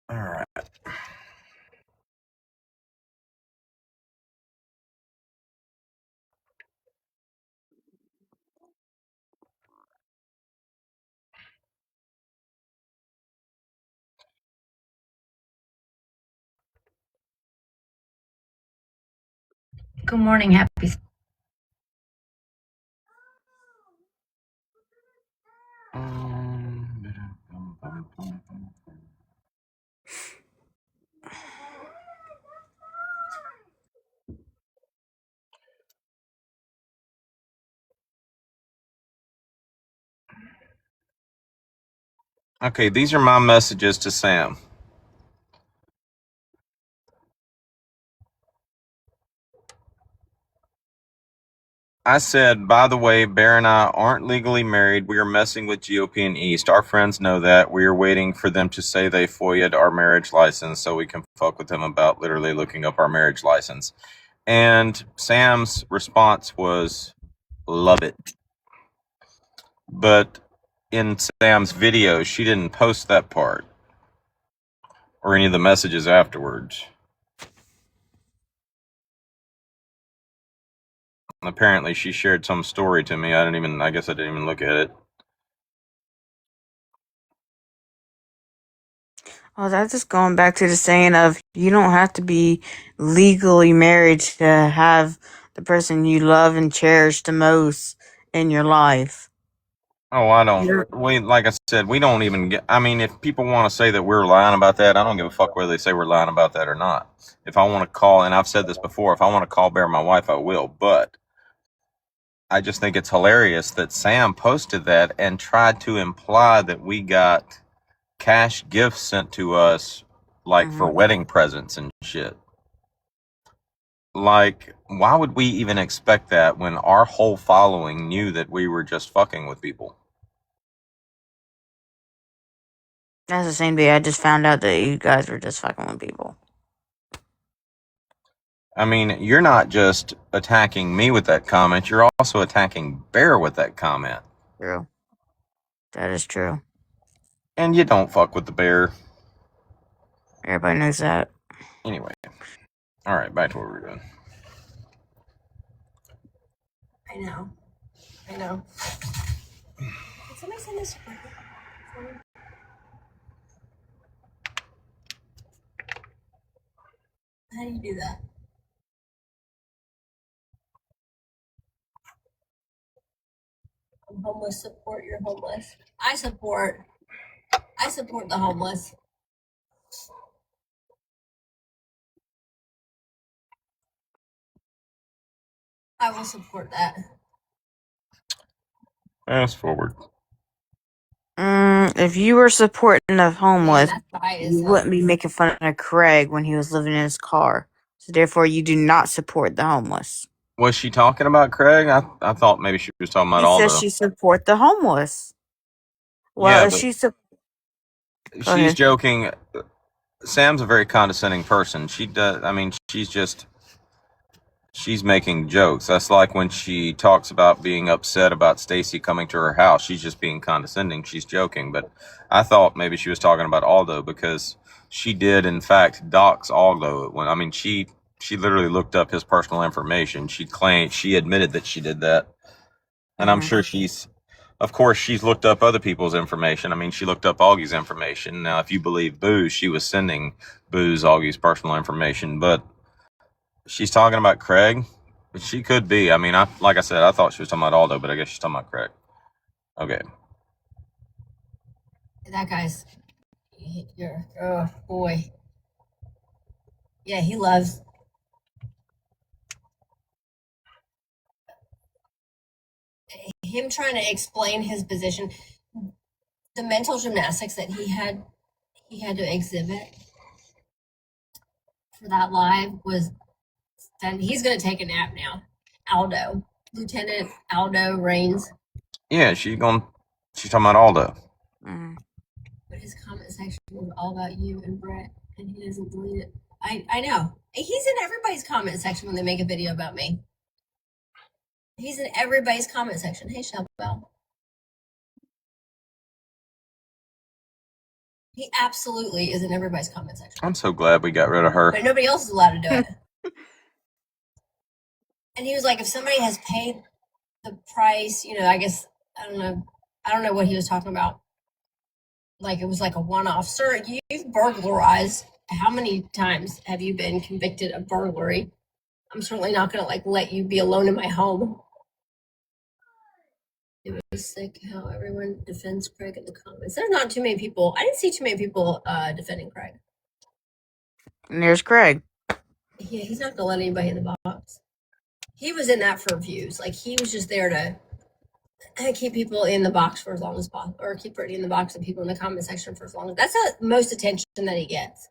All right. Good morning, happy. Okay, these are my messages to Sam. I said, by the way, Bear and I aren't legally married. We are messing with GOP and East. Our friends know that. We are waiting for them to say they FOIA'd our marriage license so we can fuck with them about literally looking up our marriage license. And Sam's response was, love it. But in Sam's video, she didn't post that part or any of the messages afterwards. Apparently, she shared some story to me. I guess I didn't even look at it. Well, that's just going back to the saying of you don't have to be legally married to have the person you love and cherish the most in your life. Oh, I don't. You're- Like I said, we don't even get. I mean, if people want to say that we're lying about that, I don't give a fuck whether they say we're lying about that or not. If I want to call, and I've said this before, if I want to call Bear my wife, I will. But I just think it's hilarious that Sam posted that and tried to imply that we got cash gifts sent to us, like for wedding presents and shit. Like, why would we even expect that when our whole following knew that we were just fucking with people? That's the same day I just found out that you guys were just fucking with people. I mean, you're not just attacking me with that comment, you're also attacking Bear with that comment. True. That is true. And you don't fuck with the Bear. Everybody knows that. Anyway. Alright, back to what we were doing. I know. Can somebody send this for me? How do you do that? I'm homeless. Support your homeless. I support the homeless. I will support that. Fast forward. If you were supporting the homeless, Man, that's biased, you wouldn't be making fun of Craig when he was living in his car. So therefore, you do not support the homeless. Was she talking about Craig? I thought maybe she was talking about He Aldo. says she support the homeless. Well, Yeah, if but she she's ahead. joking. Sam's a very condescending person. She does. I mean, she's making jokes. That's like when she talks about being upset about Stacy coming to her house. She's just being condescending. She's joking. But I thought maybe she was talking about Aldo because she did, in fact, dox Aldo. She literally looked up his personal information. She admitted that she did that. And I'm sure of course, she's looked up other people's information. I mean, she looked up Augie's information. Now, if you believe Booze, she was sending Booze Augie's personal information. But she's talking about Craig. She could be. I mean, like I said, I thought she was talking about Aldo, but I guess she's talking about Craig. Okay. That guy's. Oh boy. Yeah, he loves. Him trying to explain his position, the mental gymnastics that he had to exhibit for that live was then he's gonna take a nap now. Aldo, Lieutenant Aldo Raines. Yeah, she's talking about Aldo. Mm. But his comment section was all about you and Brett, and he doesn't delete it. I know. He's in everybody's comment section when they make a video about me. He's in everybody's comment section. Hey, Shelbell. He absolutely is in everybody's comment section. I'm so glad we got rid of her. But nobody else is allowed to do it. And he was like, if somebody has paid the price, you know, I guess, I don't know what he was talking about. Like, it was like a one-off. Sir, you've burglarized. How many times have you been convicted of burglary? I'm certainly not going to, like, let you be alone in my home. It was sick how everyone defends Craig in the comments. There's not too many people. I didn't see too many people defending Craig. And there's Craig. Yeah, he's not going to let anybody in the box. He was in that for views. Like, he was just there to keep people in the box for as long as possible, or keep Brittany in the box and people in the comment section for as long as. That's the most attention that he gets.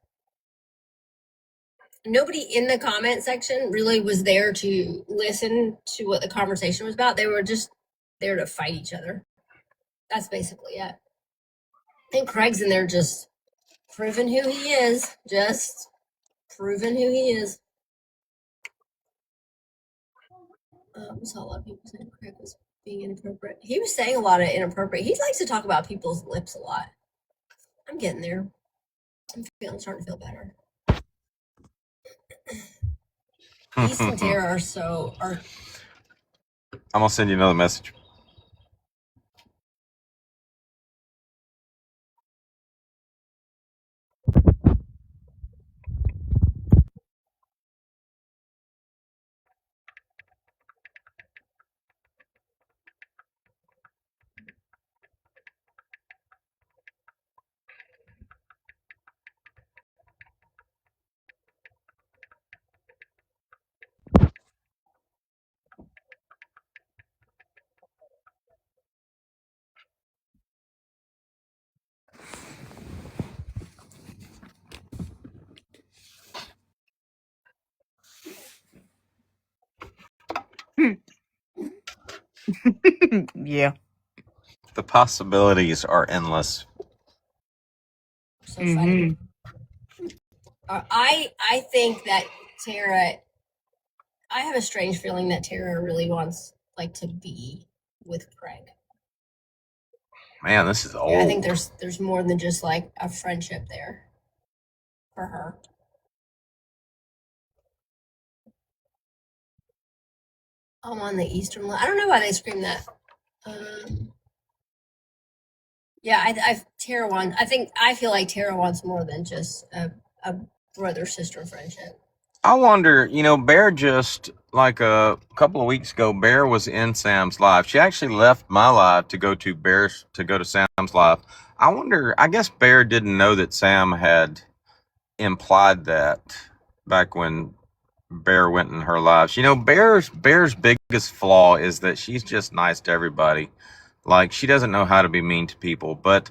Nobody in the comment section really was there to listen to what the conversation was about. They were just there to fight each other. That's basically it. I think Craig's in there just proving who he is. Just proving who he is. I saw a lot of people saying Craig was being inappropriate. He was saying a lot of inappropriate. He likes to talk about people's lips a lot. I'm getting there. I'm starting to feel better. East and Tara are. I'm gonna send you another message. Yeah. The possibilities are endless. So funny. I think that Tara. I have a strange feeling that Tara really wants to be with Craig. Man, this is old. Yeah, I think there's more than just like a friendship there for her. I'm on the eastern line. I don't know why they scream that. Yeah, Tara wants. I feel like Tara wants more than just a brother-sister friendship. I wonder, Bear just, like a couple of weeks ago, Bear was in Sam's live. She actually left my live to go to Sam's live. I wonder, I guess Bear didn't know that Sam had implied that back when Bear went in her live. Bear's biggest flaw is that she's just nice to everybody. Like, she doesn't know how to be mean to people, but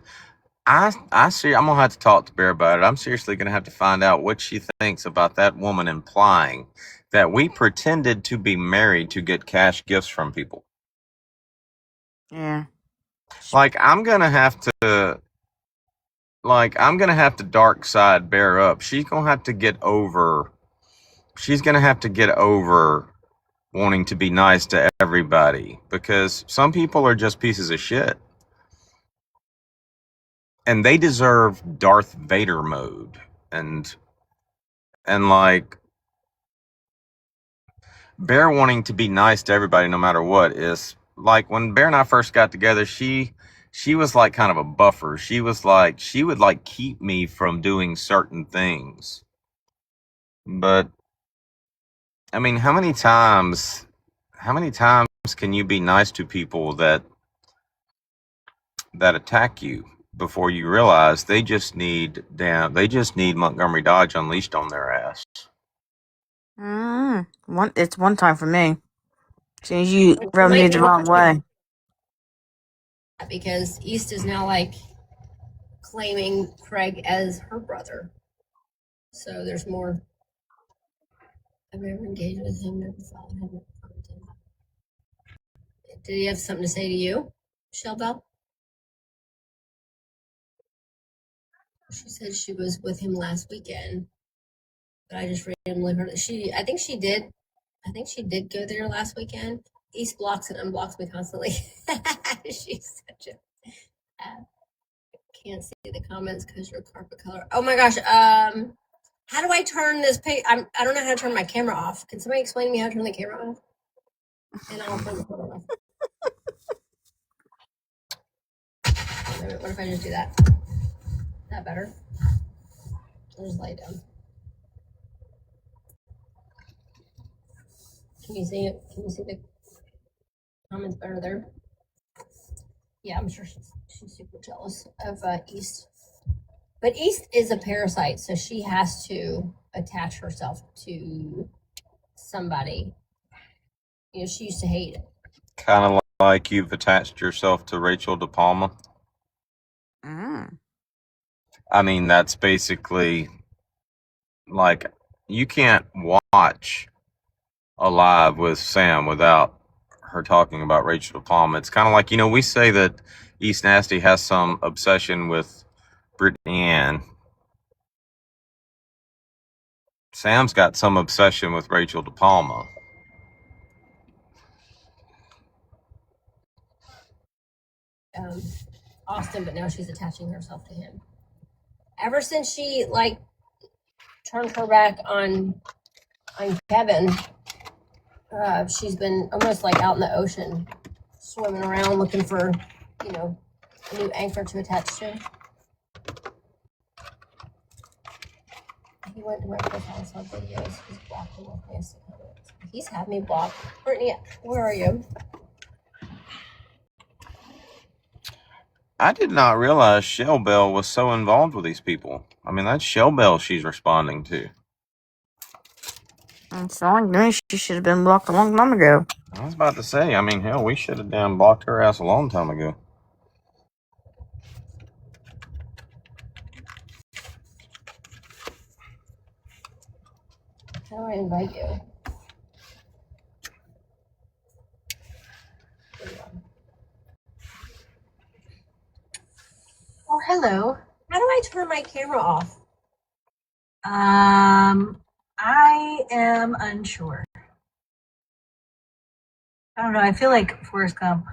I'm gonna have to talk to Bear about it. I'm seriously gonna have to find out what she thinks about that woman implying that we pretended to be married to get cash gifts from people. Yeah. Like, I'm gonna have to dark side Bear up. She's gonna have to get over wanting to be nice to everybody, because some people are just pieces of shit. And they deserve Darth Vader mode. And like, Bear wanting to be nice to everybody no matter what is like, when Bear and I first got together, she was like kind of a buffer. She would like keep me from doing certain things. But I mean, how many times can you be nice to people that attack you before you realize they just need Montgomery Dodge unleashed on their ass? It's one time for me. As soon as you rub me the wrong way. Because East is now like claiming Craig as her brother. So there's more I've never engaged with him, never followed him, never talked to him. Did he have something to say to you, Michelle Bell? She said she was with him last weekend, but I just randomly heard it. I think she did go there last weekend. East blocks and unblocks me constantly. She's such a can't see the comments because your carpet color. Oh my gosh. How do I turn this page? I don't know how to turn my camera off. Can somebody explain to me how to turn the camera off? And I'll turn the camera off. What if I just do that? Is that better? I'll just lay it down. Can you see it? Can you see the comments better there? Yeah, I'm sure she's super jealous of East. But East is a parasite, so she has to attach herself to somebody. You know, she used to hate it. Kind of like you've attached yourself to Rachel De Palma. I mean, that's basically like you can't watch a live with Sam without her talking about Rachel De Palma. It's kind of like, we say that East Nasty has some obsession with Brittany Ann. Sam's got some obsession with Rachel De Palma. Austin, but now she's attaching herself to him. Ever since she turned her back on Kevin, she's been almost like out in the ocean, swimming around looking for, a new anchor to attach to. He went to my profile, saw videos. He's blocked me with nasty comments. He's had me blocked. Brittany, where are you? I did not realize Shell Bell was so involved with these people. I mean, that's Shell Bell she's responding to. It's like me. She should have been blocked a long time ago. I was about to say, I mean, hell, we should have damn blocked her ass a long time ago. How do I invite you? Oh, hello. How do I turn my camera off? I am unsure. I don't know. I feel like Forrest Gump.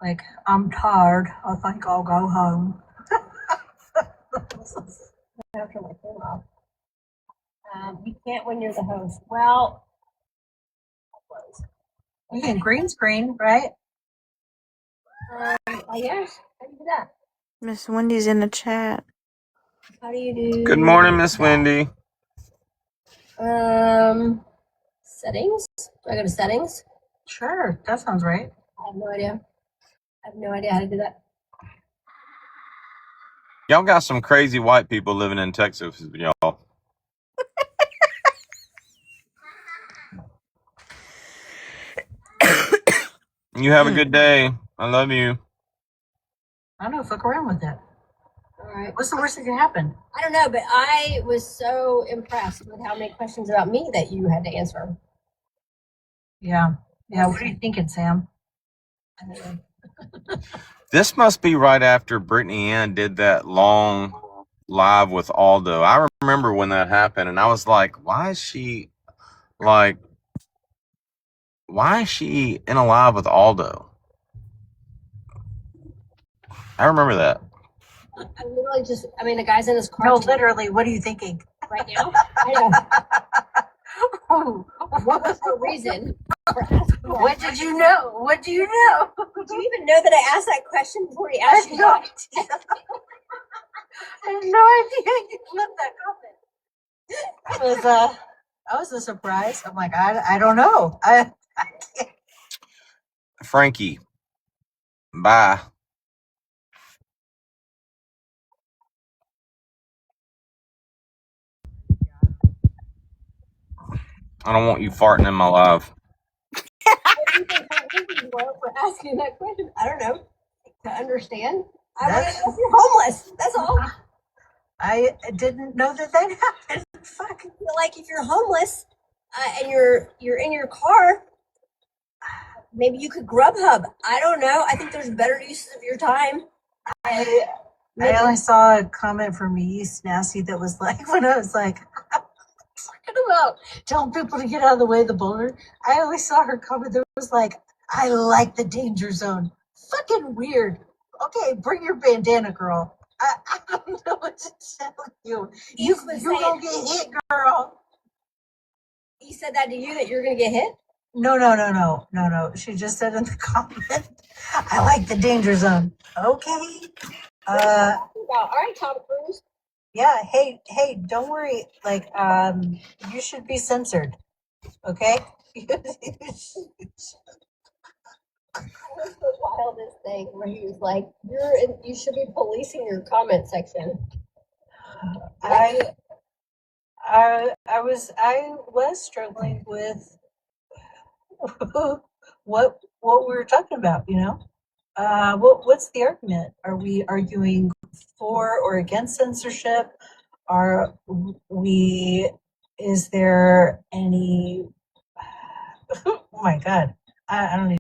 Like, I'm tired. I think I'll go home. I have to turn my camera off. You can't when you're the host. Well, You can green screen, right? yes. How do you do that? Miss Wendy's in the chat. How do you do? Good morning, Miss Wendy. Settings? Do I go to settings? Sure. That sounds right. I have no idea. I have no idea how to do that. Y'all got some crazy white people living in Texas, y'all. You have a good day. I love you. I don't know. Fuck around with that. All right. What's the worst that can happen? I don't know, but I was so impressed with how many questions about me that you had to answer. Yeah. Yeah. What are you thinking, Sam? I don't know. This must be right after Brittany Ann did that long live with Aldo. I remember when that happened, and I was like, why is she in a live with Aldo? I remember that. I literally the guy's in his car. No, literally. What are you thinking? Right now? I know. What was the reason for asking that? What did you know? What do you know? Did you even know that I asked that question before he asked you that? I had no idea you left that comment. That was a surprise. I'm like, I don't know. I can't. Frankie, bye. I don't want you farting in my live. What do you think for asking that question? I don't know. To understand? I want to know if you're homeless. That's all. I didn't know that happened. Fuck. Like if you're homeless, and you're in your car, maybe you could Grubhub. I don't know. I think there's better uses of your time. I only saw a comment from East Nasty that was like, when I was like, talking about telling people to get out of the way of the boulder, I only saw her comment that was like, I like the danger zone. Fucking weird. Okay, bring your bandana, girl. I don't know what to tell you. You're gonna get hit, girl. He said that to you, that you're gonna get hit? No. She just said in the comment, I like the danger zone. Okay. All right, Tom Cruise. Yeah, hey, don't worry. Like, you should be censored. Okay? That was the wildest thing where he was like, you should be policing your comment section. I was struggling with what we were talking about, you know? What's the argument? Are we arguing for or against censorship? Is there any, oh my God, I don't know.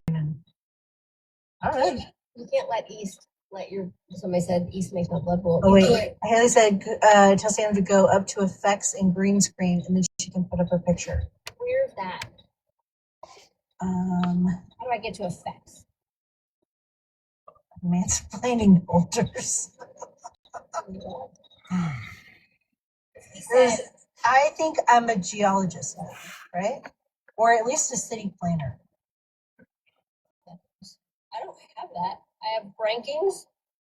You can't somebody said East makes my blood boil. Oh wait, Haley said, tell Sam to go up to effects and green screen and then she can put up a picture. Where's that? How do I get to effects? Mansplaining boulders. I think I'm a geologist now, right? Or at least a city planner. I don't have that. I have rankings,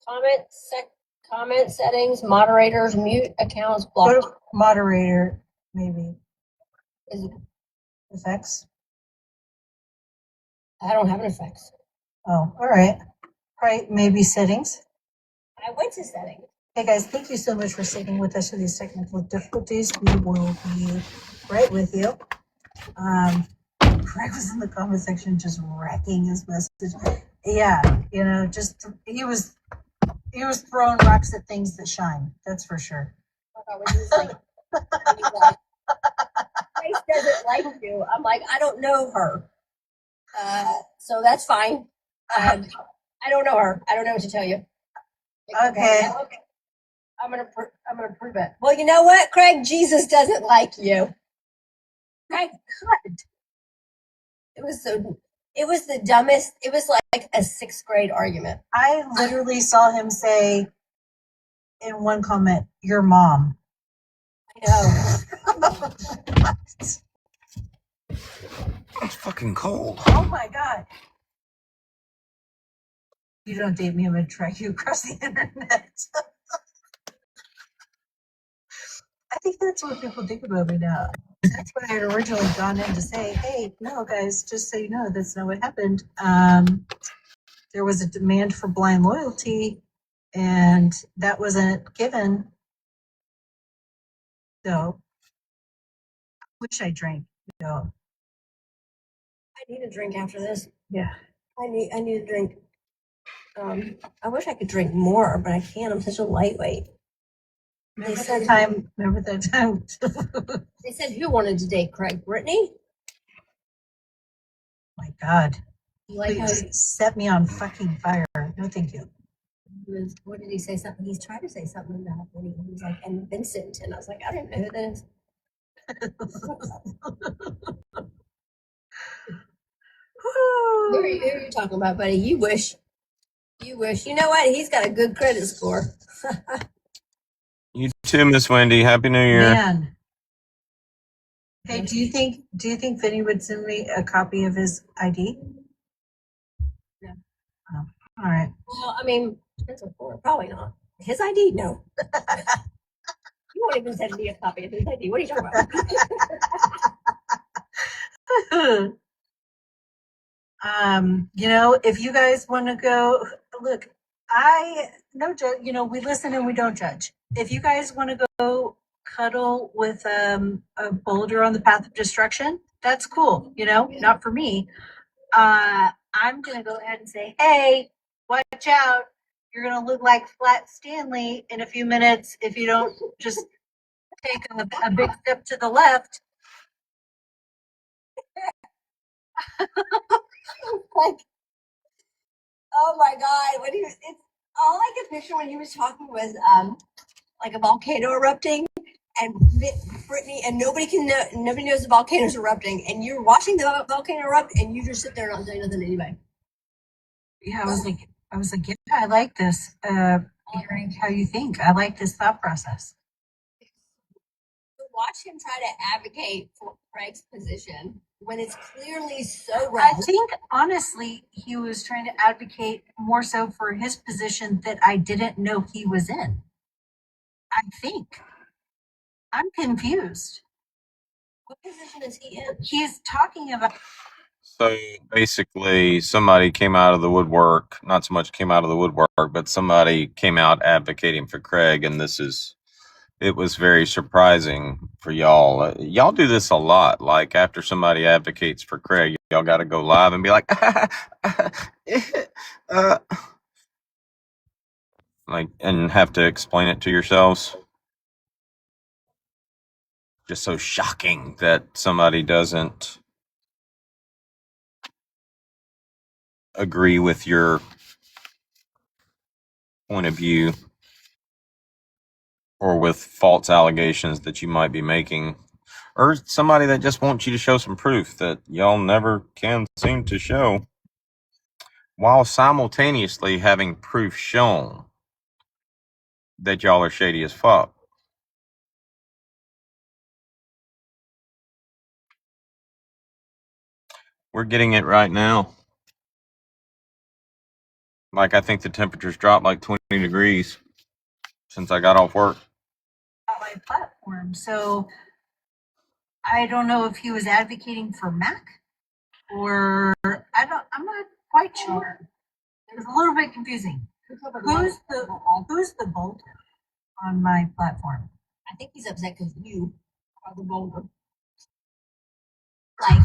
comment settings, moderators, mute accounts, block. Go to moderator, maybe. Is it effects? I don't have an effects. Oh, all right. Right, maybe settings. I went to settings. Hey guys, thank you so much for sticking with us through these technical difficulties. We will be right with you. Craig was in the comment section just wrecking his message. Yeah, you know, just he was throwing rocks at things that shine. That's for sure. Grace doesn't like you. I'm like, I don't know her. So that's fine. I don't know her. I don't know what to tell you. Okay. I'm gonna prove it. Well, you know what, Craig? Jesus doesn't like you. Craig, God. It was the dumbest. It was like a 6th grade argument. I literally saw him say in one comment, "Your mom." I know. It's fucking cold. Oh my God. You don't date me, I'm gonna track you across the internet. I think that's what people think about me now. That's what I had originally gone in to say, hey, no, guys, just so you know, that's not what happened. There was a demand for blind loyalty, and that wasn't given. So, wish I drank. So. I need a drink after this. Yeah. I need a drink. I wish I could drink more, but I can't. I'm such a lightweight. Remember that time? They said who wanted to date Craig? Brittany? My God. You like how he set me on fucking fire. No, thank you. What did he say? Something. He's trying to say something about when he was like, and Vincent. And I was like, I don't know who that is. Who are you talking about, buddy? You wish. You know what? He's got a good credit score. You too, Miss Wendy. Happy New Year. Man. Hey, do you think Vinny would send me a copy of his ID? No. Oh, all right. Well, I mean, depends on for. Probably not. His ID, no. You won't even send me a copy of his ID. What are you talking about? You know, if you guys want to go, look, you know, we listen and we don't judge. If you guys want to go cuddle with a boulder on the path of destruction, that's cool. You know, not for me. I'm going to go ahead and say, hey, watch out. You're going to look like Flat Stanley in a few minutes if you don't just take a big step to the left. Like, oh my God, when he was, it's all I could picture when he was talking was like a volcano erupting, and Brittany, and nobody knows the volcano's erupting, and you're watching the volcano erupt, and you just sit there not saying nothing to anybody. Yeah, I was like, yeah, I like this. Hearing how you think, I like this thought process. To watch him try to advocate for Craig's position when it's clearly so wrong. I think honestly, he was trying to advocate more so for his position that I didn't know he was in. I think. I'm confused. What position is he in? He's talking about. So basically, somebody came out of the woodwork. Not so much came out of the woodwork, but somebody came out advocating for Craig, and it was very surprising for y'all. Y'all do this a lot. Like after somebody advocates for Craig, y'all got to go live and be like, like, and have to explain it to yourselves. Just so shocking that somebody doesn't agree with your point of view or with false allegations that you might be making, or somebody that just wants you to show some proof that y'all never can seem to show, while simultaneously having proof shown that y'all are shady as fuck. We're getting it right now. Like, I think the temperature's dropped like 20 degrees since I got off work. On my platform. So I don't know if he was advocating for Mac or I'm not quite sure. It was a little bit confusing. Who's the boulder on my platform? I think he's upset because you are the boulder. Like,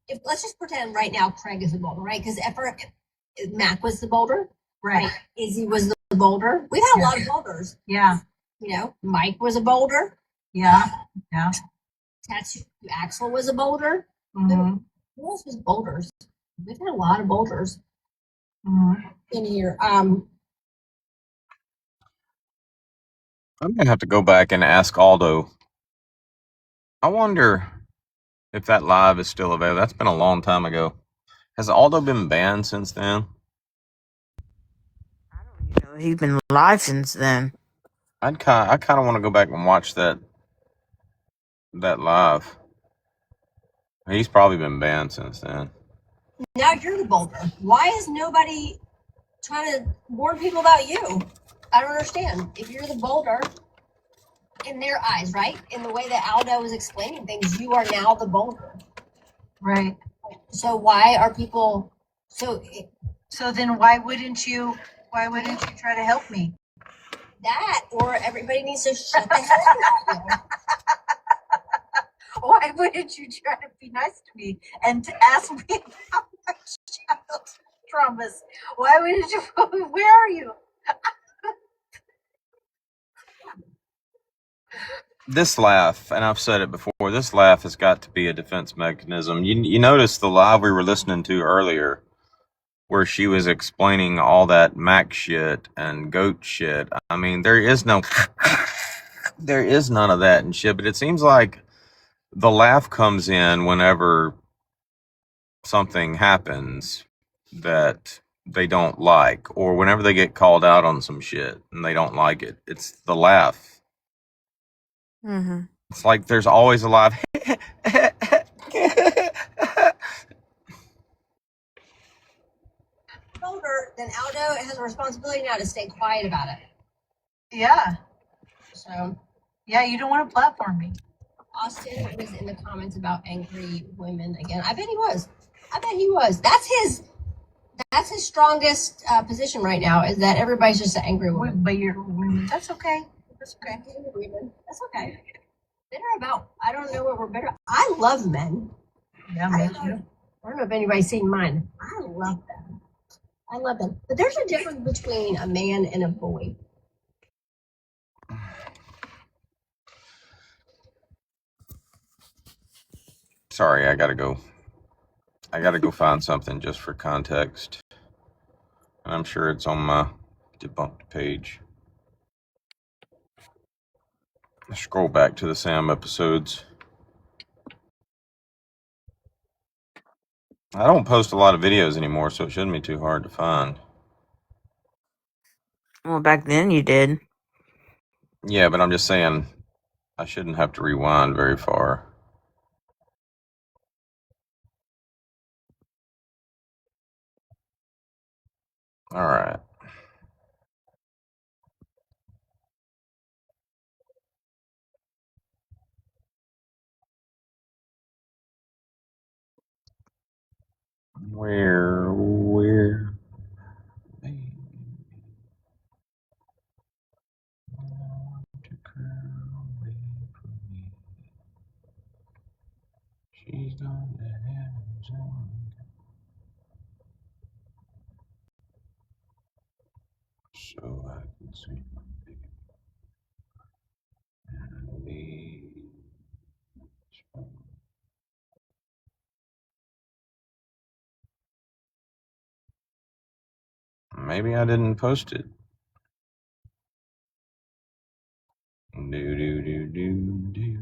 if let's just pretend right now Craig is the boulder, right? Because if Mac was the boulder, Right. Izzy was the boulder. We've had a lot of boulders. Yeah. You know, Mike was a boulder. Yeah. Yeah. Tattoo Axel was a boulder. Mm-hmm. Who else was boulders? We've had a lot of boulders in here. I'm gonna have to go back and ask Aldo. I wonder if that live is still available. That's been a long time ago. Has Aldo been banned since then? I don't even know he's been live since then. I kind of want to go back and watch that live. He's probably been banned since then. Now you're the boulder. Why is nobody trying to warn people about you? I don't understand. If you're the boulder, in their eyes, right? In the way that Aldo was explaining things, you are now the boulder. Right. So why are people so then why wouldn't you try to help me? That or everybody needs to shut the hell up. Why wouldn't you try to be nice to me and to ask me about my child's traumas? Why wouldn't you? Where are you? This laugh, and I've said it before, this laugh has got to be a defense mechanism. You notice the live we were listening to earlier where she was explaining all that Mac shit and goat shit. I mean, there is none of that and shit, but it seems like the laugh comes in whenever something happens that they don't like, or whenever they get called out on some shit and they don't like it. It's the laugh. Mm-hmm. It's like there's always a live. Older than Aldo has a responsibility now to stay quiet about it. Yeah. So yeah, you don't want to platform me. Austin was in the comments about angry women again. I bet he was. That's his strongest position right now, is that everybody's just an angry woman. But you're women. That's okay. That's okay. That's okay. Bitter about, I don't know what we're bitter. I love men. Yeah, me too. I don't know if anybody's seen mine. I love them. But there's a difference between a man and a boy. Sorry, I gotta go I gotta go find something just for context. And I'm sure it's on my debunked page. Scroll back to the Sam episodes. I don't post a lot of videos anymore, so it shouldn't be too hard to find. Well, back then you did. Yeah, but I'm just saying I shouldn't have to rewind very far. All right. Where? She's not the heavens on. So I can see my baby and leave. Maybe I didn't post it. Do.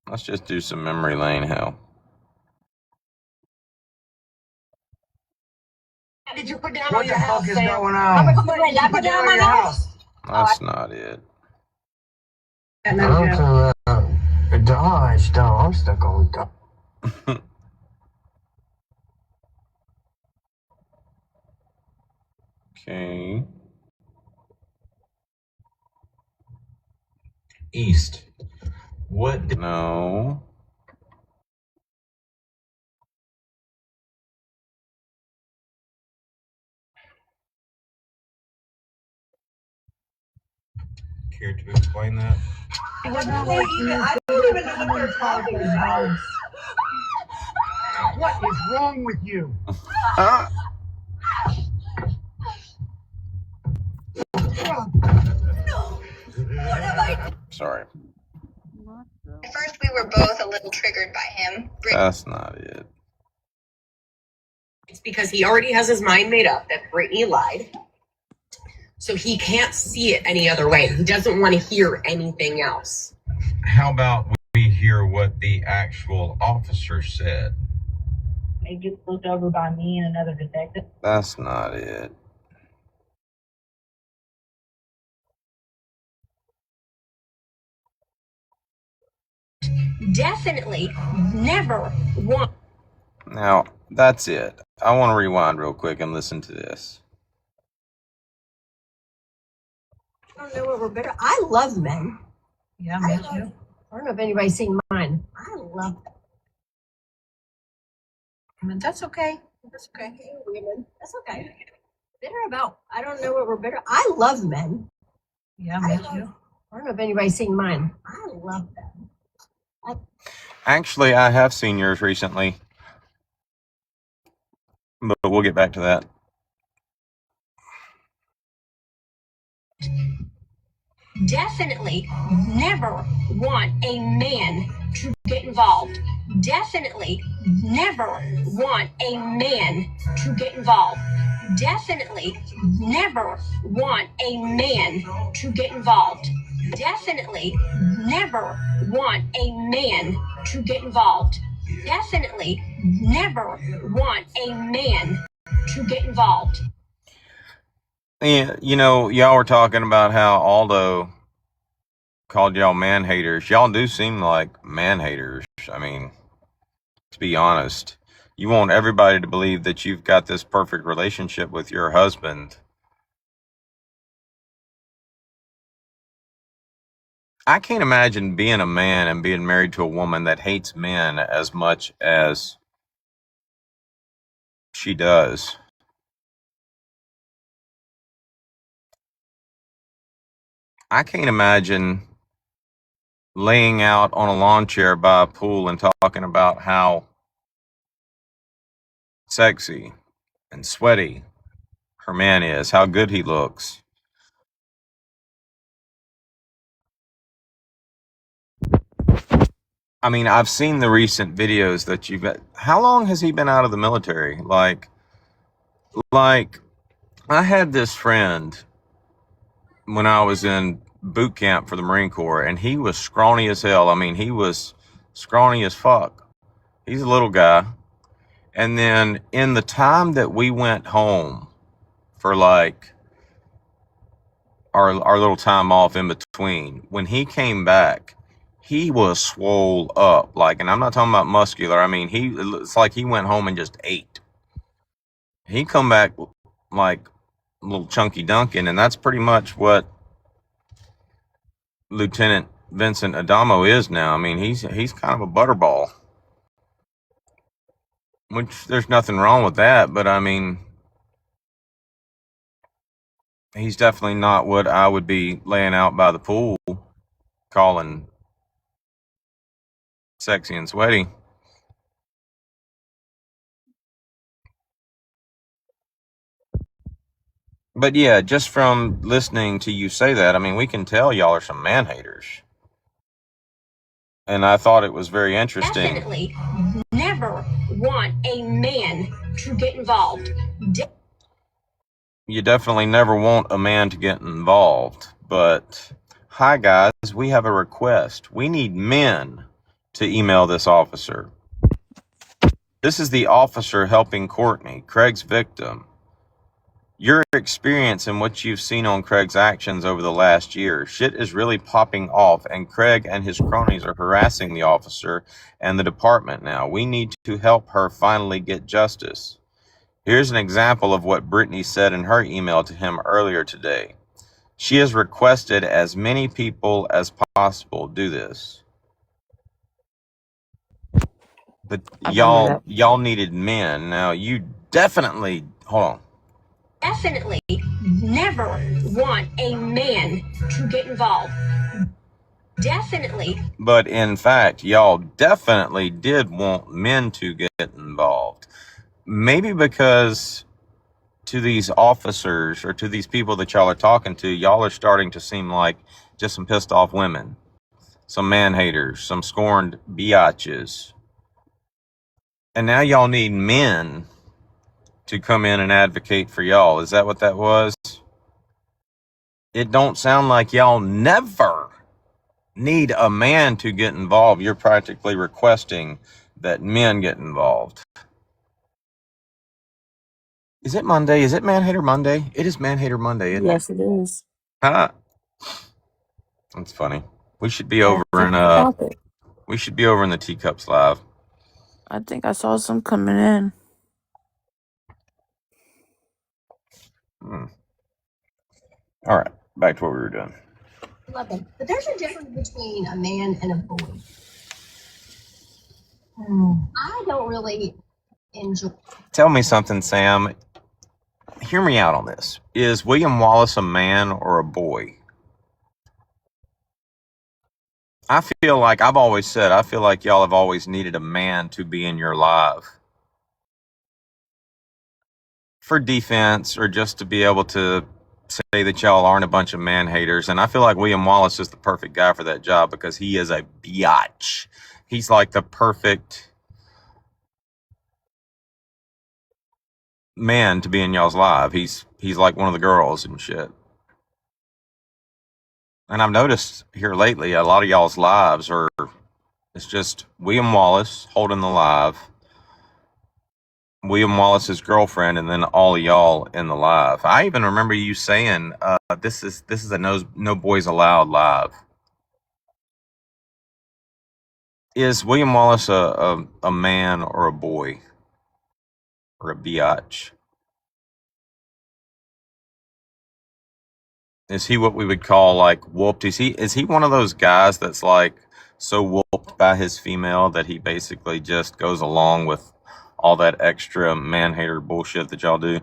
Let's just do some memory lane hell. Did you put down What on the your fuck house, is Sam? going I'm on? gonna put I put down on my house. That's not it. Got no joke. Dodge, no, I'm stuck on Dodge. Okay. East. What? No. Care to explain that? I don't even know what they're talking about. What is wrong with you? Sorry. At first, we were both a little triggered by him. That's not it. It's because he already has his mind made up that Brittany lied. So he can't see it any other way. He doesn't want to hear anything else. How about we hear what the actual officer said? They get looked over by me and another detective. That's not it. Definitely never want. Now, that's it. I want to rewind real quick and listen to this. I don't know what we're better. I love men. Yeah, me too. I don't know if anybody's seen mine. I love them. I mean, that's okay. That's okay. Women. That's okay. Bitter about. I don't know what we're bitter. I love men. Yeah, me too. I don't know if anybody's seen mine. I love them. Actually, I have seen yours recently. But we'll get back to that. Definitely never want a man to get involved. Definitely never want a man to get involved. Definitely never want a man to get involved. Definitely never want a man to get involved. Definitely never want a man to get involved. Yeah, you know, y'all were talking about how Aldo called y'all man haters. Y'all do seem like man haters. I mean, to be honest, you want everybody to believe that you've got this perfect relationship with your husband. I can't imagine being a man and being married to a woman that hates men as much as she does. I can't imagine laying out on a lawn chair by a pool and talking about how sexy and sweaty her man is, how good he looks. I mean, I've seen the recent videos that you've got. How long has he been out of the military? Like I had this friend when I was in boot camp for the Marine Corps, and he was scrawny as hell. I mean, he was scrawny as fuck. He's a little guy. And then in the time that we went home for like our little time off in between, when he came back, he was swole up. Like, and I'm not talking about muscular. I mean, it's like he went home and just ate. He come back like a little chunky Duncan, and that's pretty much what Lieutenant Vincent Adamo is now. I mean, he's kind of a butterball, which there's nothing wrong with that, but I mean, he's definitely not what I would be laying out by the pool calling sexy and sweaty. But yeah, just from listening to you say that, I mean, we can tell y'all are some man haters. And I thought it was very interesting. Definitely never want a man to get involved. You definitely never want a man to get involved. But, hi guys, we have a request. We need men to email this officer. This is the officer helping Courtney, Craig's victim. Your experience and what you've seen on Craig's actions over the last year. Shit is really popping off, and Craig and his cronies are harassing the officer and the department now. We need to help her finally get justice. Here's an example of what Brittany said in her email to him earlier today. She has requested as many people as possible do this. But y'all needed men. Now you definitely, hold on. Definitely never want a man to get involved. Definitely. But in fact, y'all definitely did want men to get involved. Maybe because to these officers or to these people that y'all are talking to, y'all are starting to seem like just some pissed off women, some man haters, some scorned biatches. And now y'all need men to come in and advocate for y'all. Is that what that was? It don't sound like y'all never need a man to get involved. You're practically requesting that men get involved. Is it Monday? Is it Man Hater Monday? It is Man Hater Monday, isn't it? Yes, it is. Huh? That's funny. We should be over in we should be over in the Teacups Live. I think I saw some coming in. All right, back to what we were doing. Love them. But there's a difference between a man and a boy. I don't really enjoy. Tell me something, Sam. Hear me out on this. Is William Wallace a man or a boy? I feel like, I've always said, I feel like y'all have always needed a man to be in your life. For defense, or just to be able to say that y'all aren't a bunch of man haters. And I feel like William Wallace is the perfect guy for that job because he is a biatch. He's like the perfect man to be in y'all's live. He's like one of the girls and shit. And I've noticed here lately, a lot of y'all's lives it's just William Wallace holding the live, William Wallace's girlfriend, and then all of y'all in the live. I even remember you saying, this is a no boys allowed live. Is William Wallace a man or a boy? Or a biatch? Is he what we would call like whooped? Is he one of those guys that's like so whooped by his female that he basically just goes along with all that extra man hater bullshit that y'all do?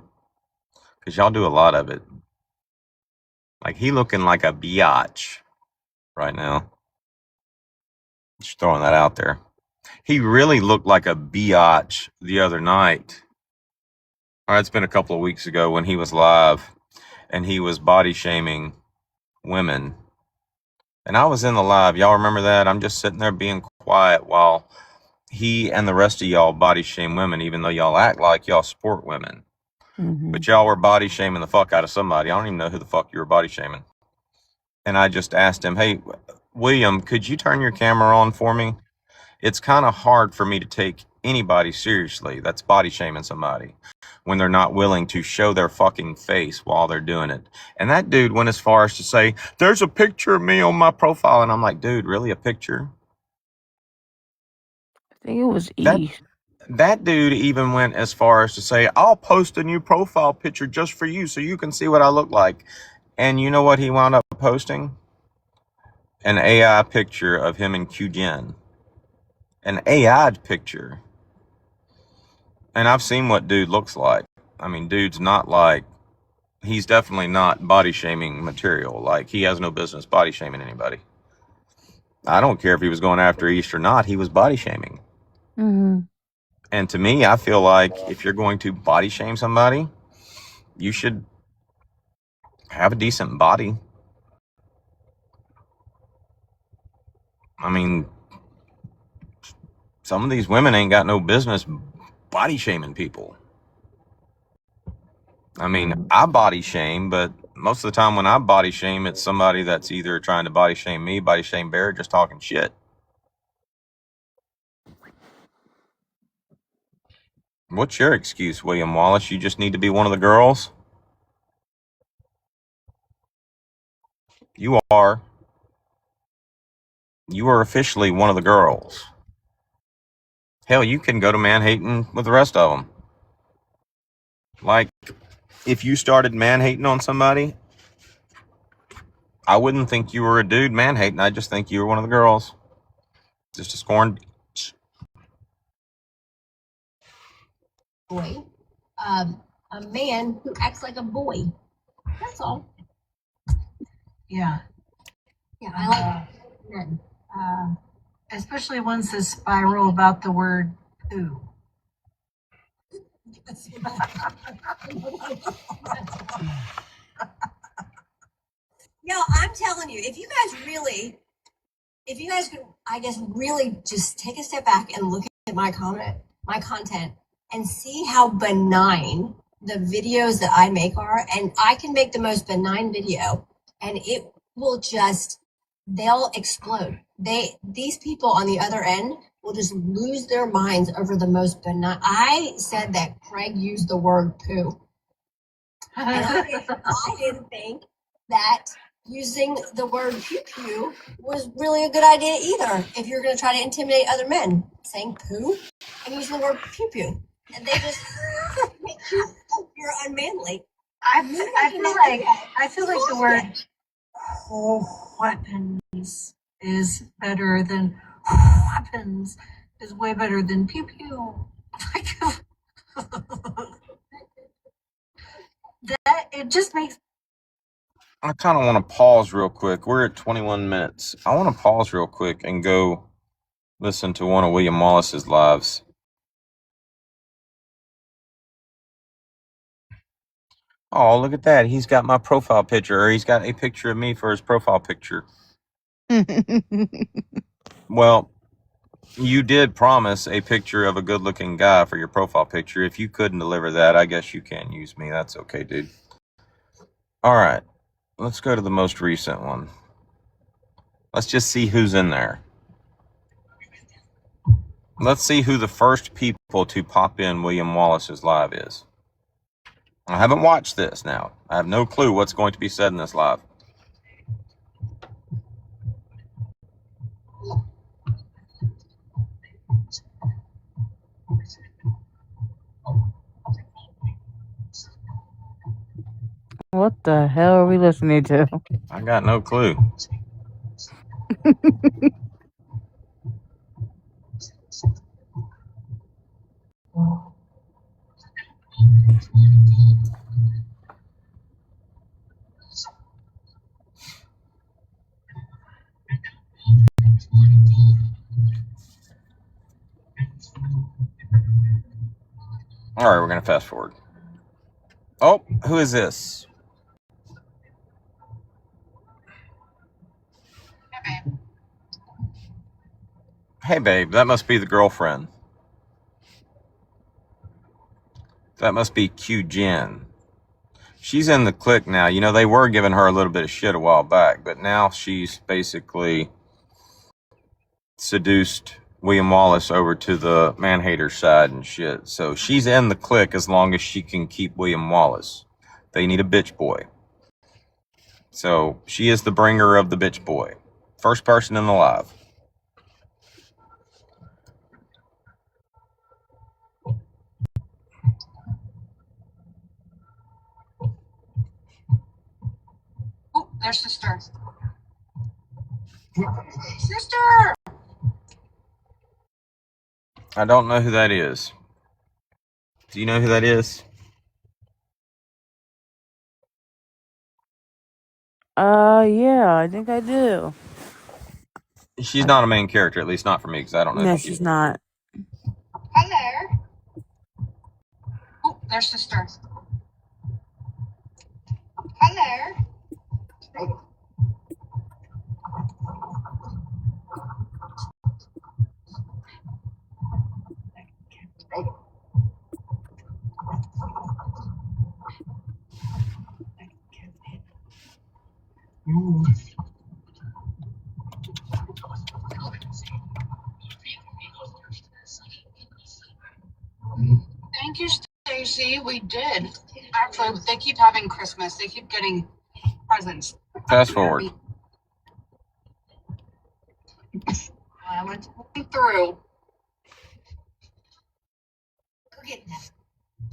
Because y'all do a lot of it. Like, he looking like a biatch right now. Just throwing that out there. He really looked like a biatch the other night. All right, it's been a couple of weeks ago when he was live and he was body shaming women. And I was in the live. Y'all remember that? I'm just sitting there being quiet while he and the rest of y'all body shame women, even though y'all act like y'all support women. But y'all were body shaming the fuck out of somebody. I don't even know who the fuck you were body shaming. And I just asked him, hey, William, could you turn your camera on for me? It's kind of hard for me to take anybody seriously that's body shaming somebody when they're not willing to show their fucking face while they're doing it. And that dude went as far as to say, there's a picture of me on my profile. And I'm like, dude, really, a picture? I think it was That E. that dude even went as far as to say, I'll post a new profile picture just for you so you can see what I look like. And you know what he wound up posting? An AI picture of him and Q-Gen. An AI picture. And I've seen what dude looks like. I mean, dude's not like, he's definitely not body shaming material. Like, he has no business body shaming anybody. I don't care if he was going after East or not, he was body shaming. Mm-hmm. And to me, I feel like if you're going to body shame somebody, you should have a decent body. I mean, some of these women ain't got no business body shaming people. I mean, I body shame, but most of the time when I body shame, it's somebody that's either trying to body shame me, body shame Bear, just talking shit. What's your excuse, William Wallace? You just need to be one of the girls? You are. You are officially one of the girls. Hell, you can go to Manhattan with the rest of them. Like, if you started man-hating on somebody, I wouldn't think you were a dude man-hating. I just think you were one of the girls. Just a scorned bitch. Boy, a man who acts like a boy. That's all. Yeah. Yeah, I like men. Especially ones that spiral about the word poo. Yo, I'm telling you, if you guys could, I guess, really just take a step back and look at my content, and see how benign the videos that I make are, and I can make the most benign video, and it will just, they'll explode. These people on the other end will just lose their minds over the most benign. I said that Craig used the word poo. And I didn't think that using the word pew pew was really a good idea either. If you're going to try to intimidate other men, saying poo and using the word pew pew, and they just make you think you're unmanly. I feel like the word weapons is better than weapons is way better than pew pew. That it just makes. I kind of want to pause real quick. We're at 21 minutes. I want to pause real quick and go listen to one of William Wallace's lives. Oh, look at that. He's got my profile picture, or he's got a picture of me for his profile picture. Well, you did promise a picture of a good-looking guy for your profile picture. If you couldn't deliver that, I guess you can't use me. That's okay, dude. All right. Let's go to the most recent one. Let's just see who's in there. Let's see who the first people to pop in William Wallace's live is. I haven't watched this now. I have no clue what's going to be said in this live. What the hell are we listening to? I got no clue. All right, we're going to fast forward. Oh, who is this? Hey, babe, that must be the girlfriend. That must be Q Jen. She's in the clique now. You know, they were giving her a little bit of shit a while back, but now she's basically seduced William Wallace over to the man-hater side and shit. So she's in the clique as long as she can keep William Wallace. They need a bitch boy. So she is the bringer of the bitch boy. First person in the live. Oh, there's sister. Sister! I don't know who that is. Do you know who that is? Yeah, I think I do. She's not a main character, at least not for me, because I don't know No, who she she's is. not. Hello. Oh, there's sister. Hello. Thank you, Stacy. We did. Actually, they keep having Christmas. They keep getting presents. Fast forward. I went through. Go get that.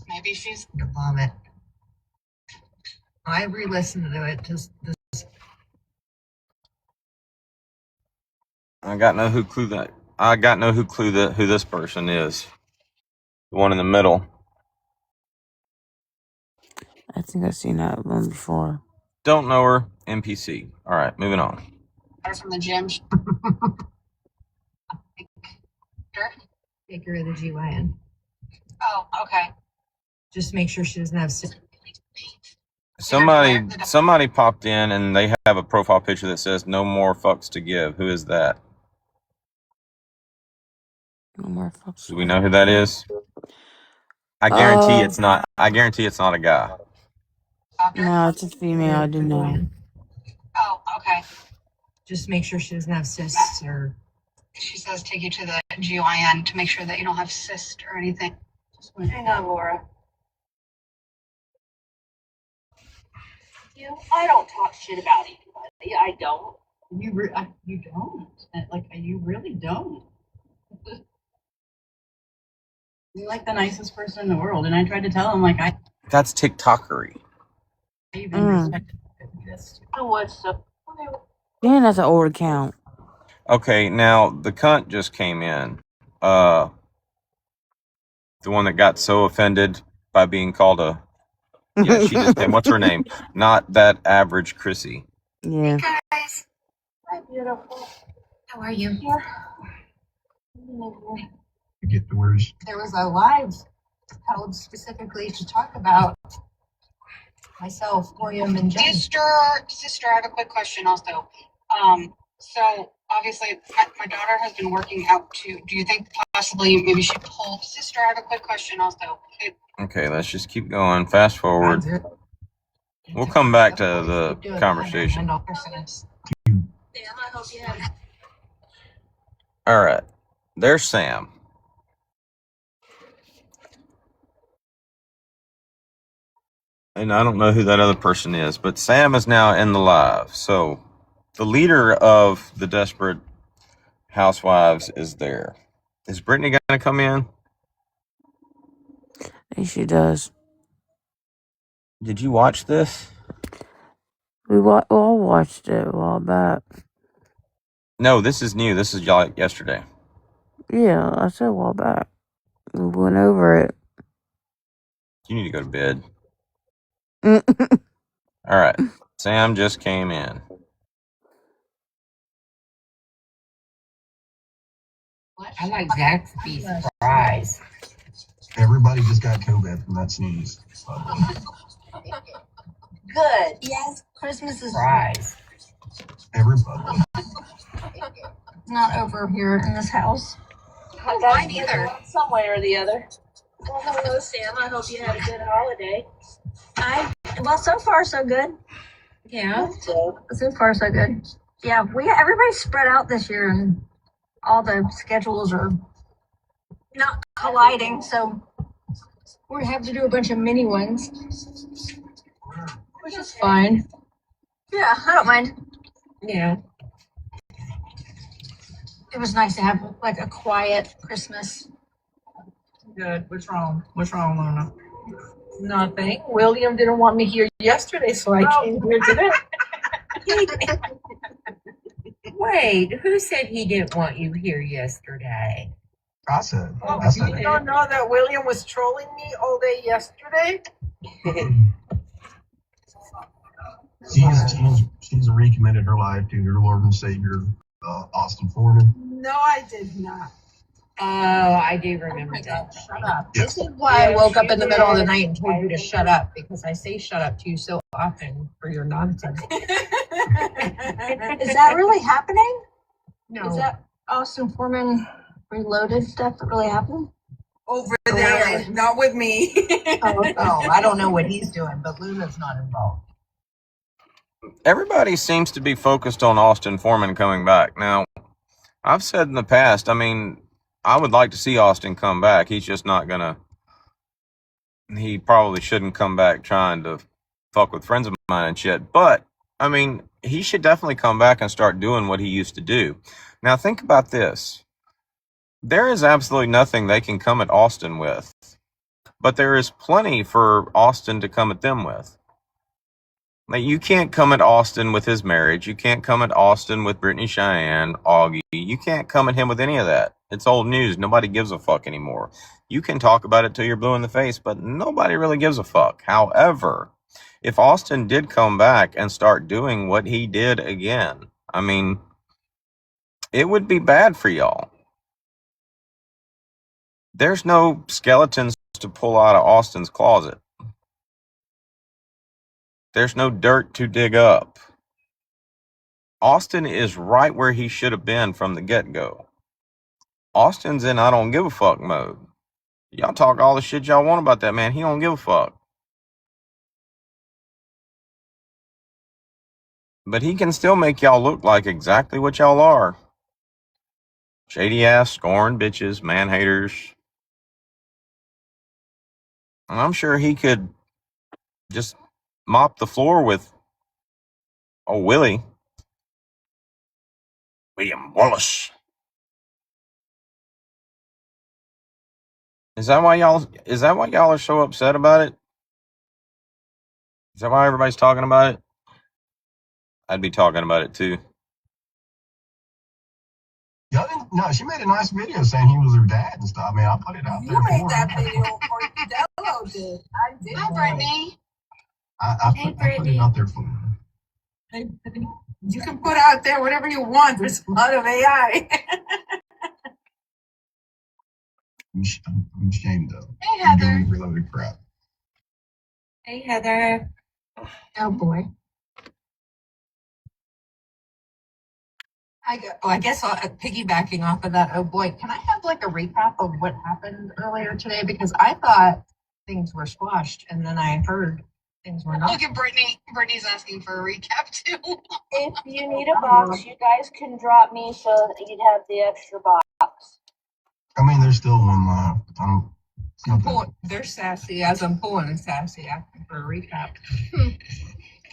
Maybe she's Vomit. I re-listened to it just this. I got no clue who this person is. The one in the middle. I think I've seen that one before. Don't know her. NPC. All right, moving on. from the gym. Take her to the GYN. Oh, okay. Just make sure she doesn't have. Somebody popped in and they have a profile picture that says "No more fucks to give." Who is that? No more fucks. Do we know who that is? I guarantee it's not. I guarantee it's not a guy. No, it's a female. I do know. Oh, okay. Just make sure she doesn't have cysts or. She says take you to the GYN to make sure that you don't have cyst or anything. Hang on, Laura. I don't talk shit about anybody. I don't. You don't? Like, you really don't? You're like the nicest person in the world, and I tried to tell him, like, That's TikTokery. I even respect this. Oh, what's up? Damn, that's an old account. Okay, now the cunt just came in. The one that got so offended by being called a. Yeah, she just did. What's her name? Not that average Chrissy. Yeah. Hey guys. Hi, beautiful. How are you? Get the words. There was a live held specifically to talk about myself, William, and Jen. Sister, I have a quick question also. So obviously my daughter has been working out too. Do you think possibly maybe she pulled sister? I have a quick question also. Okay, let's just keep going. Fast forward. We'll come back to the conversation. I hope you have. All right, there's Sam. And I don't know who that other person is, but Sam is now in the live. So the leader of the Desperate Housewives is there. Is Brittany going to come in? I think she does. Did you watch this? We all watched it a while back. No, this is new. This is like yesterday. Yeah, I said a while back. We went over it. You need to go to bed. All right. Sam just came in. I like Zaxby's fries. Everybody just got COVID from that sneeze. Good. Yes, Christmas is Fries. Everybody. not over here in this house. Oh, mine either. Some way or the other. Well, hello, Sam. I hope you had a good holiday. Well, so far so good. Yeah. So far so good. Yeah, everybody's spread out this year, and all the schedules are not colliding, so we have to do a bunch of mini ones, which is fine. Yeah, I don't mind. Yeah. It was nice to have like a quiet Christmas. Good. What's wrong? What's wrong, Luna? Nothing. William didn't want me here yesterday, so I came here today. Wait, who said he didn't want you here yesterday? I said. Oh, I said you it. don't know that William was trolling me all day yesterday? She's recommitted her life to her Lord and Savior, Austin Foreman. No, I did not. Oh, I do remember that. Shut up. Yes. This is why I woke up in the middle of the night and told you to shut up, because I say shut up to you so often for your nonsense. Is that really happening? No. Is that Austin Foreman Reloaded stuff that really happened? Over there, not with me. Oh, I don't know what he's doing, but Luna's not involved. Everybody seems to be focused on Austin Foreman coming back. Now, I've said in the past, I mean, I would like to see Austin come back. He's just not gonna. He probably shouldn't come back trying to fuck with friends of mine and shit. But I mean, he should definitely come back and start doing what he used to do. Now, think about this. There is absolutely nothing they can come at Austin with, but there is plenty for Austin to come at them with. Like, you can't come at Austin with his marriage. You can't come at Austin with Brittany Cheyenne, Augie. You can't come at him with any of that. It's old news. Nobody gives a fuck anymore. You can talk about it till you're blue in the face, but nobody really gives a fuck. However, if Austin did come back and start doing what he did again, I mean, it would be bad for y'all. There's no skeletons to pull out of Austin's closet. There's no dirt to dig up. Austin is right where he should have been from the get-go. Austin's in I don't give a fuck mode. Y'all talk all the shit y'all want about that man. He don't give a fuck. But he can still make y'all look like exactly what y'all are. Shady ass, scorned bitches, man haters. And I'm sure he could just mop the floor with William Wallace. Is that why y'all are so upset about it? Is that why everybody's talking about it? I'd be talking about it too. Y'all didn't, no, she made a nice video saying he was her dad and stuff. I mean, I put it out there. You made for that her. video, or Dello did. I did. Hi, Brittany. I put it out there for her. Hey, you can put out there whatever you want. There's a lot of AI. I'm ashamed of. Hey, I'm Heather. doing reloaded crap. Hey, Heather. Oh boy. I guess piggybacking off of that, oh boy, can I have like a recap of what happened earlier today? Because I thought things were squashed, and then I heard things were not. Look at Brittany. Brittany's asking for a recap too. If you need a box, you guys can drop me so that you'd have the extra box. I mean, there's still one left. I don't. It's not that. They're sassy as I'm pulling and sassy asking for a recap.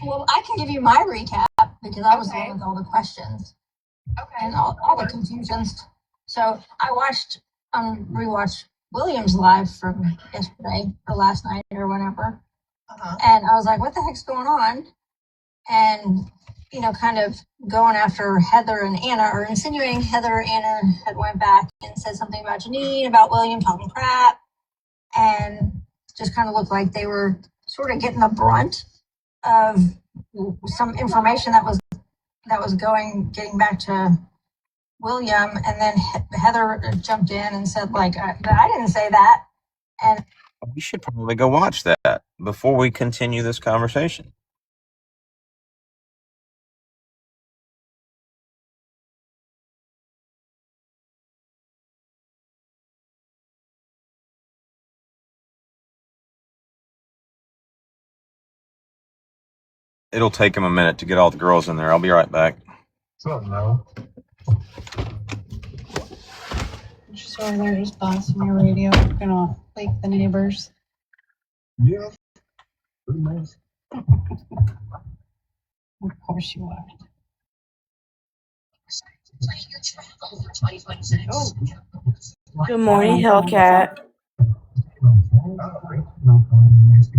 Well, I can give you my recap because I was the one with all the questions. Okay. And all the confusions. So I rewatched Williams live from yesterday or last night or whenever. And I was like, what the heck's going on? And, kind of going after Heather and Anna, or insinuating Heather or Anna had went back and said something about Janine, about William talking crap. And just kind of looked like they were sort of getting the brunt of some information that was getting back to William, and then Heather jumped in and said, like, I didn't say that. And We should probably go watch that before we continue this conversation. it'll take him a minute to get all the girls in there. I'll be right back. Something no. Just over there, just blasting your radio. We're gonna wake the neighbors. Yeah. Pretty nice. Of course you are. Oh. Good morning, Hellcat.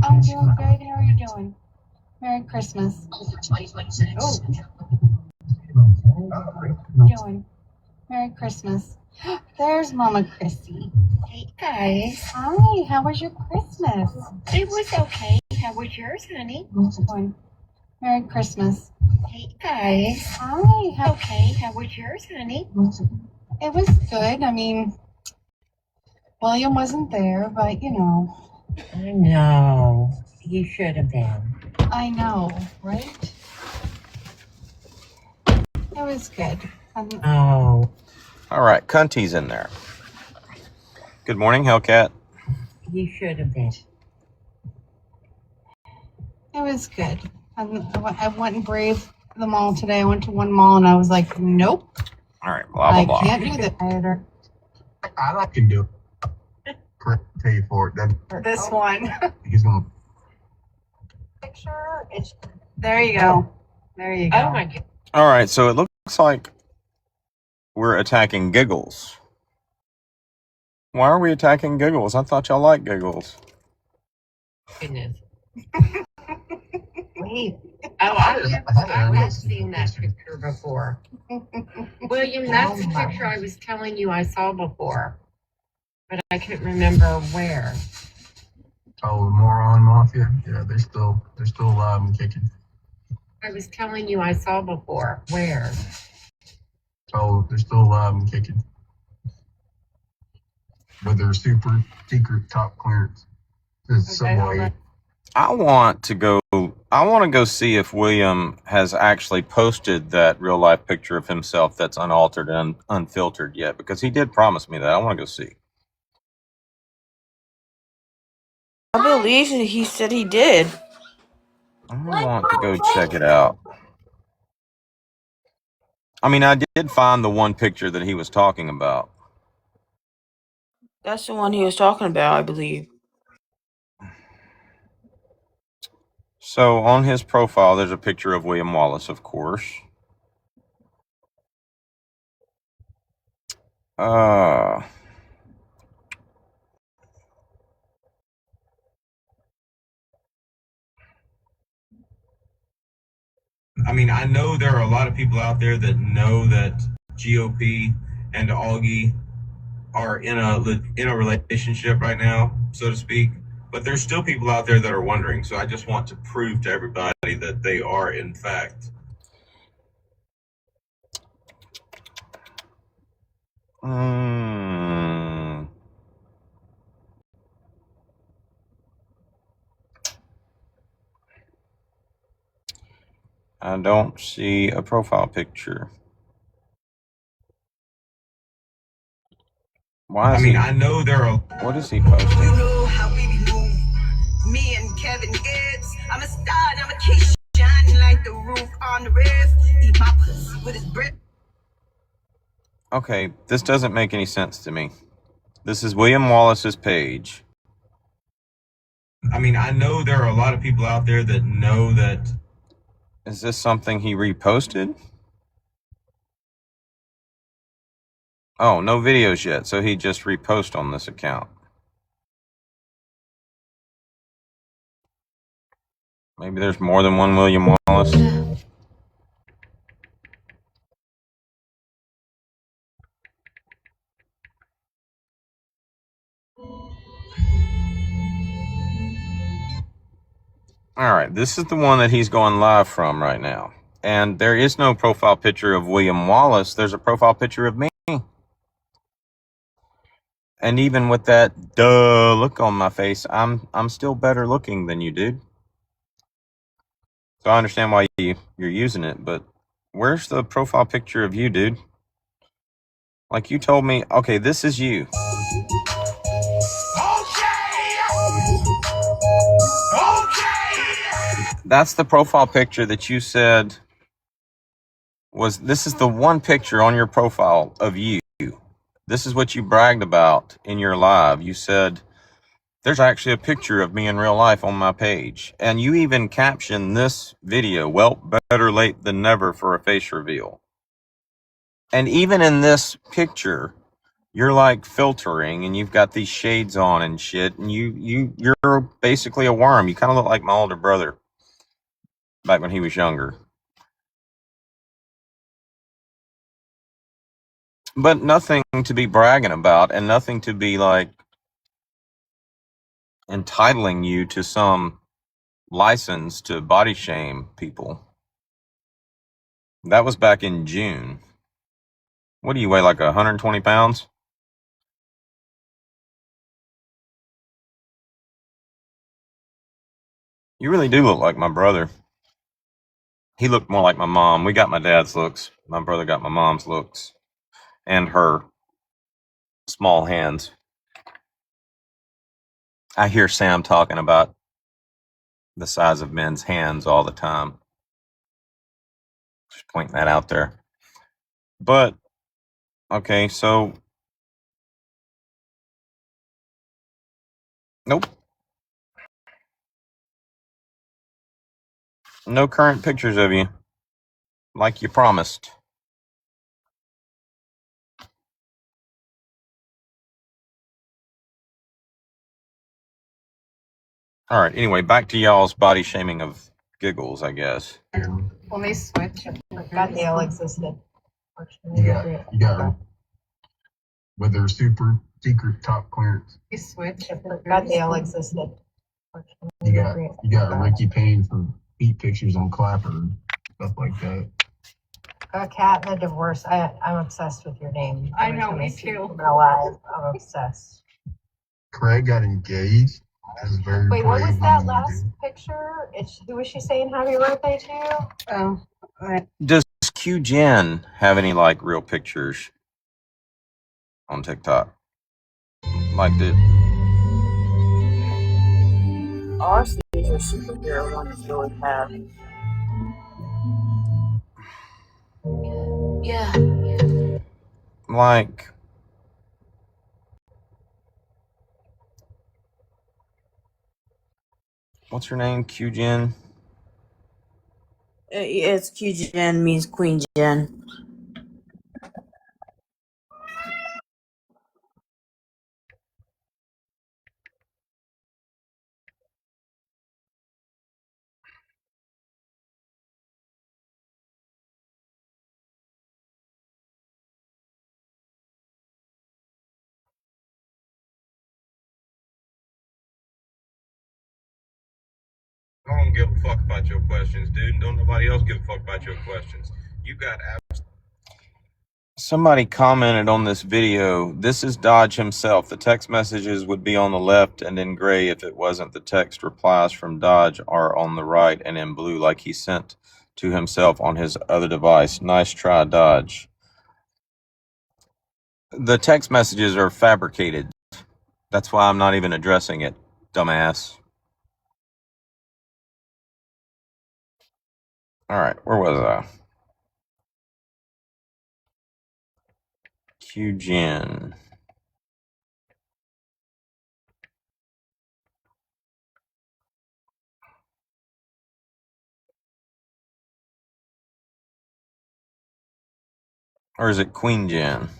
I'm doing good. How are you doing? Merry Christmas. Oh. Doing. Merry Christmas. There's Mama Chrissy. Hey guys, Hi, how was your Christmas? it was okay. How was yours, honey? Doing. Merry Christmas. Hey guys, Hi, okay. How was yours, honey? it was good. I mean, William wasn't there, but you know. I know. You should have been. I know, right? It was good. Oh. All right, Cunty's in there. Good morning, Hellcat. You should have been. It was good. I went and braved the mall today. I went to one mall and I was like, nope. All right, blah, blah, blah. I can't do that. I can do it. Pay for it. Then This one. he's gonna. Picture. There you go. There you go. Oh my god. All right, so it looks like we're attacking Giggles. Why are we attacking Giggles? I thought y'all liked Giggles. Goodness. Wait. Oh, I've seen that picture before. William, that's the picture I was telling you I saw before. But I couldn't remember where. Oh, the Moron Mafia. Yeah, they're still alive and kicking. I was telling you I saw before. Where? Oh, they're still alive and kicking. With their super secret top clearance. There's some way. I want to go see if William has actually posted that real life picture of himself that's unaltered and unfiltered yet, because he did promise me that. I want to go see. I believe he said he did. I want to go check it out. I mean, I did find the one picture that he was talking about. That's the one he was talking about, I believe. So on his profile, there's a picture of William Wallace, of course. I mean, I know there are a lot of people out there that know that GOP and Augie are in a relationship right now, so to speak. But there's still people out there that are wondering. So I just want to prove to everybody that they are, in fact. I don't see a profile picture. Why is he? I know there are. What is he posting? You know how we move. Me and Kevin Gibbs. I'm a star and I'm a key shining like the roof on the roof. Eat my pussy with his breath. Okay, this doesn't make any sense to me. This is William Wallace's page. I mean, I know there are a lot of people out there that know that. Is this something he reposted? Oh, no videos yet, so he just reposted on this account. Maybe there's more than one William Wallace. All right, this is the one that he's going live from right now. And there is no profile picture of William Wallace. There's a profile picture of me. And even with that duh look on my face, I'm still better looking than you, dude. So I understand why you're using it, but where's the profile picture of you, dude? Like you told me, okay, this is you. That's the profile picture that you said was, this is the one picture on your profile of you. This is what you bragged about in your live. You said, there's actually a picture of me in real life on my page. And you even captioned this video, well, better late than never for a face reveal. And even in this picture, you're like filtering and you've got these shades on and shit. And you're basically a worm. You kind of look like my older brother back when he was younger. But nothing to be bragging about and nothing to be like entitling you to some license to body shame people. That was back in June. What do you weigh, like 120 pounds? You really do look like my brother. He looked more like my mom. We got my dad's looks. My brother got my mom's looks. And her small hands. I hear Sam talking about the size of men's hands all the time. Just pointing that out there. But, okay, so... Nope. No current pictures of you. Like you promised. All right, anyway, back to y'all's body shaming of Giggles, I guess. When they switch, I forgot they all existed. You got her with their super secret top clearance. They switch, I forgot they all existed. You got a Ricky Payne for feet pictures on Clapper, stuff like that. A cat and a divorce. I'm obsessed with your name. I know, me too. I'm alive. I'm obsessed. Craig got engaged. That was very Wait, what was brave that woman to last do. picture? Who was she saying happy birthday to? Oh, right. Does Q Jen have any like real pictures on TikTok? Like the Ours, these are superhero ones really have. Yeah. like what's her name? Q Jen? It's Q Jen means Queen Jen. I don't give a fuck about your questions, dude. Don't nobody else give a fuck about your questions. You got Somebody commented on this video, this is Dodge himself. The text messages would be on the left and in gray if it wasn't the text replies from Dodge are on the right and in blue like he sent to himself on his other device. Nice try, Dodge. The text messages are fabricated. That's why I'm not even addressing it, dumbass. All right, where was I? Q-Gen. Or is it Queen Jen?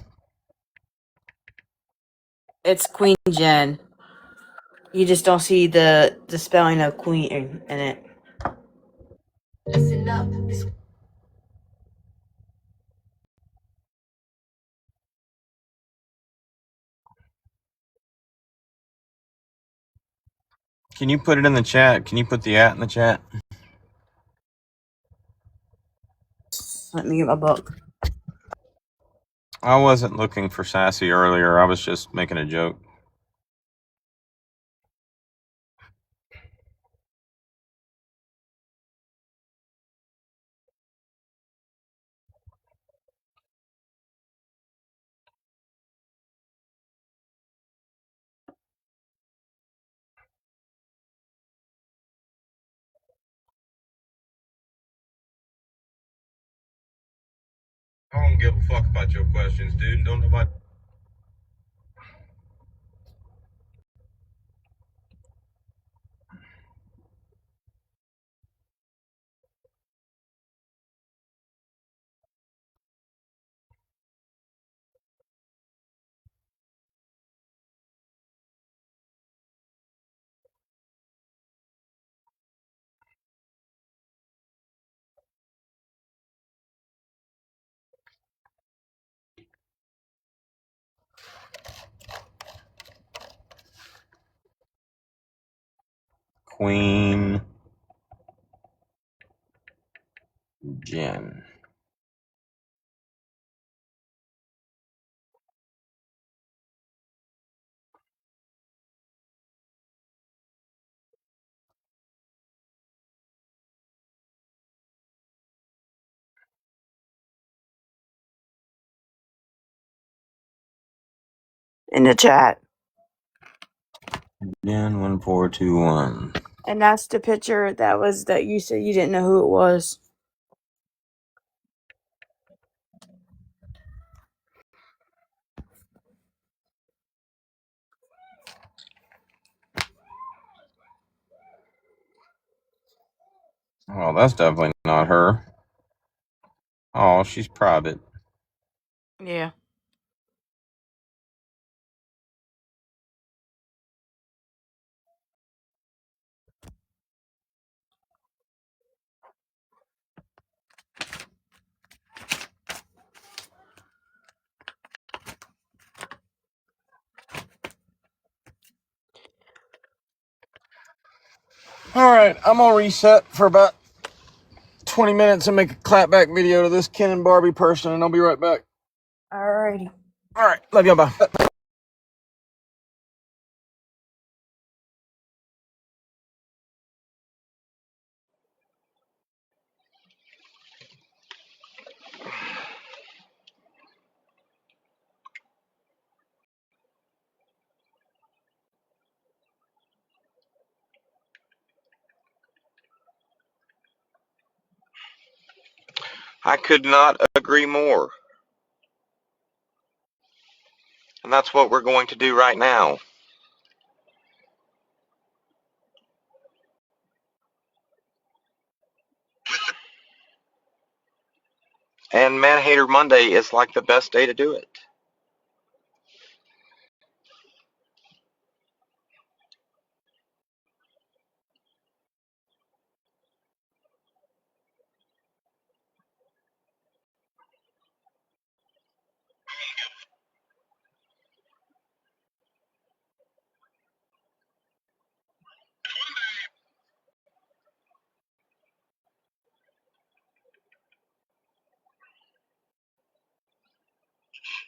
It's Queen Jen. You just don't see the spelling of Queen in it. Listen up. Can you put it in the chat? Can you put the @ in the chat? Let me get my book. I wasn't looking for sassy earlier. I was just making a joke. I don't give a fuck about your questions, dude. Don't nobody. Queen Jen. In the chat. Jen 1421. And that's the picture that you said you didn't know who it was. Oh, that's definitely not her. Oh, she's private. Yeah. Alright, I'm gonna reset for about 20 minutes and make a clapback video to this Ken and Barbie person, and I'll be right back. Alrighty. Alright, love y'all, bye. I could not agree more. And that's what we're going to do right now. And Man Hater Monday is like the best day to do it.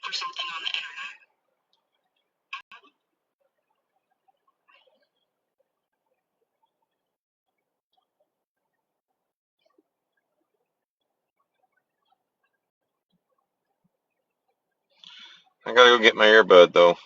Or something on the internet. I gotta go get my earbud though.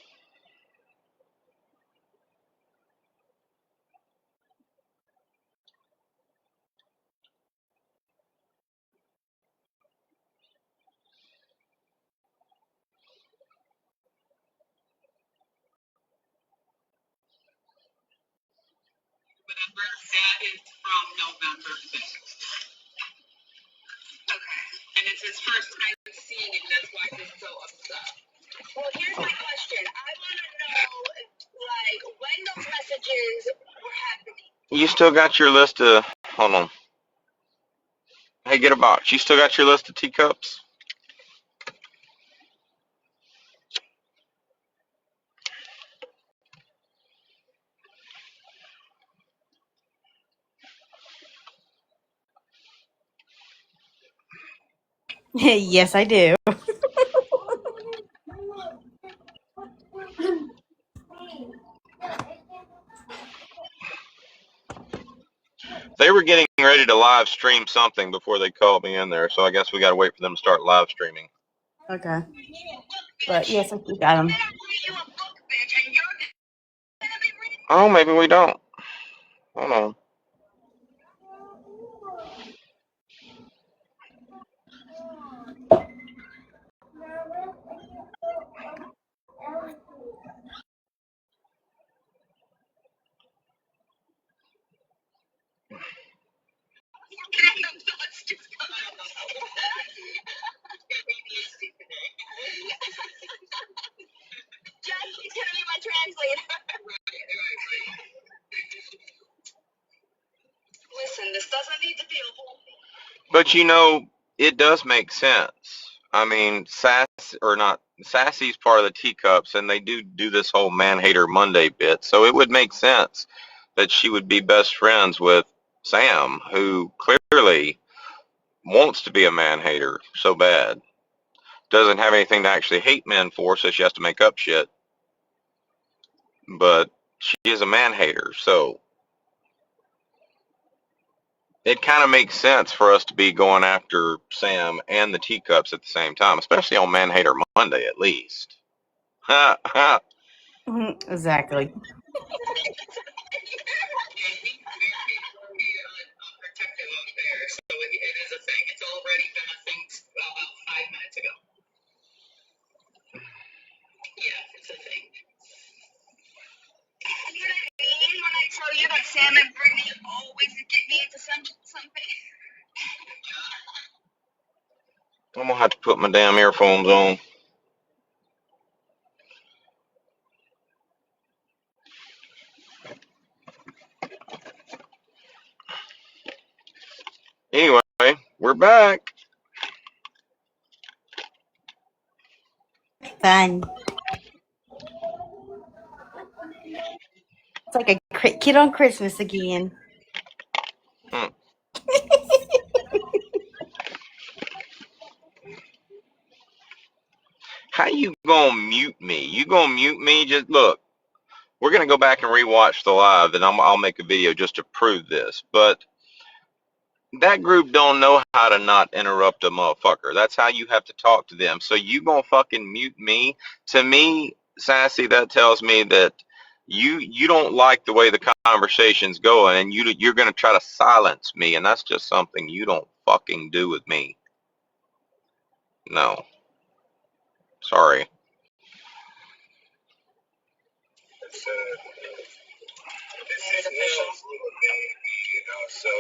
That is from November 6th. Okay. And it's his first time seeing it, and that's why he's so upset. Well, here's my question. I want to know, like, when those messages were happening. You still got your list of... Hold on. Hey, get a box. You still got your list of teacups? Yes, I do. They were getting ready to live stream something before they called me in there, so I guess we gotta wait for them to start live streaming. Okay. But yes, I got them. Oh, maybe we don't. Hold on. But you know, it does make sense. I mean, Sassy's part of the Teacups, and they do this whole Man Hater Monday bit, so it would make sense that she would be best friends with Sam, who clearly wants to be a man hater so bad. Doesn't have anything to actually hate men for, so she has to make up shit. But she is a man hater, so it kind of makes sense for us to be going after Sam and the Teacups at the same time, especially on Man Hater Monday, at least. Ha ha. Exactly. So it is a thing. It's already been a thing about 5 minutes ago. Yeah, it's a thing. You know what I mean when I tell you that Sam and Brittany always get me into something? I'm gonna have to put my damn earphones on. Anyway, we're back. Fun. It's like a kid on Christmas again. How you gonna mute me? You gonna mute me? Just look. We're gonna go back and rewatch the live, and I'll make a video just to prove this. But that group don't know how to not interrupt a motherfucker. That's how you have to talk to them. So you gonna fucking mute me? To me, Sassy, that tells me that you don't like the way the conversation's going, and you're gonna try to silence me, and that's just something you don't fucking do with me. No, sorry. This is new, so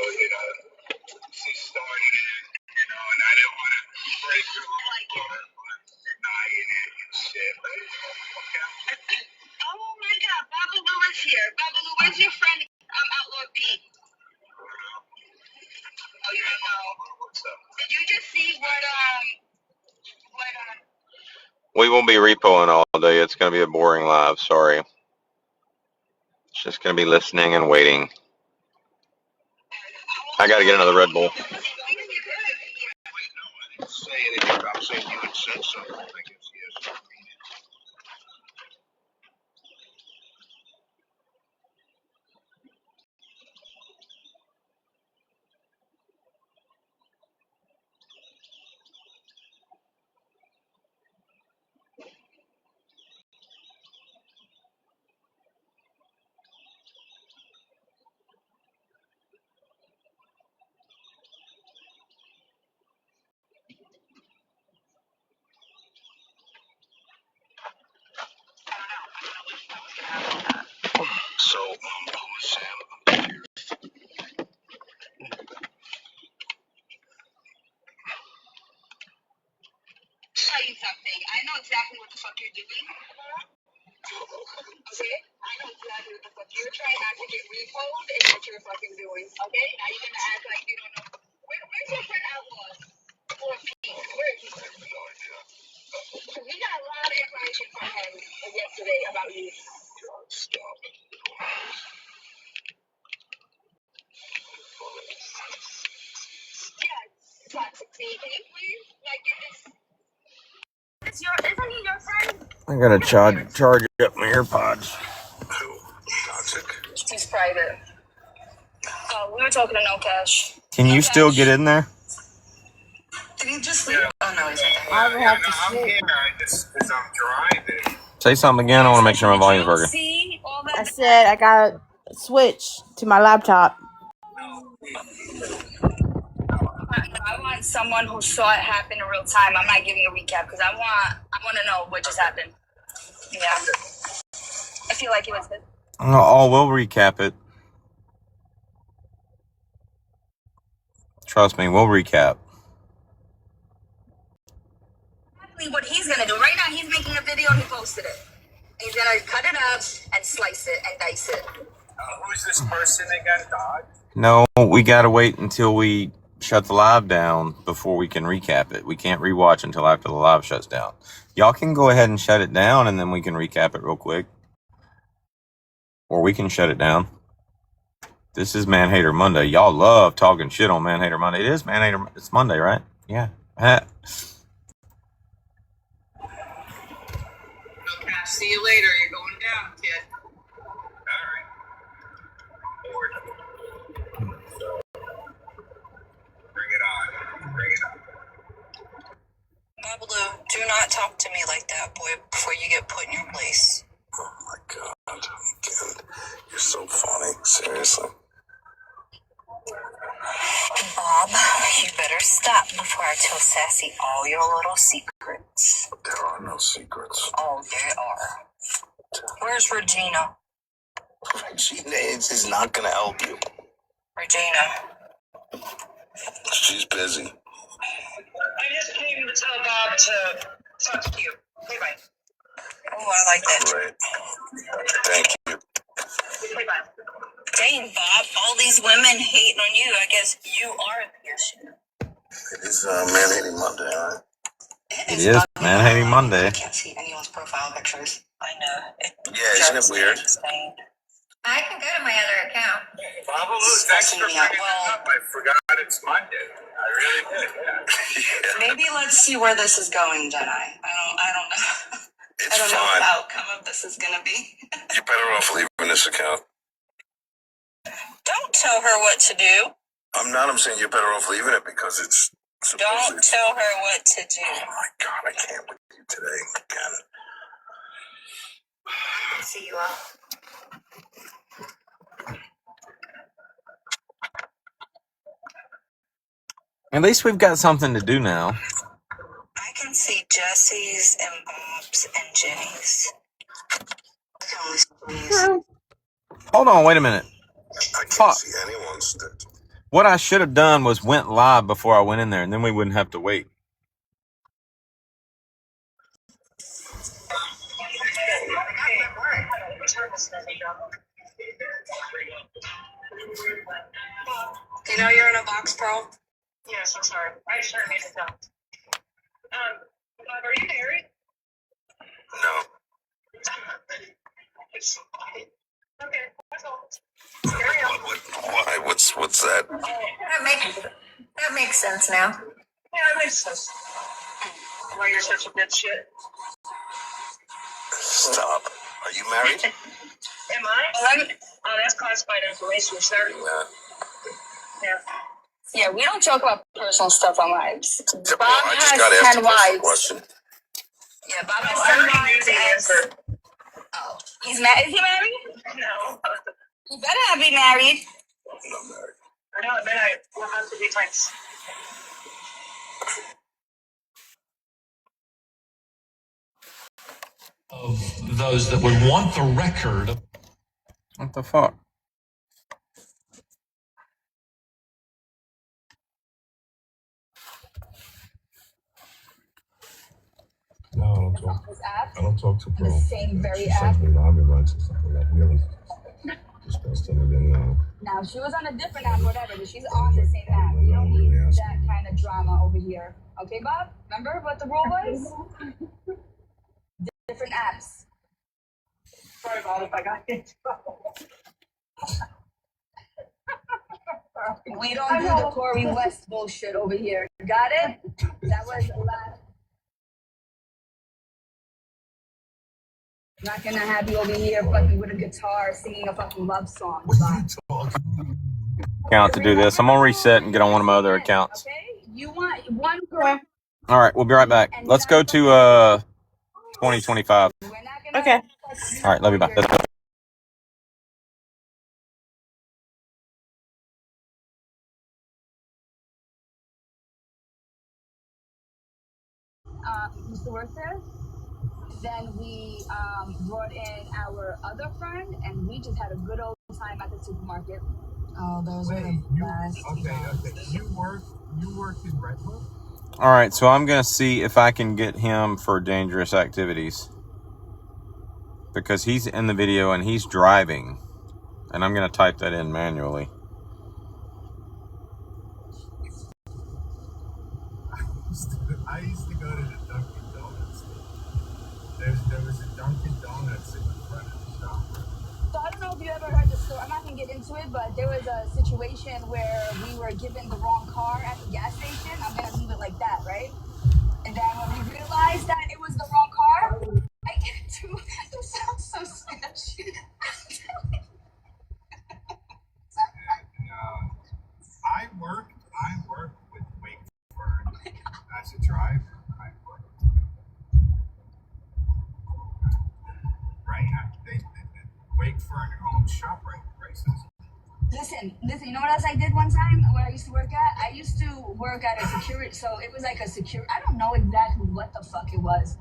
she started it, and I didn't want to break her apart by denying it and shit. But okay. Oh my God, Babalu is here. Babalu, where's your friend Outlaw Pete? Oh, you don't know. What's up? Did you just see what We won't be repoing all day. It's gonna be a boring live. Sorry. It's just gonna be listening and waiting. I gotta get another Red Bull. Wait, no, I didn't say anything. I'm saying you had said something. I guess yes. So, Sam, tell you something? I know exactly what the fuck you're doing. Okay? I know exactly what the fuck you're trying not to get repoed is what you're fucking doing. Okay? Now you're gonna act like you don't know. Where's your friend Outlaw? Or Pete? Where is he? Because we got a lot of information from him yesterday about you. stop. Yeah, toxic. See, can you please, like, get this? Isn't he your friend? I gotta charge up my AirPods. Who? Toxic? He's private. We were talking to No Cash. Can you still get in there? Did he just leave? Oh, no, he's not there. I would have to I'm switch. here. Just because I'm driving. Say something again. I want to make sure my volume's working. See all I that? said I gotta switch to my laptop. I want someone who saw it happen in real time. I'm not giving a recap because I want to know what just happened. Yeah. I feel like it was good. Oh, we'll recap it. Trust me, we'll recap. Exactly what he's gonna do. Right now, he's making a video and he posted it. He's gonna cut it up and slice it and dice it. Who's this person again, dog? No, we gotta wait until we shut the live down before we can recap it. We can't rewatch until after the live shuts down. Y'all can go ahead and shut it down, and then we can recap it real quick. Or we can shut it down. This is Man Hater Monday. Y'all love talking shit on Man Hater Monday. It is Man Hater. It's Monday, right? Yeah. Okay, see you later. You're going down, kid. Bring it on. Bring it on. Babalu, do not talk to me like that, boy, before you get put in your place. Oh my God. Ken, you're so funny. Seriously. Bob, you better stop before I tell Sassy all your little secrets. There are no secrets. Oh, there are. Where's Regina? Regina is not going to help you. Regina. She's busy. I just came to tell Bob to talk to you. Okay, bye. Oh, I like that. Great. Thank you. Okay, bye. Dang, Bob, all these women hating on you. I guess you are the issue. It is Man Hating Monday, right? It is Man Hating Monday. I can't see anyone's profile pictures. I know. Yeah, isn't it weird? I can go to my other account. Babalu, thanks for bringing it up. I forgot it's Monday. I really did, yeah. Maybe let's see where this is going, Jedi. I don't know. It's I don't know fine. what the outcome of this is gonna be. You're better off leaving this account. Don't tell her what to do. I'm not. I'm saying you're better off leaving it because it's supposedly... Don't tell her what to do. Oh my God, I can't with you today again. See you all. At least we've got something to do now. I can see Jesse's and Bob's and Jenny's. I can only see Jenny's. Hold on, wait a minute. I can't Fuck. see anyone's. What I should have done was went live before I went in there, and then we wouldn't have to wait. You know you're in a box, Pearl? Yes, I'm sorry. I sure need to tell. Bob, are you married? No. Okay, that's all. Why? What's that? That makes sense now. Yeah, that makes sense. Why you're such a bitch shit. Stop. Are you married? Am I? Oh, that's classified information, sir. Yeah. Yeah, we don't talk about personal stuff on lives. Well, Bob I just got has asked 10 a personal wives. question. Yeah, Bob I has 10 already knew wives. the answer. Oh, he's married? Is he married? No. He better not be married. I'm not married. I know, but we're about to be times. Of those that would want the record. What the fuck? No, I don't talk. I don't talk to Pro. The same very She app. sends me lobby rights or something like really. Just supposed to know. Now, she was on a different app, whatever, but she's on the same app. You don't need that kind of drama over here. Okay, Bob? Remember what the rule was? Different apps. Sorry, Bob, if I got in trouble. We don't do the Corey West bullshit over here. Got it? That was the last. Not gonna have you over here fucking with a guitar singing a fucking love song. Account to do this. I'm gonna reset and get on one of my other accounts. Okay? You want one girl. All right, we'll be right back. Let's go to 2025. Okay. All right, love you. Bye. Let's go. Mr. Worcester. Then we brought in our other friend, and we just had a good old time at the supermarket. Oh, those were the best. Okay. You worked in Redwood? All right, so I'm gonna see if I can get him for dangerous activities because he's in the video and he's driving, and I'm gonna type that in manually. So I'm not gonna get into it, but there was a situation where we were given the wrong car at the gas station. I'm gonna leave it like that, right? And then when we realized that it was the wrong car, I get into it sounds so sketchy. I work with Wakeford as a driver. I work right now. They Wakeford owns ShopRite prices. Listen, you know what else I did one time when I used to work at? I used to work at a security, so it was like a security, I don't know exactly what the fuck it was.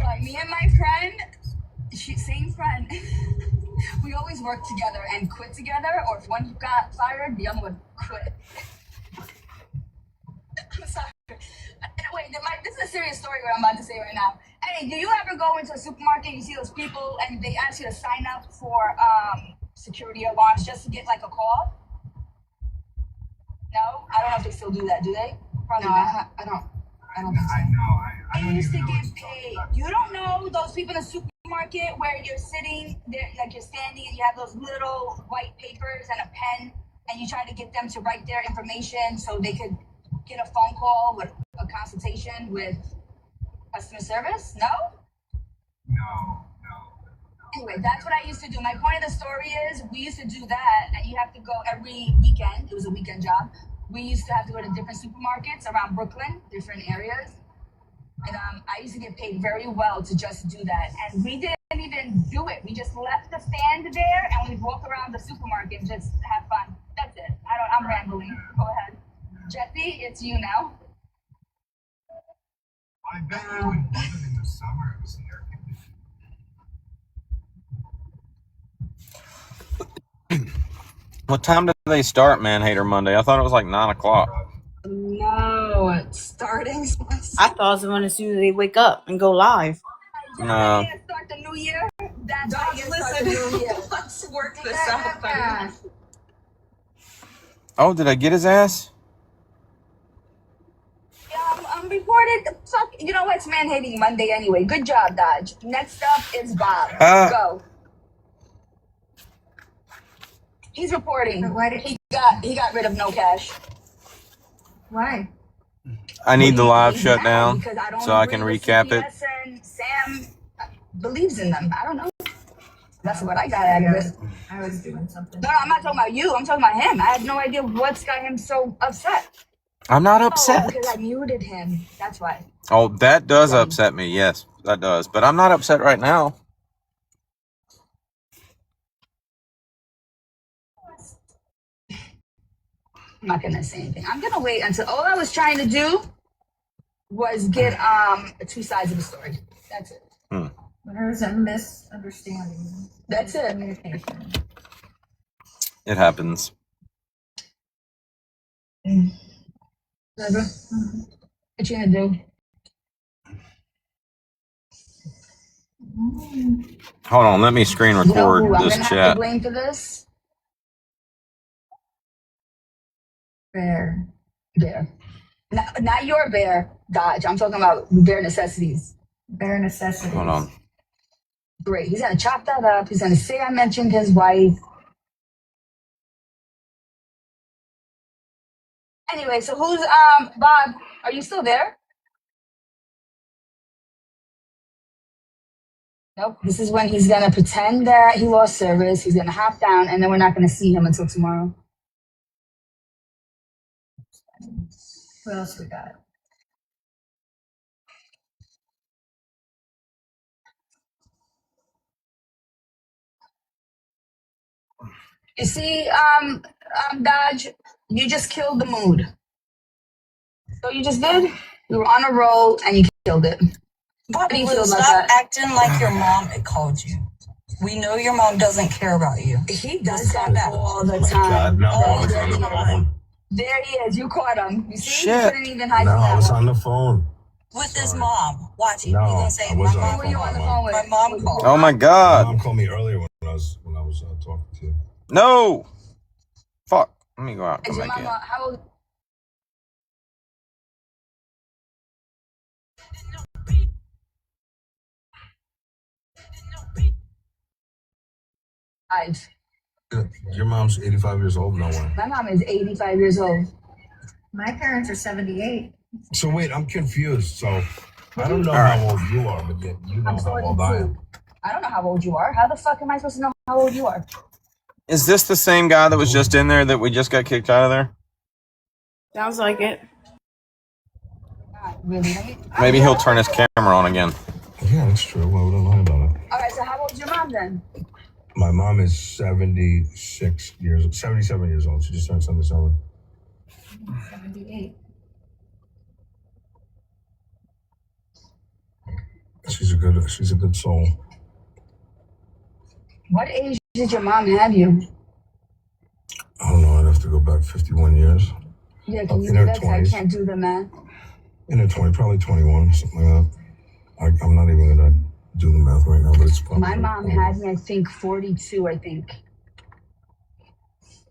But me and my friend, same friend, we always worked together and quit together, or if one got fired, the other would quit. I'm sorry. Wait, this is a serious story what I'm about to say right now. Hey, do you ever go into a supermarket, you see those people, and they ask you to sign up for security alarms just to get like a call? No? I don't know if they still do that, do they? Probably No, not. I don't think so. I know. I I don't used to even know get what you're talking paid. about. You don't know those people in the supermarket where you're sitting there, like you're standing and you have those little white papers and a pen, and you try to get them to write their information so they could get a phone call with a consultation with customer service? No? No. Anyway, that's what I used to do. My point of the story is we used to do that, and you have to go every weekend. It was a weekend job. We used to have to go to different supermarkets around Brooklyn, different areas. And I used to get paid very well to just do that. And we didn't even do it. We just left the stand there, and we'd walk around the supermarket and just have fun. That's it. I'm rambling. Go ahead. Jesse, it's you now. I bet you it wasn't in the summer. It was the air conditioning. What time do they start Man Hater Monday? I thought it was like 9 o'clock. No, it's starting. I thought it was as soon as they wake up and go live. No. Start the new year. That's how you start Listen, the new year. let's work this out, buddy. Oh, did I get his ass? I'm reported. Fuck, you know what? It's Man Hating Monday anyway. Good job, Dodge. Next up is Bob. Go. He's reporting. Why did He got rid of no cash. Why? I need the live He's shut mad down because I don't so I can agree with recap it. CPS and Sam believes in them. I don't know. That's what I got out of it. I was doing something. No, I'm not talking about you. I'm talking about him. I had no idea what's got him so upset. I'm not Oh, upset. because I muted him. That's why. Oh, that does upset me. Yes, that does. But I'm not upset right now. I'm not gonna say anything. I'm gonna wait until all I was trying to do was get two sides of the story. That's it. There's a misunderstanding. That's it. Communication. It happens. Whatever. What you gonna do? Hold on, let me screen You know record who I'm this gonna have to chat. blame for this? Bear. Bear. Not your bear, Dodge. I'm talking about bare necessities. Bare necessities. Hold on. Great. He's gonna chop that up. He's gonna say I mentioned his wife. Anyway, so who's Bob? Are you still there? Nope. This is when he's gonna pretend that he lost service. He's gonna hop down, and then we're not gonna see him until tomorrow. What else we got? You see, Dodge, you just killed the mood. So you just did. You were on a roll, and you killed it. How do you feel about Stop that? acting like your mom had called you. We know your mom doesn't care about you. He does that all the time. God, no, I was there, on he the phone. there he is. You caught him. You see? Shit. You couldn't even hide No, from I that was one. on the phone. With his mom. Watch it. No, You're gonna say I was my on mom. Who were you on the my phone with? My mom called. Oh my My god. mom called me earlier when I was talking to you. No. Fuck. Let me go out. Is Come your back in. mama, how old? 5. Your mom's 85 years old. No way. My mom is 85 years old. My parents are 78. So wait, I'm confused. So I don't know All right. how old you are, but yet you know I'm how old I am. I don't know how old you are. How the fuck am I supposed to know how old you are? Is this the same guy that was just in there that we just got kicked out of there? Sounds like it. Not really. Maybe he'll turn his camera on again. Yeah, that's true. Why would I lie about it? All right, so how old is your mom then? My mom is 77 years old. She just turned 77. 78. She's a good soul. What age did your mom have you? I don't know. I'd have to go back 51 years. Yeah, can you In do her that? 'Cause I 20s. can't do the math. In her 20, probably 21, something like that. I'm not even gonna do the math right now, but it's probably. My mom had me, I think, 42, I think.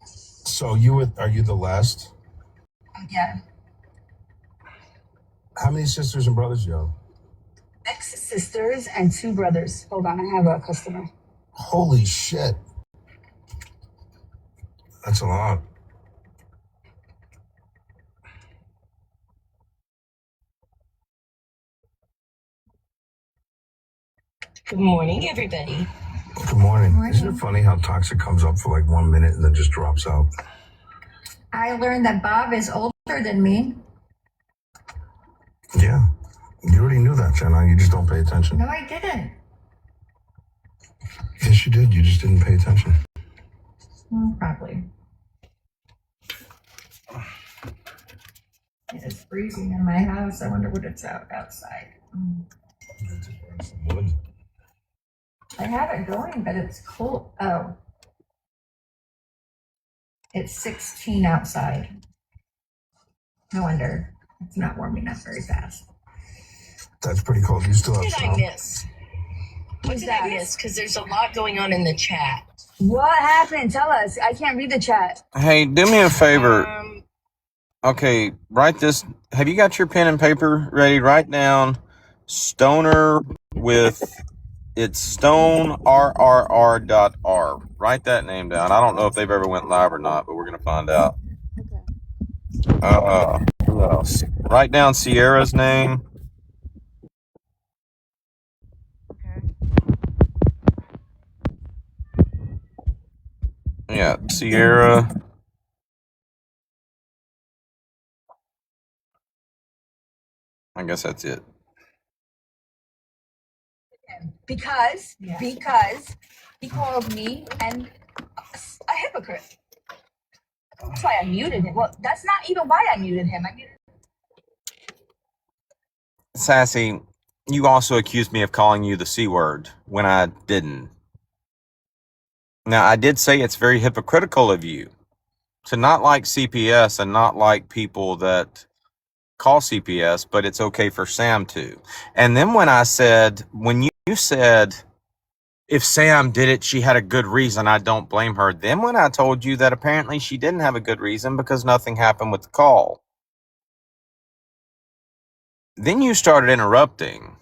So are you the last? Yeah. How many sisters and brothers do you have? 6 sisters and 2 brothers. Hold on, I have a customer. Holy shit. That's a lot. Good morning, everybody. Good morning. Isn't it funny how toxic comes up for like 1 minute and then just drops out? I learned that Bob is older than me. Yeah. You already knew that, Jenna. You just don't pay attention. No, I didn't. Yes, you did. You just didn't pay attention. Probably. It's freezing in my house. I wonder what it's outside. Some wood. I have it going, but it's cold. Oh. It's 16 outside. No wonder it's not warming up very fast. That's pretty cold. You still have What did I snow? miss? What did I miss? Because there's a lot going on in the chat. What happened? Tell us. I can't read the chat. Hey, do me a favor. Okay, write this. Have you got your pen and paper ready? Write down Stoner with it's stonerrr.r. Write that name down. I don't know if they've ever went live or not, but we're gonna find out. Who else? Write down Sierra's name. Yeah, Sierra. I guess that's it. Because he called me and a hypocrite. That's why I muted him. Well, that's not even why I muted him. Sassy, you also accused me of calling you the C word when I didn't. Now, I did say it's very hypocritical of you to not like CPS and not like people that call CPS, but it's okay for Sam to. And then when you said, if Sam did it, she had a good reason, I don't blame her. Then when I told you that apparently she didn't have a good reason because nothing happened with the call, then you started interrupting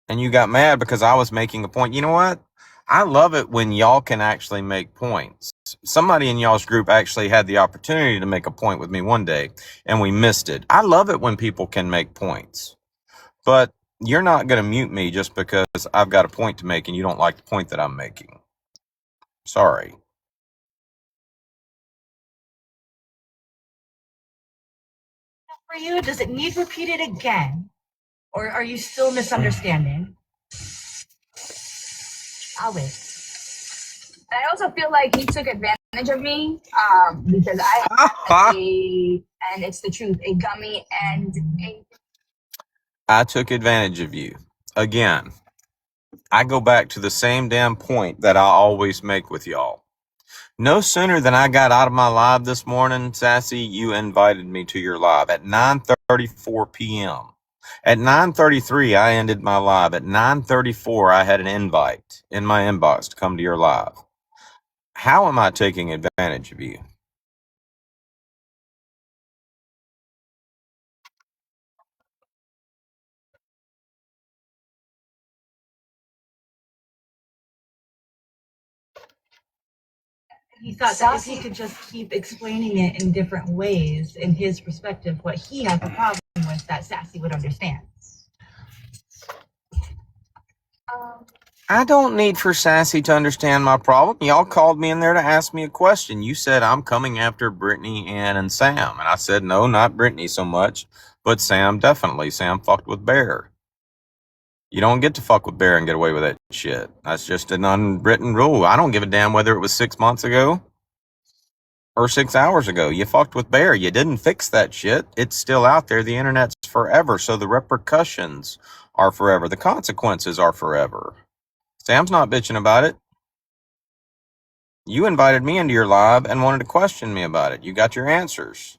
and you got mad because I was making a point. You know what? I love it when y'all can actually make points. Somebody in y'all's group actually had the opportunity to make a point with me one day and we missed it. I love it when people can make points, but you're not going to mute me just because I've got a point to make and you don't like the point that I'm making. Sorry. For you, does it need repeated again? Or are you still misunderstanding? I'll wait. I also feel like he took advantage of me because I have and it's the truth, a gummy and a. I took advantage of you. Again, I go back to the same damn point that I always make with y'all. No sooner than I got out of my live this morning, Sassy, you invited me to your live at 9:34 p.m. At 9:33, I ended my live. At 9:34, I had an invite in my inbox to come to your live. How am I taking advantage of you? He thought that if he could just keep explaining it in different ways, in his perspective, what he has a problem with, that Sassy would understand. I don't need for Sassy to understand my problem. Y'all called me in there to ask me a question. You said I'm coming after Brittany, Ann, and Sam. And I said, no, not Brittany so much, but Sam definitely. Sam fucked with Bear. You don't get to fuck with Bear and get away with that shit. That's just an unwritten rule. I don't give a damn whether it was 6 months ago or 6 hours ago. You fucked with Bear. You didn't fix that shit. It's still out there. The internet's forever, so the repercussions are forever. The consequences are forever. Sam's not bitching about it. You invited me into your live and wanted to question me about it. You got your answers.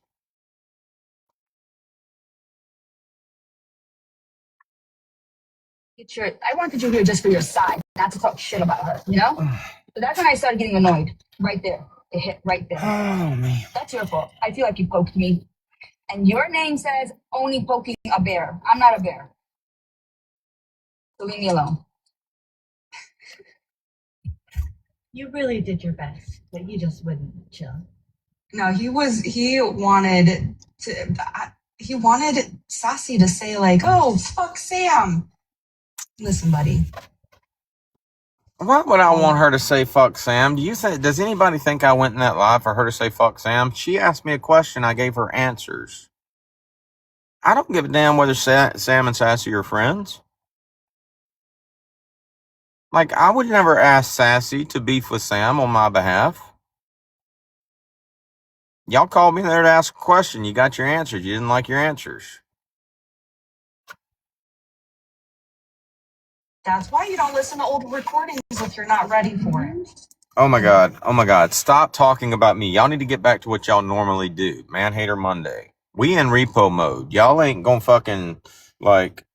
I wanted you here just for your side, not to talk shit about her, you know? So that's when I started getting annoyed. Right there. It hit right there. Oh, man. That's your fault. I feel like you poked me. And your name says only poking a bear. I'm not a bear. So leave me alone. You really did your best, but you just wouldn't chill. No, he wanted Sassy to say like, "Oh, fuck Sam." Listen, buddy. Why would I want her to say fuck Sam? Does anybody think I went in that live for her to say fuck Sam? She asked me a question. I gave her answers. I don't give a damn whether Sam and Sassy are friends. Like, I would never ask Sassy to beef with Sam on my behalf. Y'all called me there to ask a question. You got your answers. You didn't like your answers. That's why you don't listen to old recordings if you're not ready for it. Oh my God. Oh my God. Stop talking about me. Y'all need to get back to what y'all normally do. Man Hater Monday. We in repo mode. Y'all ain't gonna fucking, like,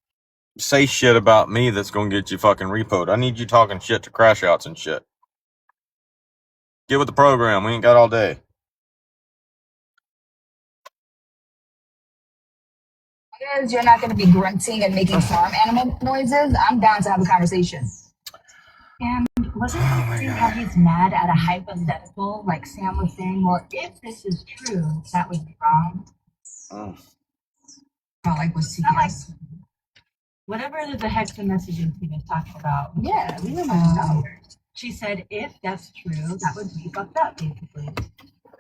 say shit about me that's gonna get you fucking repoed. I need you talking shit to crash outs and shit. Get with the program. We ain't got all day. Because you're not going to be grunting and making farm animal noises, I'm down to have a conversation. And wasn't he saying how he's mad at a hypothetical, like Sam was saying, well, if this is true, that would be wrong? Not like with CPS. Not like, whatever the heck the messages he was talking about. Yeah, we don't know. She said, if that's true, that would be fucked up, basically.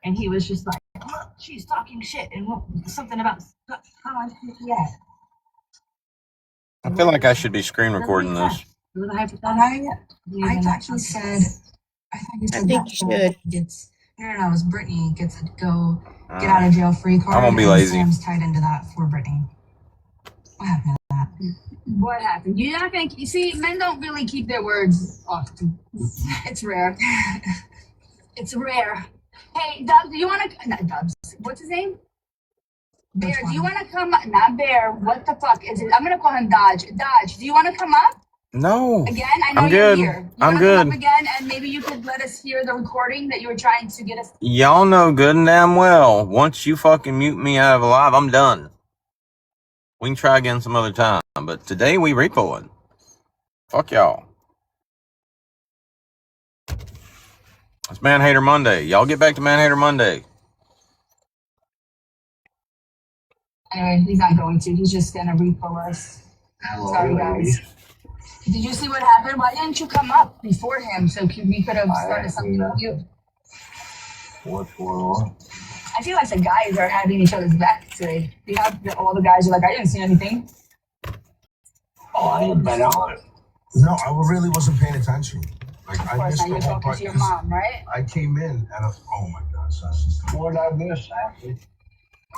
And he was just like, oh, she's talking shit, and something about CPS. I feel like I should be screen recording this. I actually said, I thought you said think that you should. Gets, no, it was Brittany gets a go get out of jail free card. I'm gonna be and lazy. Sam's tied into that for Brittany. What happened to that? What happened? You're not going to... You see, men don't really keep their words often. It's rare. It's rare. Hey, Dubs, do you want to... Not Dubs. What's his name? Bear, do you want to come... Not Bear. What the fuck is it? I'm going to call him Dodge. Dodge, do you want to come up? No. Again? I know I'm you're good. here. You I'm wanna good. Come up again, and maybe you could let us hear the recording that you were trying to get us... Y'all know good and damn well, once you fucking mute me out of a live, I'm done. We can try again some other time, but today we repoing. Fuck y'all. It's Man Hater Monday. Y'all get back to Man Hater Monday. Anyway, he's not going to. He's just going to repo us. Sorry, guys. Did you see what happened? Why didn't you come up before him so we could have started something with you? What's going on? I feel like the guys are having each other's back today. We have all the guys are like, I didn't see anything. Oh, I ain't been on it. No, I really wasn't paying attention. Like, Of I course, missed now the you're whole talking part to your 'cause mom, right? I came in and oh my God, Sassy's. What did I miss, Ashley?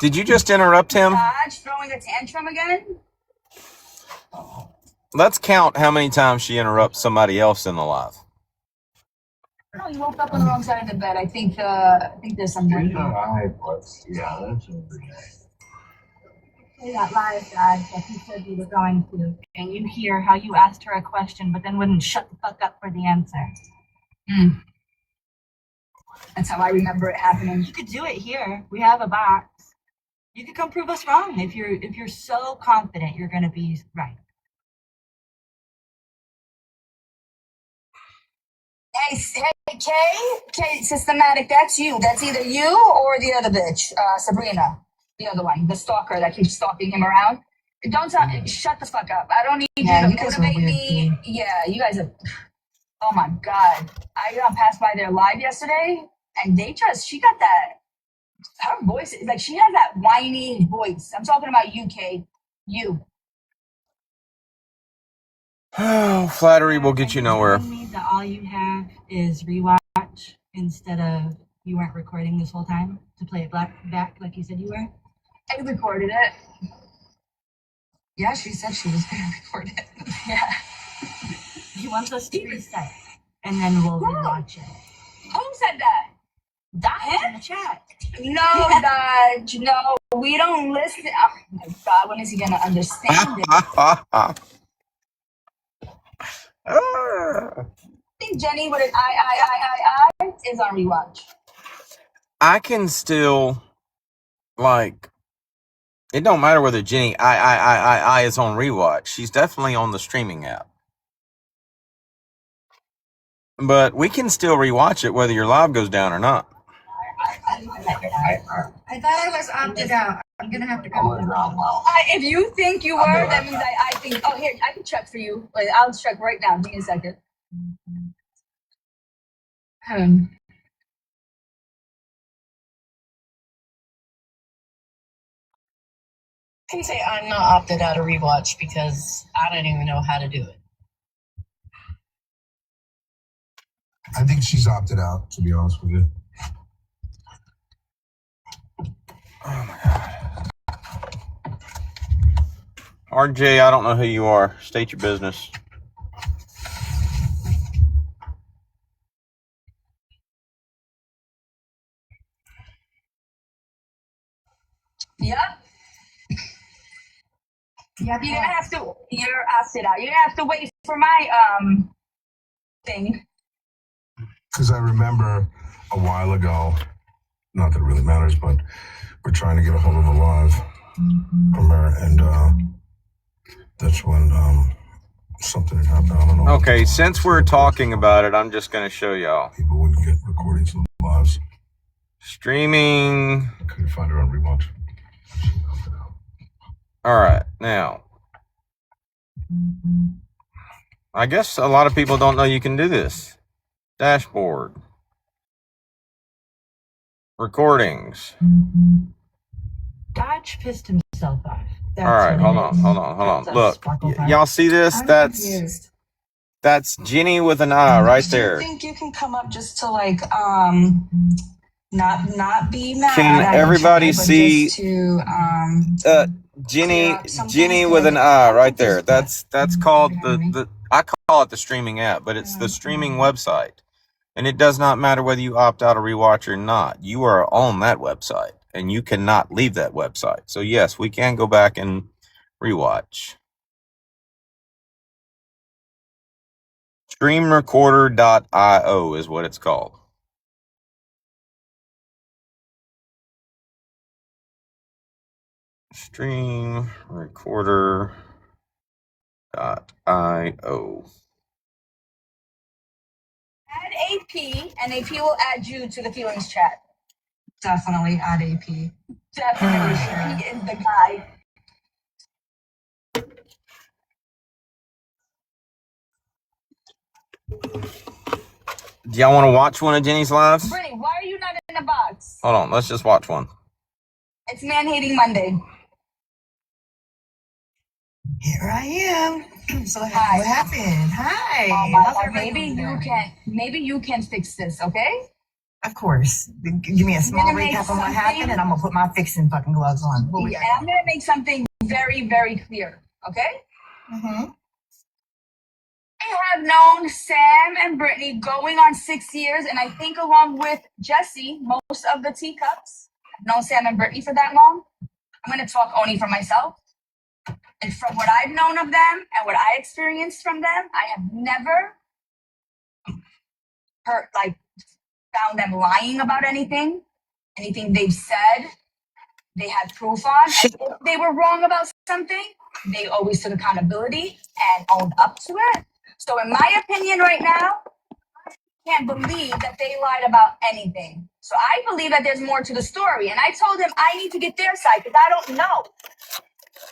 Did you just interrupt him? Dodge throwing a tantrum again? Let's count how many times she interrupts somebody else in the live. No, you woke up on the wrong side of the bed. I think there's something. She's all right, but yeah, that's every day. Play that live, guys, like you said you were going to, and you hear how you asked her a question, but then wouldn't shut the fuck up for the answer. That's how I remember it happening. You could do it here. We have a box. You could come prove us wrong if you're so confident you're gonna be right. Hey, Kay, Systematic, that's you. That's either you or the other bitch, Sabrina, the other one, the stalker that keeps stalking him around. Don't tell, shut the fuck up. I don't need you to motivate me. Yeah, you guys are, oh my God. I passed by their live yesterday and she got that, her voice, like she has that whiny voice. I'm talking about you, Kay, you. Flattery will get you nowhere. Me that all you have is rewatch instead of you weren't recording this whole time to play it back like you said you were. I recorded it. Yeah, she said she was going to record it. Yeah. He wants us to reset and then we'll rewatch it. Who said that? Dodge in the chat. No, Dodge. No, we don't listen. Oh my God, when is he gonna understand it? I think Jenny with an I is on rewatch. I can still, like, it don't matter whether Jenny I is on rewatch. She's definitely on the streaming app. But we can still rewatch it whether your live goes down or not. I thought I was opted out. I'm gonna have to go. If you think you were, that means I think. Oh, here, I can check for you. Wait, I'll check right now. Give me a second. I can say I'm not opted out of rewatch because I don't even know how to do it. I think she's opted out, to be honest with you. Oh my God. RJ, I don't know who you are. State your business. Yep. You're opted out. You're gonna have to wait for my thing. Because I remember a while ago, not that it really matters, but we're trying to get a hold of a live from her, and that's when something had happened. I don't know. Okay, since we're talking about it, I'm just going to show y'all. People wouldn't get recordings of the lives. Streaming. I couldn't find her on rewatch. All right, now. I guess a lot of people don't know you can do this. Dashboard. Recordings. Dodge pissed himself off. All right, hold on. Look, y'all see this? That's Jenny with an I right there. Do you think you can come up just to like not be mad? Can everybody see Jenny with an I right there? That's called the I call it the streaming app, but it's the streaming website. And it does not matter whether you opt out of rewatch or not. You are on that website and you cannot leave that website. So yes, we can go back and rewatch. Streamrecorder.io is what it's called. Streamrecorder.io. Add AP, and AP will add you to the feelings chat. Definitely add AP. Definitely, he is the guy. Do y'all want to watch one of Jenny's lives? Brittany, why are you not in the box? Hold on, let's just watch one. It's Man-Hating Monday. Here I am. So Hi. what happened? Hi. Oh my How's God, everybody doing? maybe you can fix this, okay? Of course. Give me a small gonna make recap of what something- happened, and I'm gonna put my fixing fucking gloves on. What we Yeah, got? I'm gonna make something very, very clear, okay? Mm-hmm. I have known Sam and Brittany going on 6 years, and I think along with Jesse, most of the teacups. I've known Sam and Brittany for that long. I'm gonna talk only for myself. And from what I've known of them and what I experienced from them, I have never found them lying about anything they've said, they had proof on. And if they were wrong about something, they always took accountability and owned up to it. So in my opinion right now, can't believe that they lied about anything. So I believe that there's more to the story. And I told him I need to get their side because I don't know.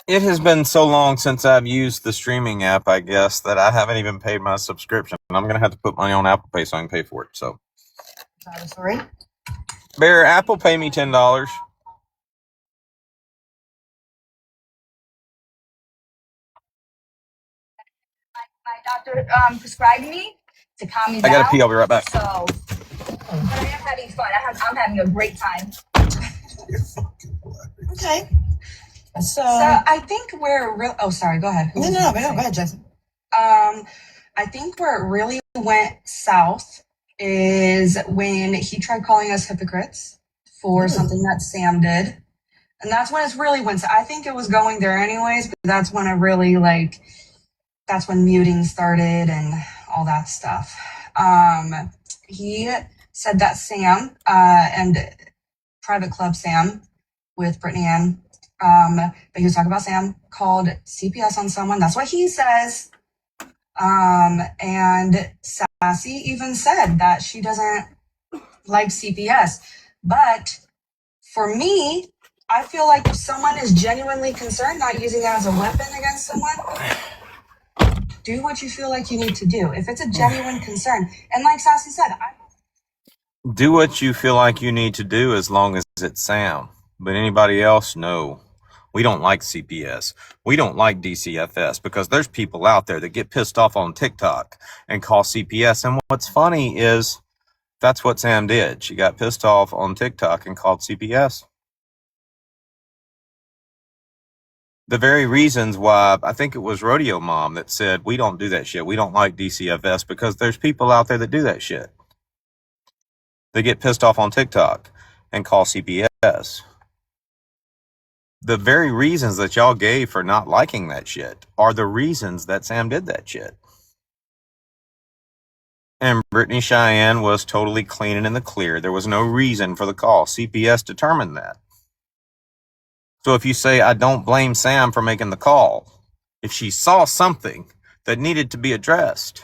It has been so long since I've used the streaming app, I guess, that I haven't even paid my subscription. I'm going to have to put money on Apple Pay so I can pay for it. So, Sorry. Bear, Apple pay me $10. My doctor prescribed me to calm me I down. got to pee. I'll be right back. So, but I am having fun. I'm having a great time. Okay. So I think we're real. Oh, sorry. Go ahead. No, go ahead, Jason. I think where it really went south is when he tried calling us hypocrites for something that Sam did, and that's when it's really went. I think it was going there anyways, but that's when it really that's when muting started and all that stuff. He said that Sam and Private Club Sam with Brittany Ann. But he was talking about Sam called CPS on someone. That's what he says. And Sassy even said that she doesn't like CPS. But for me, I feel like if someone is genuinely concerned, not using it as a weapon against someone, do what you feel like you need to do. If it's a genuine concern. And like Sassy said, Do what you feel like you need to do as long as it's Sam. But anybody else, no. We don't like CPS. We don't like DCFS because there's people out there that get pissed off on TikTok and call CPS. And what's funny is that's what Sam did. She got pissed off on TikTok and called CPS. The very reasons why, I think it was Rodeo Mom that said, we don't do that shit. We don't like DCFS because there's people out there that do that shit. They get pissed off on TikTok and call CPS. The very reasons that y'all gave for not liking that shit are the reasons that Sam did that shit. And Brittany Cheyenne was totally clean and in the clear. There was no reason for the call. CPS determined that. So if you say, I don't blame Sam for making the call, if she saw something that needed to be addressed,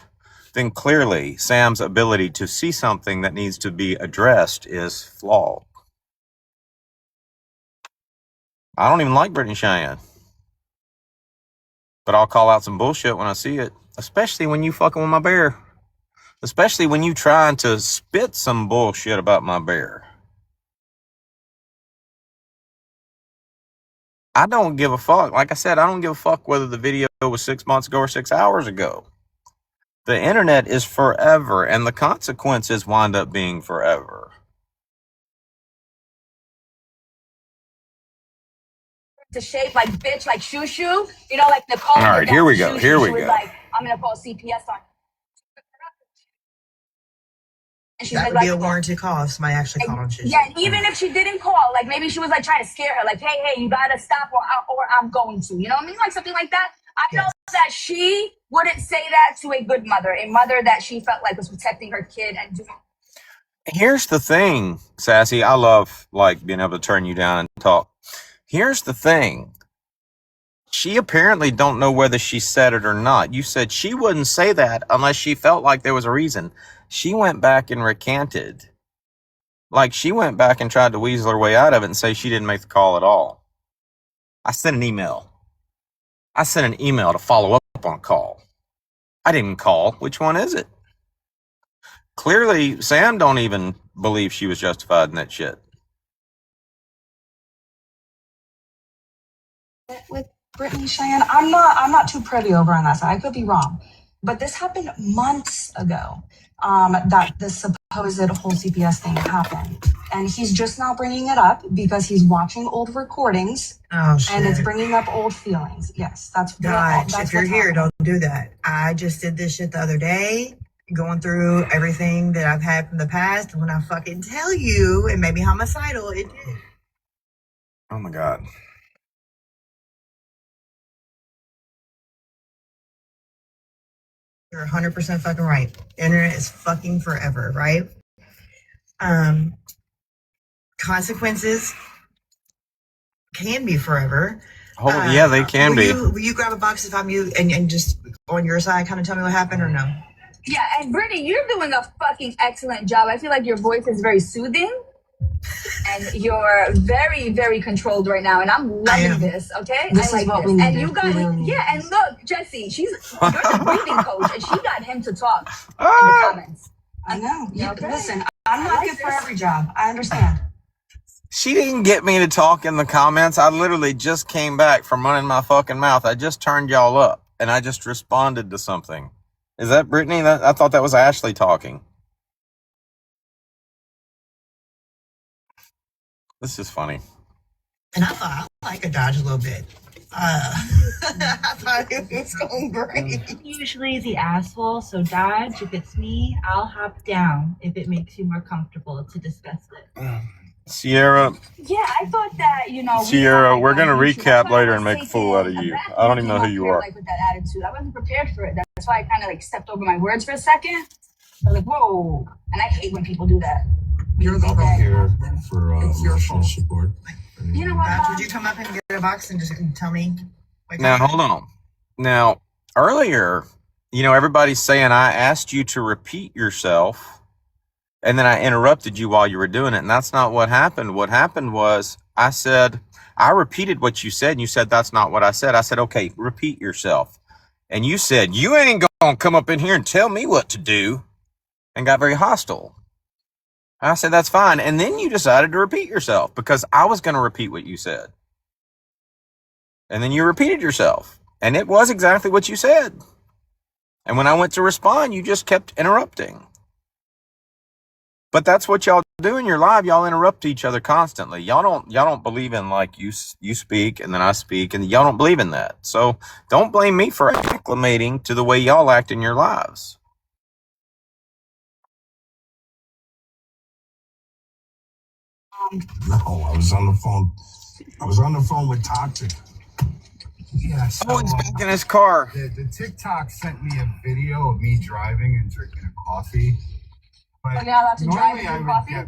then clearly Sam's ability to see something that needs to be addressed is flawed. I don't even like Brittany Cheyenne. But I'll call out some bullshit when I see it. Especially when you fucking with my bear. Especially when you trying to spit some bullshit about my bear. I don't give a fuck. Like I said, I don't give a fuck whether the video was 6 months ago or 6 hours ago. The internet is forever, and the consequences wind up being forever. To shape like bitch, like shoo shoo, you know, like Nicole. All right, here we go. Here we She was go. like, I'm gonna call CPS on. And she's that would like, be a warranted call if somebody actually called on Tuesday. yeah, and even if she didn't call, like maybe she was like trying to scare her, like, hey, you gotta stop, or I'm going to, you know what I mean, like something like that. I know that she wouldn't say that to a good mother, a mother that she felt like was protecting her kid and doing. Here's the thing, Sassy. I love like being able to turn you down and talk. Here's the thing. She apparently don't know whether she said it or not. You said she wouldn't say that unless she felt like there was a reason. She went back and recanted. Like she went back and tried to weasel her way out of it and say she didn't make the call at all. I sent an email. I sent an email to follow up on a call. I didn't call. Which one is it? Clearly, Sam don't even believe she was justified in that shit. With Brittany Cheyenne, I'm not too privy over on that side. I could be wrong, but this happened months ago. That this supposed whole CPS thing happened, and he's just now bringing it up because he's watching old recordings. Oh shit! And it's bringing up old feelings. Yes, that's Dodge, that's if you're what's here, happening. don't do that. I just did this shit the other day, going through everything that I've had from the past, and when I fucking tell you, it made me homicidal. It did. Oh my God. You're 100% fucking right. Internet is fucking forever, right? Consequences can be forever. Yeah, they can be. Will you grab a box if I'm you and just on your side kind of tell me what happened or no? Yeah, and Brittany, you're doing a fucking excellent job. I feel like your voice is very soothing. And you're very, very controlled right now, and I'm loving this. Okay, This I is like what this. we And needed. you got We really needed yeah. And look, Jesse, you're the breathing coach, and she got him to talk in the Ah, comments. I know. You okay? Listen, I'm I not like good for this. every job. I understand. she didn't get me to talk in the comments. I literally just came back from running my fucking mouth. I just turned y'all up and I just responded to something. Is that Brittany? I thought that was Ashley talking. This is funny. And I thought I like a dodge a little bit. I thought it was going great. Usually the asshole, so Dodge, if it's me, I'll hop down if it makes you more comfortable to discuss it. Sierra, Yeah, I thought that Sierra, we're gonna mutual. That's recap why I later was and make a fool out of taken you. aback I don't when even you know who came up you here, are. like with that attitude. I wasn't prepared for it. That's why I kind of like stepped over my words for a second. I was like, whoa, and I hate when people do that. You're the one here for emotional support. You know what? Dodge, would you come up and get a box and just tell me? Now, hold on. Now, earlier, everybody's saying I asked you to repeat yourself and then I interrupted you while you were doing it. And that's not what happened. What happened was I said, I repeated what you said. And you said, that's not what I said. I said, okay, repeat yourself. And you said, you ain't going to come up in here and tell me what to do, and got very hostile. I said, that's fine. And then you decided to repeat yourself because I was going to repeat what you said. And then you repeated yourself. And it was exactly what you said. And when I went to respond, you just kept interrupting. But that's what y'all do in your live. Y'all interrupt each other constantly. Y'all don't believe in like you speak and then I speak, and y'all don't believe in that. So don't blame me for acclimating to the way y'all act in your lives. No, I was on the phone. I was on the phone with Toxic. Yeah, so Oh, he's back in his car. the TikTok sent me a video of me driving and drinking a coffee. But Are you not allowed to drive normally and I drink would coffee? get.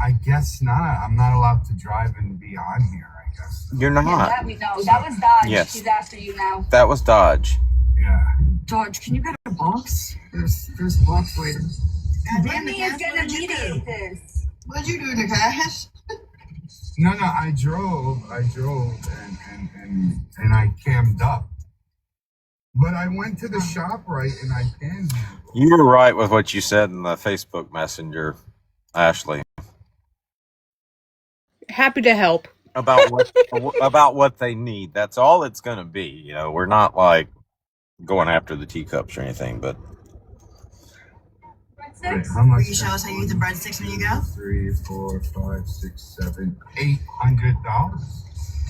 I guess not. I'm not allowed to drive and be on here. I guess. You're Yeah, not. that we know. That was Dodge. Yes. She's after you now. That was Dodge. Yeah. Dodge, can you get a box? There's a box waiting. Brittany is gonna mediate this. What'd you do in the cash? No, I drove and I cammed up. But I went to the shop right and I canned. You were right with what you said in the Facebook Messenger, Ashley, Happy to help. about what they need. That's all it's going to be. We're not like going after the teacups or anything, but Wait, how much? Will you show us how you eat the breadsticks when you go? 3, 4, 5, 6, 7, $800.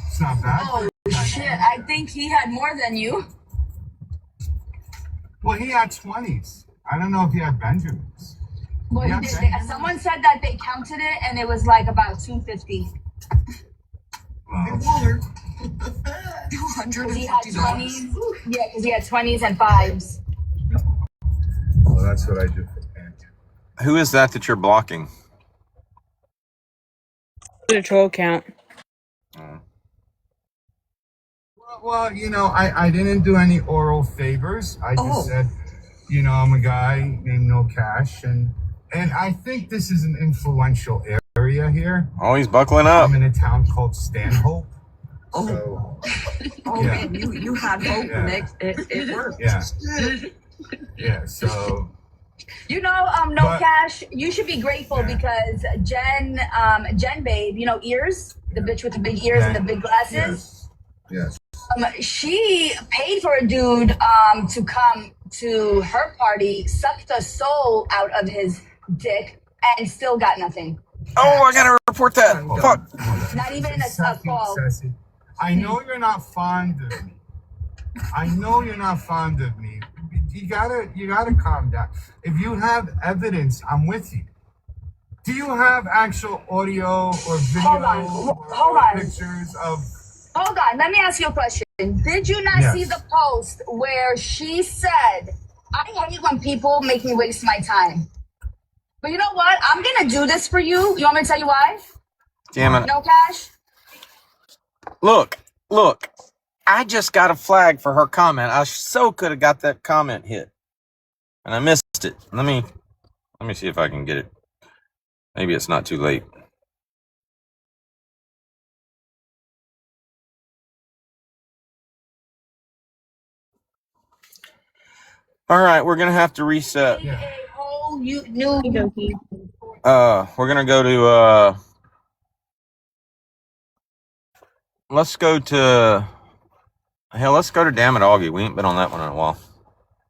It's not bad. Oh shit! I think he had more than you. Well, he had 20s. I don't know if he had Benjamins. Well, Yeah, he did. Benjamin. Someone said that they counted it and it was like about 250. Well, Because he had 20s. Yeah, because he had 20s and 5s. well, that's what I do for pancakes. who is that you're blocking? The troll count. Well, I didn't do any oral favors. I just said, I'm a guy named No Cash, and I think this is an influential area here. Oh, he's buckling up. I'm in a town called Stanhope. So, yeah. Man, you had hope Yeah. and it worked. Yeah. Yeah, so No But- Cash, you should be grateful Yeah. because Jen Babe, Ears, the bitch with the big ears and the big glasses. yes. She paid for a dude to come to her party, sucked the soul out of his dick, and still got nothing. Oh, I gotta report that. Fuck. Not even a call. Sassy. I know you're not fond of me. You gotta calm down. If you have evidence, I'm with you. Do you have actual audio or video Hold on. or pictures of? Hold on, let me ask you a question. Did you not Yes. see the post where she said, I hate when people make me waste my time. But you know what? I'm gonna do this for you. You want me to tell you why? Damn it. No Cash? Look. I just got a flag for her comment. I so could have got that comment hit. and I missed it. Let me see if I can get it. Maybe it's not too late. All right, we're gonna have to reset. A whole new. We're gonna go to let's go to Damn It Augie. We ain't been on that one in a while.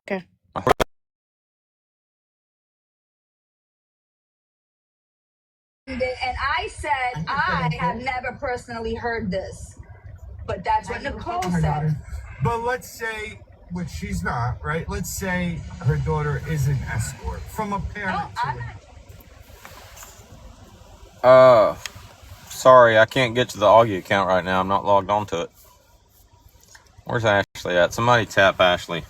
Okay. And I said I have never personally heard this, but that's what Nicole said. But let's say, which she's not, right? Let's say her daughter is an escort from a parent. Sorry, I can't get to the Augie account right now. I'm not logged on to it. Where's Ashley at? Somebody tap Ashley.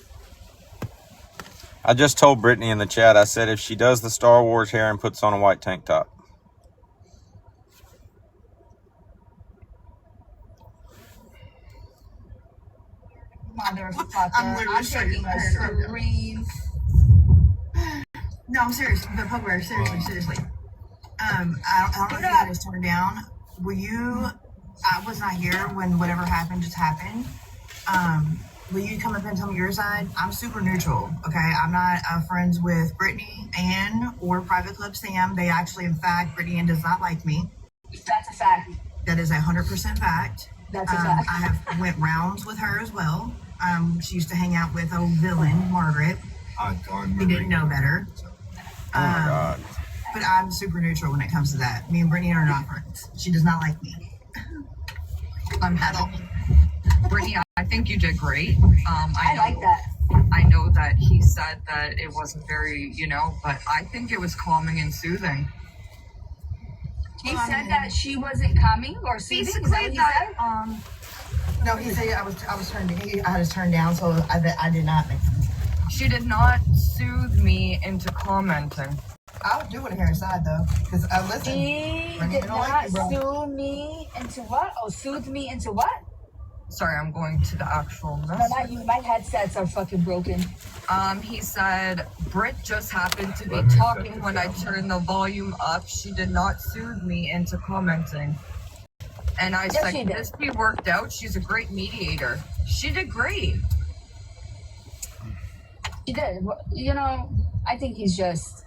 I just told Brittany in the chat, I said if she does the Star Wars hair and puts on a white tank top. Motherfucker. I'm literally taking a screen. No, I'm serious. The Pugware, seriously. I don't know if you had us turned down. Were you? I was not here when whatever happened just happened. Will you come up and tell me your side? I'm super neutral. Okay, I'm not friends with Brittany Ann or Private Club Sam. They actually, in fact, Brittany Ann does not like me. That's a fact. That is 100% fact. That's a fact. I have went rounds with her as well. She used to hang out with old villain Margaret. He didn't know better. Oh my God. But I'm super neutral when it comes to that. Me and Brittany are not friends. She does not like me. I'm happy. Brittany, I think you did great. I like that. I know that he said that it wasn't very, but I think it was calming and soothing. He said that she wasn't coming or soothing. Is that what he said? No, he said I was turned. I had us turned down, so I did not make sense. She did not soothe me into commenting. I would do want to hear her side though, because listen. She did not soothe me into what? Oh, soothe me into what? Sorry, I'm going to the actual message. No, not you. My headsets are fucking broken. He said, Britt just happened to be talking when I turned the volume up. She did not soothe me into commenting. And I said, this be worked out. She's a great mediator. She did great. She did. I think he's just...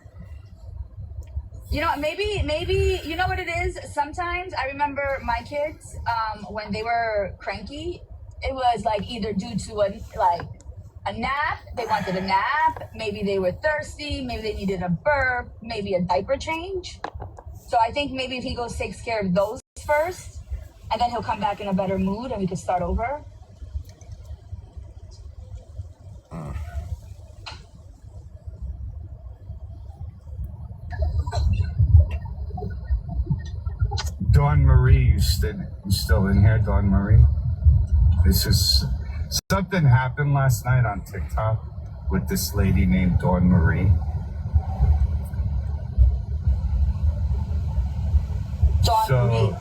maybe, you know what it is? Sometimes I remember my kids, when they were cranky, it was like either due to a nap, they wanted a nap, maybe they were thirsty, maybe they needed a burp, maybe a diaper change. So I think maybe if he goes takes care of those first, and then he'll come back in a better mood and we can start over. Dawn Marie, you still in here, Dawn Marie? This is something happened last night on TikTok with this lady named Dawn Marie. Marie.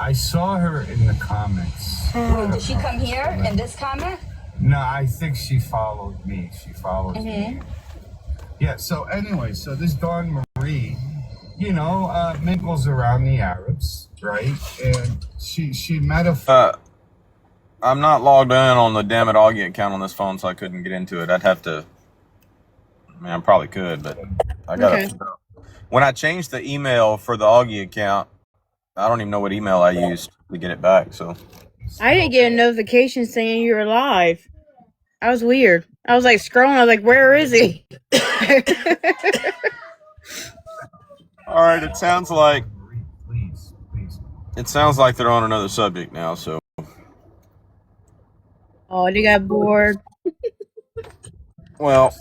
I saw her in the comments. Wait, did she come here in this comment? No, I think she followed me. She followed me. Yeah, so anyway, so this Dawn Marie, mingles around the Arabs, right? And she met a... I'm not logged in on the Damn It Augie account on this phone, so I couldn't get into it. I'd have to... I probably could, but I gotta... Okay. When I changed the email for the Augie account, I don't even know what email I used to get it back, so... I didn't get a notification saying you were live. That was weird. I was like scrolling, I was like, where is he? All right, it sounds like they're on another subject now, so... Oh, they got bored. Well,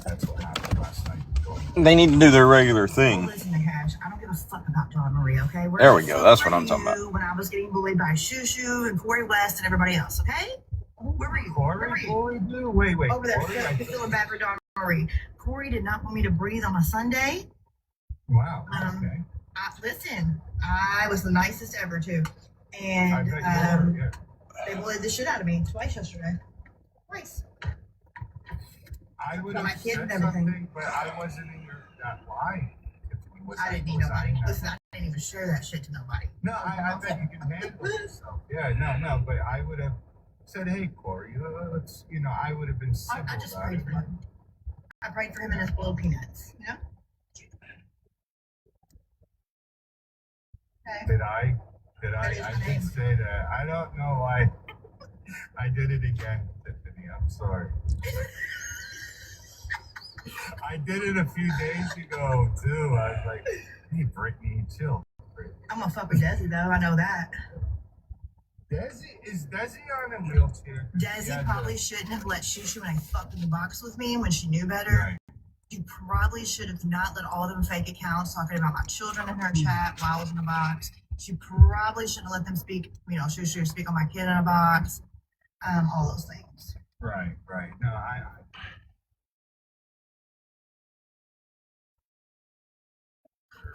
they need to do their regular thing. Listen to Cash. I don't give a fuck about Dawn Marie, okay? There we go. That's what I'm talking about. When I was getting bullied by Shushu and Corey West and everybody else, okay? Where were you? Where were you? Wait. Over there, feeling bad for Dawn Marie. Corey did not want me to breathe on a Sunday. Wow. Okay. Listen, I was the nicest ever too, and they bullied the shit out of me twice yesterday. Twice. I would For my have kid said and everything. something, but I wasn't in that line. I didn't need nobody. Listen, I didn't even share that shit to nobody. No, I bet you can handle yourself. Yeah, no, but I would have said, hey, Corey, let's, I would have been civil I just about prayed it. for him. I prayed for him and his little peanuts. You know? Okay. Did I? That is I my did name. say that. I don't know why. I did it again, Tiffany. I'm sorry. I did it a few days ago, too. I was like, hey, Brittany, chill. I'm gonna fuck with Desi, though. I know that. Is Desi on a wheelchair? Desi probably shouldn't have let Shushu when I fucked in the box with me when she knew better. Right. She probably should have not let all them fake accounts talking about my children in her chat while I was in the box. She probably shouldn't have let them speak, Shushu speak on my kid in a box. All those things. Right. No,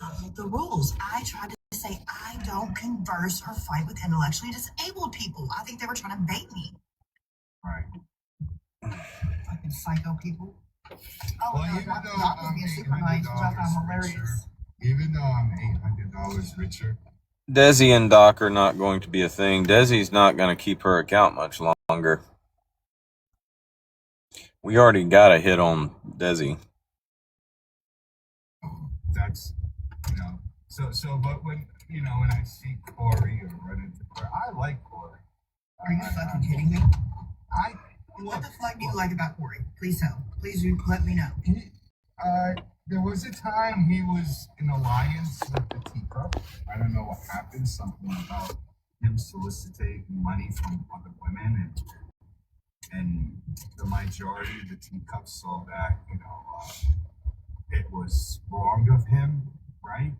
Follow the rules. I tried to say I don't converse or fight with intellectually disabled people. I think they were trying to bait me. Right. Fucking psycho people. Oh, Well, no, even y'all though was I'm being super nice, which I found $800 richer, hilarious. even though I'm $800 richer, Desi and Doc are not going to be a thing. Desi's not going to keep her account much longer. We already got a hit on Desi. that's, but when I see Corey or run into Corey, I like Corey. Are you fucking kidding me? What the fuck do you like about Corey? Please tell. Please let me know. There was a time he was in alliance with the teacup. I don't know what happened. Something about him soliciting money from other women, and the majority of the teacups saw that it was wrong of him, right?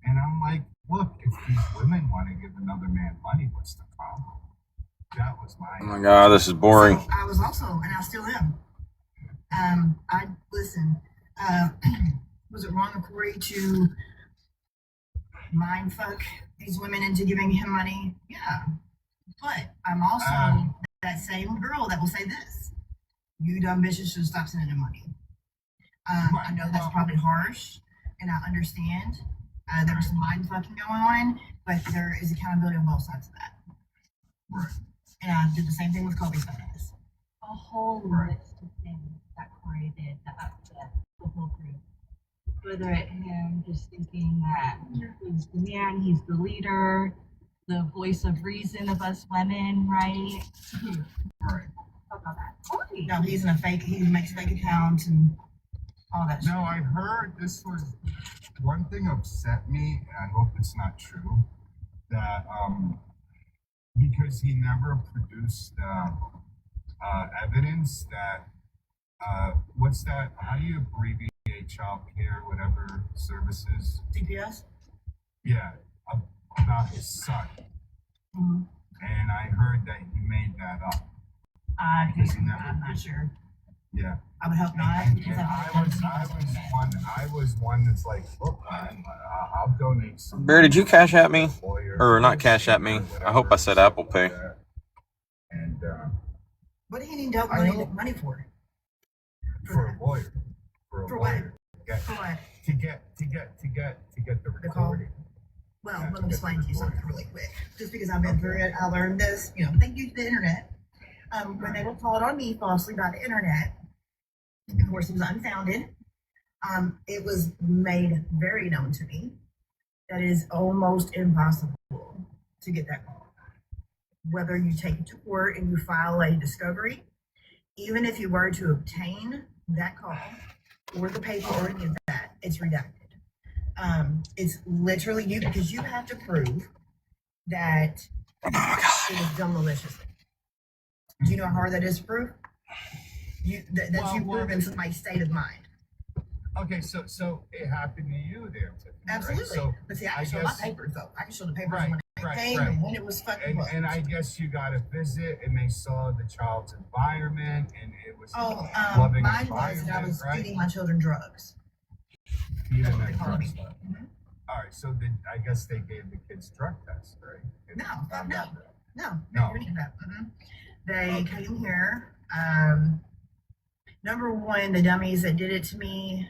And I'm like, look, if these women want to give another man money, what's the problem? That was my. Oh my God, this is boring. So I was also, and I still am. Listen. Was it wrong of Corey to mind fuck these women into giving him money? Yeah. But I'm also that same girl that will say this. You dumb bitches should stop sending him money. I know that's probably harsh, and I understand. There was some mind fucking going on, but there is accountability on both sides of that. Right. And I did the same thing with Kobe's photos. A whole list of things that Corey did that upset the whole group. Whether it him just thinking that he's the man, he's the leader, the voice of reason of us women, right? Right. Talk about that. Corey. No, he makes fake accounts and all that shit. No, I heard this was one thing upset me, and I hope it's not true, that because he never produced evidence that what's that? How do you abbreviate child care, whatever services? DPS? Yeah, about his son. Mm-hmm. And I heard that he made that up. I'm not sure. Yeah. I would hope not. And I was one that's like, look, I'll donate some. Bear, did you cash at me? Or not cash at me? I hope I said Apple Pay. And what do you need money for? For a lawyer. For what? For what? To get the recording. Well, let me explain to you something really quick. Just because I've been through it, I learned this, thank you to the internet. When they were called on me falsely by the internet, of course it was unfounded. It was made very known to me that it is almost impossible to get that call. Whether you take it to court and you file a discovery, even if you were to obtain that call or the paper or any of that, it's redacted. It's literally you, because you have to prove that it was done maliciously. Do you know how hard that is to prove? That's you proving somebody's state of mind. Okay, so it happened to you there, Tiffany. Absolutely. Right? So but see, I can show my papers though. I can show the papers when they came right. and when it was fucking closed. And I guess you got a visit and they saw the child's environment and it was a loving mine environment, was that I was right? feeding my children drugs. Feeding That's them what they called me. drugs. All right, so I guess they gave the kids drug tests, right? No. No. They came here. number one, the dummies that did it to me,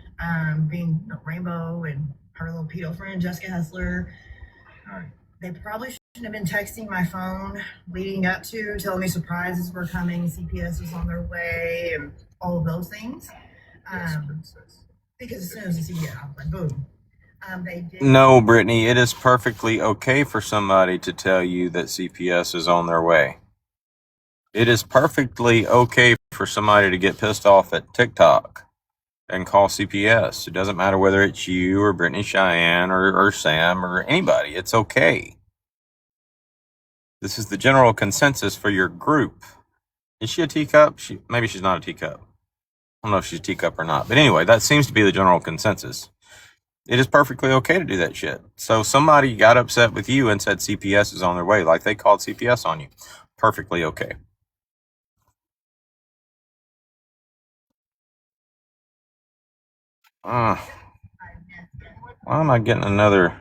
being Rainbow and her little pedo friend, Jessica Hessler, they probably shouldn't have been texting my phone leading up to, telling me surprises were coming, CPS was on their way, and all of those things. Because as soon as the CPS, I was like, boom. They did. No, Brittany, it is perfectly okay for somebody to tell you that CPS is on their way. It is perfectly okay for somebody to get pissed off at TikTok and call CPS. It doesn't matter whether it's you or Brittany Cheyenne or Sam or anybody. It's okay. This is the general consensus for your group. Is she a teacup? Maybe she's not a teacup. I don't know if she's a teacup or not. But anyway, that seems to be the general consensus. It is perfectly okay to do that shit. So somebody got upset with you and said CPS is on their way, like they called CPS on you. Perfectly okay. Why am I getting another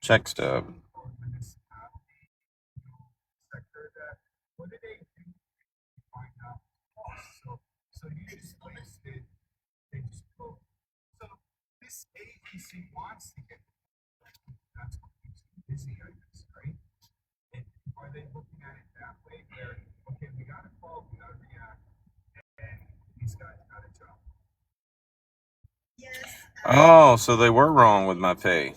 check stub? So you just wasted. They just quote. So this agency wants to get. That's what keeps them busy, I guess, right? And are they looking at it that way? Where okay, we got to call, we got to react, and these guys got a job. Yes. Oh, so they were wrong with my pay.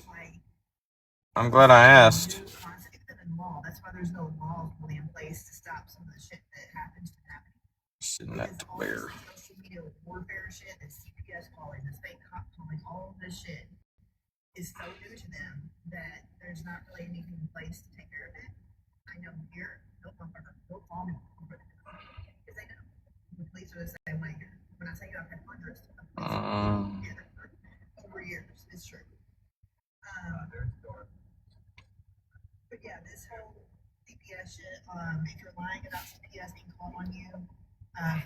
I'm glad I asked. That's why there's no law fully in place to stop some of the shit that happens from happening. Sitting that to bear. Social media warfare shit, the CPS calling, the fake cop calling, all of this shit is so new to them that there's not really anything in place to take care of it. I know here, no motherfucker, no call me because they know the police are the same way here. When I tell you I've had hundreds of over years, it's true. But yeah, this whole CPS shit, if you're lying about CPS being called on you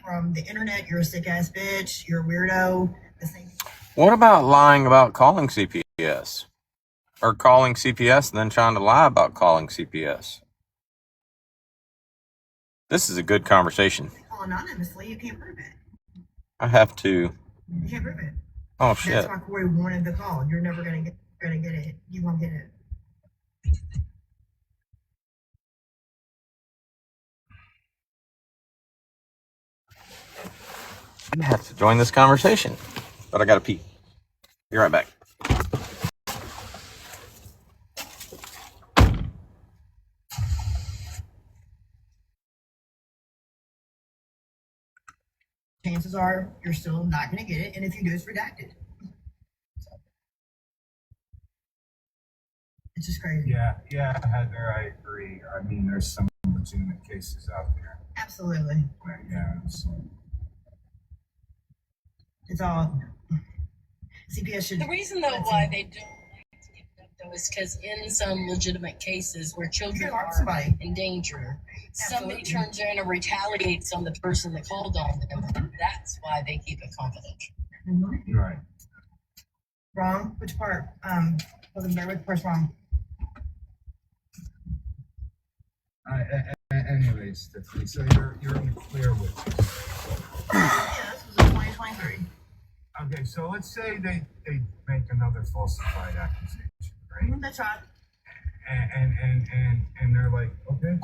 from the internet, you're a sick ass bitch, you're a weirdo. The same. What about lying about calling CPS? Or calling CPS and then trying to lie about calling CPS? This is a good conversation. Call anonymously, you can't prove it. I have to. You can't prove it. Oh shit. That's why Corey wanted the call. You're never gonna get it. You won't get it. I have to join this conversation, but I gotta pee. Be right back. Chances are you're still not gonna get it, and if you do, it's redacted. It's just crazy. Yeah, Heather, I agree. I mean, there's some legitimate cases out there. Absolutely. Yeah. It's all CPS should. The reason though why they don't like to give it up though is because in some legitimate cases where children are in danger, somebody turns around and retaliates on the person that called on them. That's why they keep it confidential. Mm-hmm. Right. Wrong? Which part? Wasn't there? Which part's wrong? Anyways, Tiffany, so you're in the clear with this. Yeah, this was in 2023. Okay, so let's say they make another falsified accusation, right? That's right. And they're like, okay,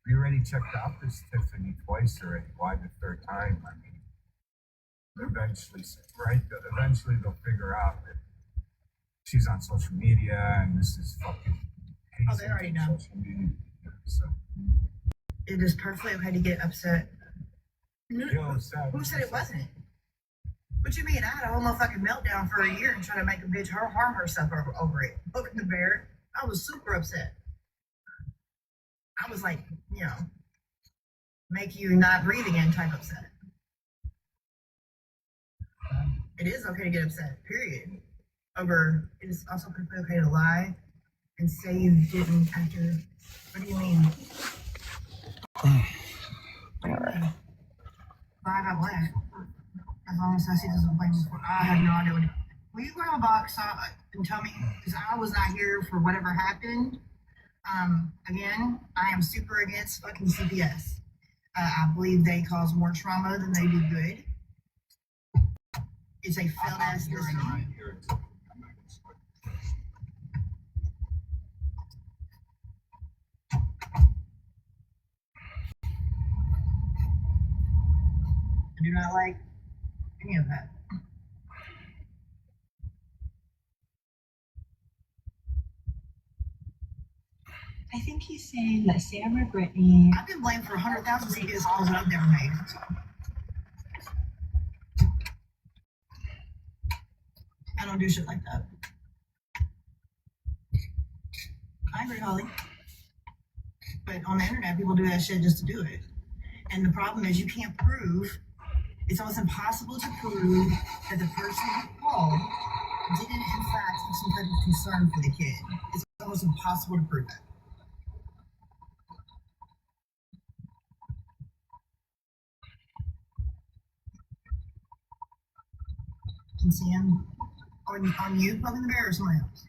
we already checked out this Tiffany twice already. Why the third time? I mean, eventually they'll figure out that she's on social media and this is fucking. Oh, they already know. So. It is perfectly okay to get upset. Who said it wasn't? What you mean? I had a whole motherfucking meltdown for a year and trying to make a bitch harm herself over it. Look at the bear. I was super upset. I was like, make you not breathe again type upset. It is okay to get upset, period. It is also perfectly okay to lie and say you didn't after. What do you mean? All right. Lie about what? As long as Ceci doesn't blame me for I have no idea what. Will you grab a box and tell me? Because I was not here for whatever happened. Again, I am super against fucking CPS. I believe they cause more trauma than they do good. It's a failed ass system. I do not like any of that. I think he's saying that Sam or Brittany. I've been blamed for 100,000 CPS calls that I've never made. So. I don't do shit like that. I agree, Holly. But on the internet, people do that shit just to do it. And the problem is you can't prove, it's almost impossible to prove that the person who called didn't in fact have some type of concern for the kid. It's almost impossible to prove that. And Sam, on you poking the bear or someone else?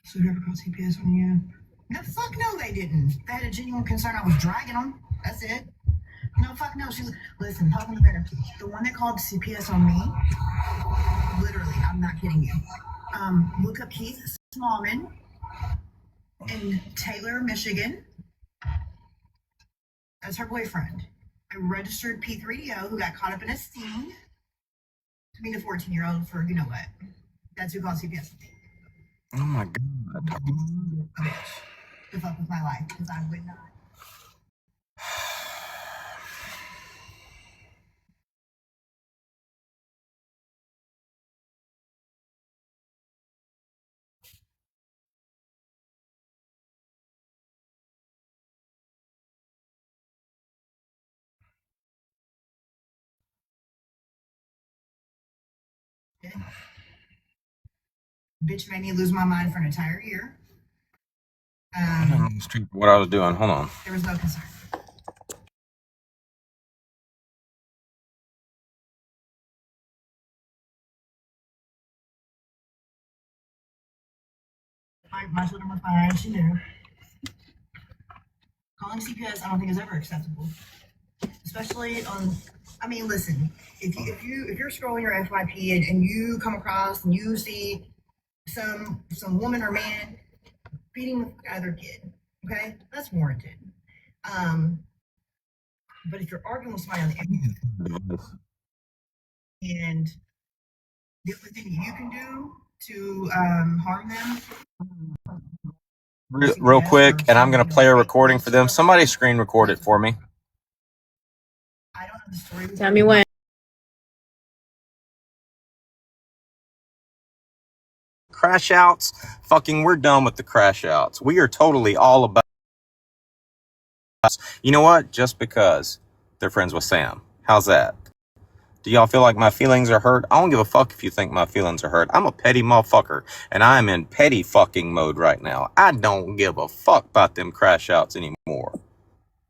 So whoever called CPS on you? No, fuck no, they didn't. They had a genuine concern. I was dragging them. That's it. No, fuck no. She was, listen, poking the bear. The one that called CPS on me, literally, I'm not kidding you. Look up Keith Smallman in Taylor, Michigan. That's her boyfriend. A registered P3DO who got caught up in a sting. To be the 14-year-old for you know what. That's who called CPS. Oh my God. To fuck with my life, because I would not. Bitch made me lose my mind for an entire year. What I was doing. Hold on. There was no concern. My children were fine. She knew. Calling CPS, I don't think is ever acceptable, especially on. I mean, listen. If you're scrolling your FYP and you come across and you see some woman or man beating another kid, okay, that's warranted. But if you're arguing with somebody on the internet and the only thing you can do to harm them. Real quick, and I'm going to play a recording for them. Somebody screen record it for me. I don't know the story. Tell me when. Crash outs. Fucking, we're done with the crash outs. We are totally all about. You know what? Just because they're friends with Sam. How's that? Do y'all feel like my feelings are hurt? I don't give a fuck if you think my feelings are hurt. I'm a petty motherfucker, and I'm in petty fucking mode right now. I don't give a fuck about them crash outs anymore.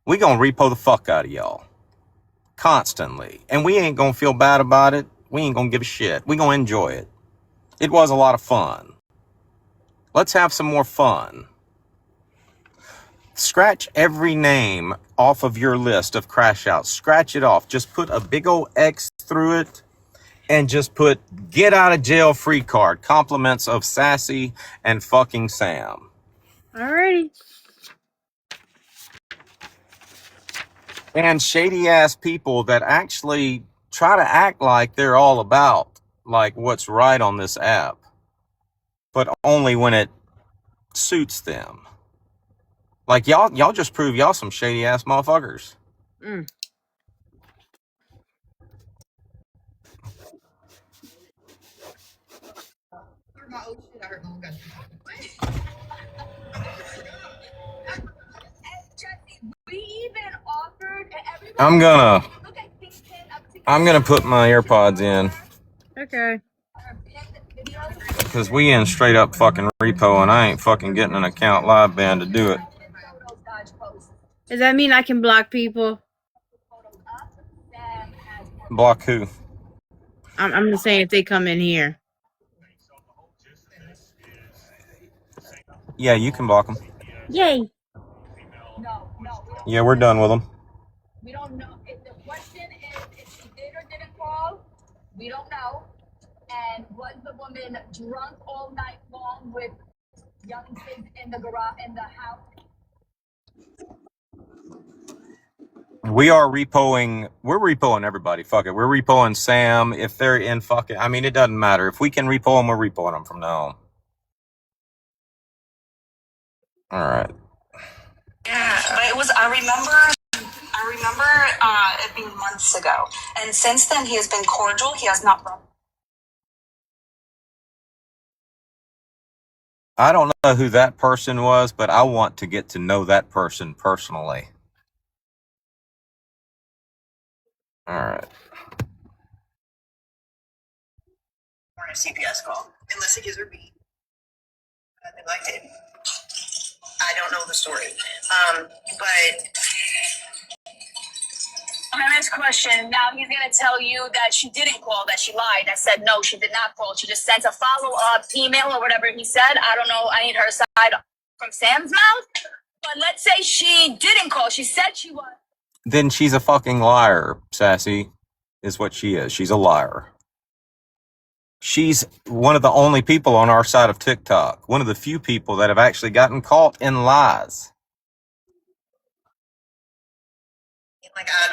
We gonna repo the fuck out of y'all. Constantly. And we ain't gonna feel bad about it. We ain't gonna give a shit. We gonna enjoy it. It was a lot of fun. Let's have some more fun. Scratch every name off of your list of crash outs. Scratch it off. Just put a big old X through it and just put get out of jail free card. Compliments of Sassy and fucking Sam. Alrighty. And shady ass people that actually try to act like they're all about like what's right on this app, but only when it suits them. Like y'all just prove y'all some shady ass motherfuckers. Mm. I'm gonna put my AirPods in. Okay. Because we in straight up fucking repo and I ain't fucking getting an account live band to do it. Does that mean I can block people? Block who? I'm just saying if they come in here. Yeah, you can block them. Yay. Yeah, we're done with them. We don't know. If the question is if she did or didn't call, we don't know. And was the woman drunk all night long with young kids in the garage, in the house? We're repoing everybody. Fuck it. We're repoing Sam. If they're in fucking, I mean, it doesn't matter. If we can repo them, we're repoing them from now on. All right. Yeah, but it was. I remember it being months ago, and since then he has been cordial. He has not brought. I don't know who that person was, but I want to get to know that person personally. All right. Or a CPS call, unless it gives her beat. They liked it. I don't know the story, but Next question. Now he's going to tell you that she didn't call, that she lied. I said, no, she did not call. She just sent a follow-up email or whatever he said. I don't know. I need her side from Sam's mouth. But let's say she didn't call. She said she was. Then she's a fucking liar, Sassy, is what she is. She's a liar. She's one of the only people on our side of TikTok. One of the few people that have actually gotten caught in lies. like I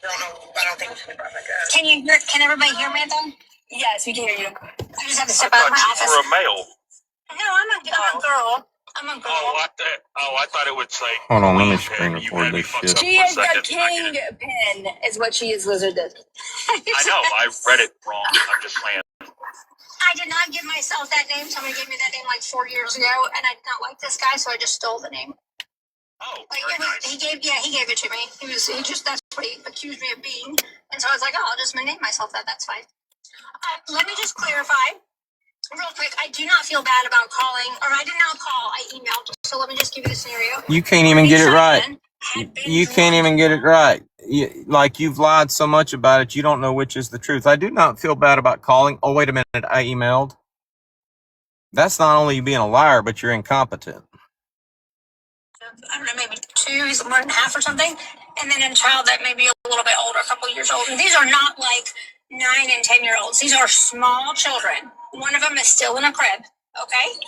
don't know. I don't think we should be brought back up. Can everybody hear me though? Yes, we can hear you. I just have to step out of my office. You were a male. No, I'm a girl. I'm a girl. I thought it would say. Hold on, let me screen record this shit. She is the kingpin, is what she is, Lizard. I know, I read it wrong. I'm just saying. I did not give myself that name. Somebody gave me that name like 4 years ago, and I did not like this guy, so I just stole the name. Oh, like, he gave it to me. That's what he accused me of being, and so I was like, oh, I'll just name myself that. That's fine. Let me just clarify real quick. I do not feel bad about calling, or I did not call. I emailed. So let me just give you the scenario. You can't even get it right. You can't even get it right. Like, you've lied so much about it, you don't know which is the truth. I do not feel bad about calling. Oh, wait a minute, I emailed. That's not only you being a liar, but you're incompetent. I don't know, maybe 2, he's 1.5 or something, and then a child that may be a little bit older, a couple years old. And these are not like 9 and 10-year-olds. These are small children. One of them is still in a crib. Okay.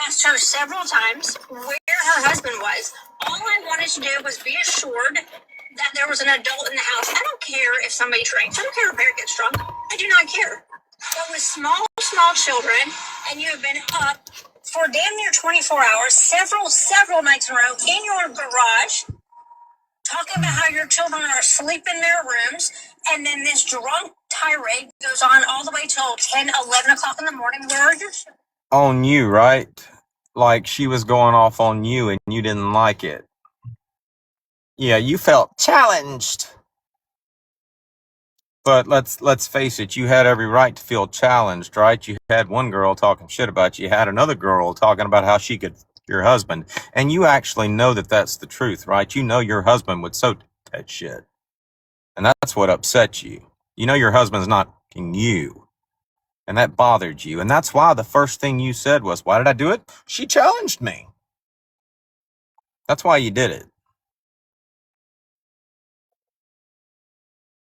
Asked her several times where her husband was. All I wanted to do was be assured that there was an adult in the house. I don't care if somebody drinks. I don't care if a parent gets drunk. I do not care. But with small children, and you have been up for damn near 24 hours, several nights in a row in your garage, talking about how your children are asleep in their rooms, and then this drunk tirade goes on all the way till 10, 11 o'clock in the morning. Where are your children? On you, right? Like, she was going off on you and you didn't like it. Yeah, you felt challenged. But let's face it, you had every right to feel challenged, right? You had one girl talking shit about you, you had another girl talking about how she could your husband, and you actually know that that's the truth, right? You know your husband would so that shit. And that's what upset you. You know your husband's not you. And that bothered you. And that's why the first thing you said was, why did I do it? She challenged me. That's why you did it.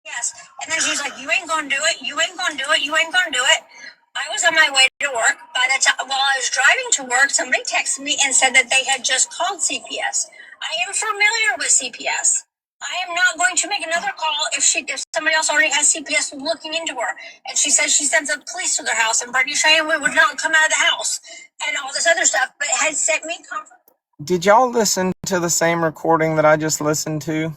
Yes. And then she's like, you ain't gonna do it. You ain't gonna do it. You ain't gonna do it. I was on my way to work. By the time, while I was driving to work, somebody texted me and said that they had just called CPS. I am familiar with CPS. I am not going to make another call if somebody else already has CPS looking into her. And she says she sends the police to their house, and Brittany Cheyenne would not come out of the house, and all this other stuff. But it had sent me comfort. Did y'all listen to the same recording that I just listened to?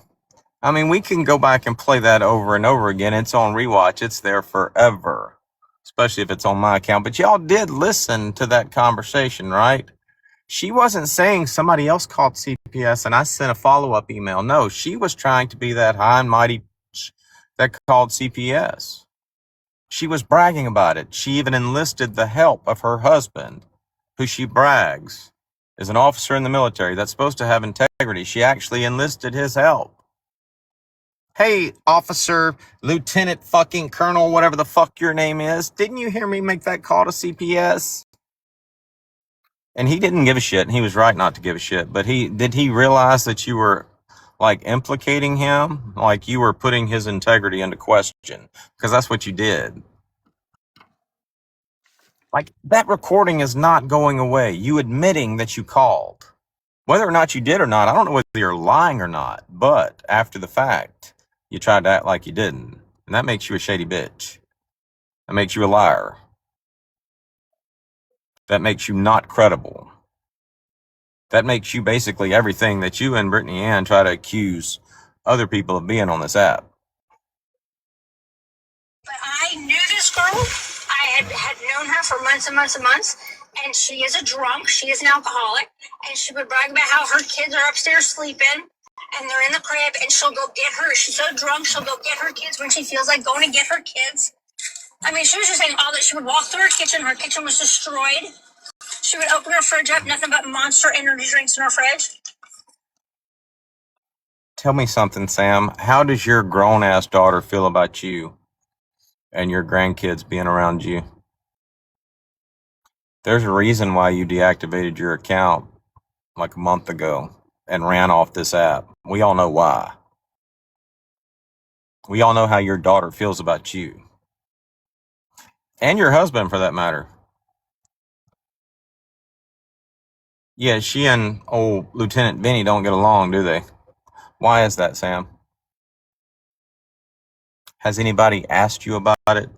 I mean, we can go back and play that over and over again. It's on rewatch. It's there forever, especially if it's on my account. But y'all did listen to that conversation, right? She wasn't saying somebody else called CPS and I sent a follow-up email. No, she was trying to be that high and mighty that called CPS. She was bragging about it. She even enlisted the help of her husband, who she brags is an officer in the military that's supposed to have integrity. She actually enlisted his help. Hey, officer, lieutenant, fucking colonel, whatever the fuck your name is. Didn't you hear me make that call to CPS? And he didn't give a shit, and he was right not to give a shit. But did he realize that you were like implicating him? Like you were putting his integrity into question? Because that's what you did. Like that recording is not going away. You admitting that you called. Whether or not you did or not, I don't know whether you're lying or not. But after the fact, you tried to act like you didn't. And that makes you a shady bitch. That makes you a liar. That makes you not credible. That makes you basically everything that you and Brittany Ann try to accuse other people of being on this app. But I knew this girl. I had known her for months and months and months. And she is a drunk. She is an alcoholic. And she would brag about how her kids are upstairs sleeping. And they're in the crib. And she'll go get her. She's so drunk, she'll go get her kids when she feels like going to get her kids. I mean, she was just saying all that. She would walk through her kitchen. Her kitchen was destroyed. She would open her fridge up. Nothing but Monster energy drinks in her fridge. Tell me something, Sam. How does your grown-ass daughter feel about you and your grandkids being around you? There's a reason why you deactivated your account like a month ago and ran off this app. We all know why. We all know how your daughter feels about you. And your husband, for that matter. Yeah, she and old Lieutenant Benny don't get along, do they? Why is that, Sam? Has anybody asked you about it?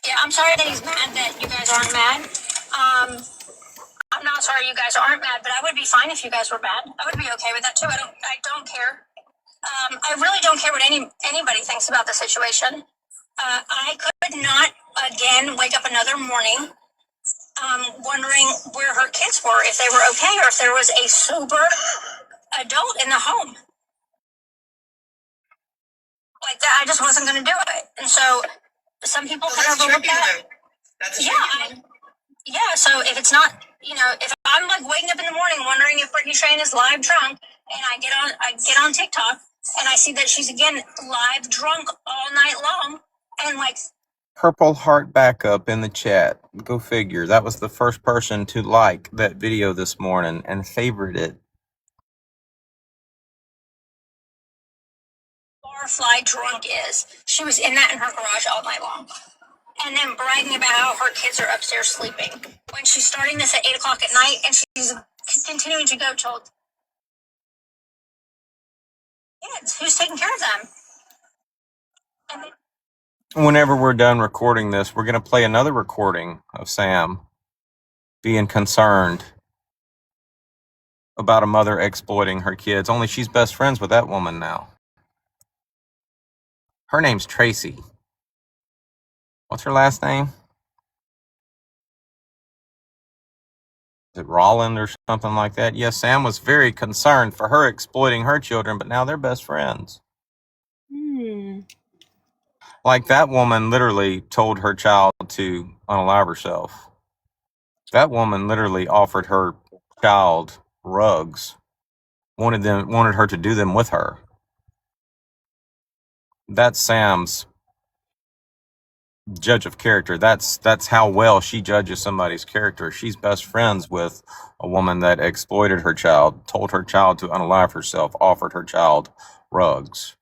Yeah, I'm sorry that he's mad that you guys aren't mad. I'm not sorry you guys aren't mad, but I would be fine if you guys were mad. I would be okay with that too. I don't care. I really don't care what anybody thinks about the situation. I could not again wake up another morning wondering where her kids were, if they were okay, or if there was a sober adult in the home. Like that, I just wasn't going to do it. And so some people could overlook that. Yeah, so if it's not, if I'm like waking up in the morning wondering if Brittany Shane is live drunk, and I get on TikTok and I see that she's again live drunk all night long, and like Purple heart backup in the chat. Go figure. That was the first person to like that video this morning and favorite it. fly drunk is. She was in that in her garage all night long. And then bragging about how her kids are upstairs sleeping. When she's starting this at 8 o'clock at night and she's continuing to go till kids. Who's taking care of them? And then, Whenever we're done recording this, we're going to play another recording of Sam being concerned about a mother exploiting her kids. Only she's best friends with that woman now. Her name's Tracy. What's her last name? Is it Rolland or something like that? Yes, Sam was very concerned for her exploiting her children, but now they're best friends. Like that woman literally told her child to unalive herself. That woman literally offered her child rugs, wanted her to do them with her. That's Sam's judge of character. That's how well she judges somebody's character. She's best friends with a woman that exploited her child, told her child to unalive herself, offered her child rugs.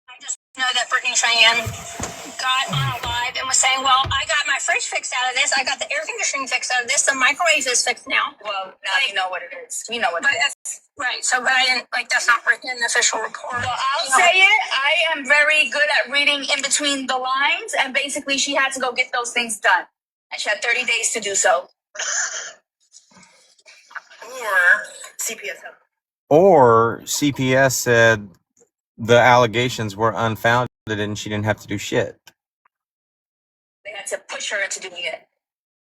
I just know that Brittany Cheyenne got on a live and was saying, well, I got my fridge fixed out of this. I got the air conditioning fixed out of this. The microwave is fixed now. Well, now you know what it is. You know what it is. Right. So, but I didn't, that's not written in the official report. Well, I'll say it. I am very good at reading in between the lines, and basically she had to go get those things done. And she had 30 days to do so. Or CPS. Or CPS said the allegations were unfounded and she didn't have to do shit. They had to push her into doing it.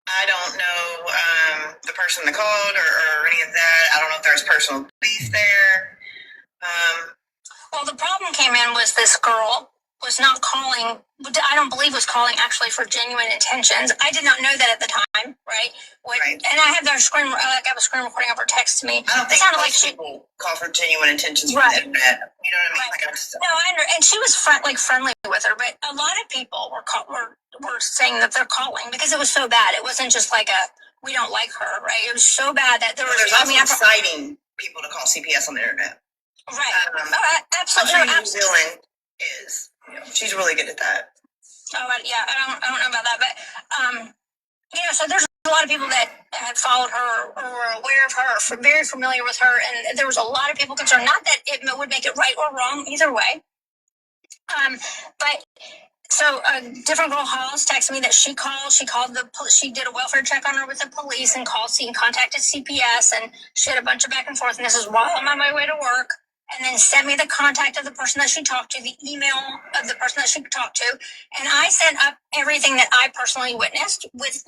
I don't know the person that called or any of that. I don't know if there's personal beef there. Well, the problem came in was this girl was not calling, I don't believe was calling actually for genuine intentions. I did not know that at the time, right? And I have their screen, I have a screen recording of her text to me. I don't think most people call for genuine intentions from the internet. You know what I mean? Like, no, and she was friendly with her, but a lot of people were saying that they're calling because it was so bad. It wasn't just like we don't like her, right? It was so bad that there was. There's also inciting people to call CPS on the internet. Right. Absolutely. I'm sure New Zealand is. You know, she's really good at that. Oh, yeah. I don't know about that, but so there's a lot of people that had followed her or were aware of her, very familiar with her, and there was a lot of people concerned. Not that it would make it right or wrong either way. But so a different girl, Hollis, texted me that she did a welfare check on her with the police and contacted CPS, and she had a bunch of back and forth. And this is while I'm on my way to work. And then sent me the contact of the person that she talked to, the email of the person that she talked to, and I sent up everything that I personally witnessed with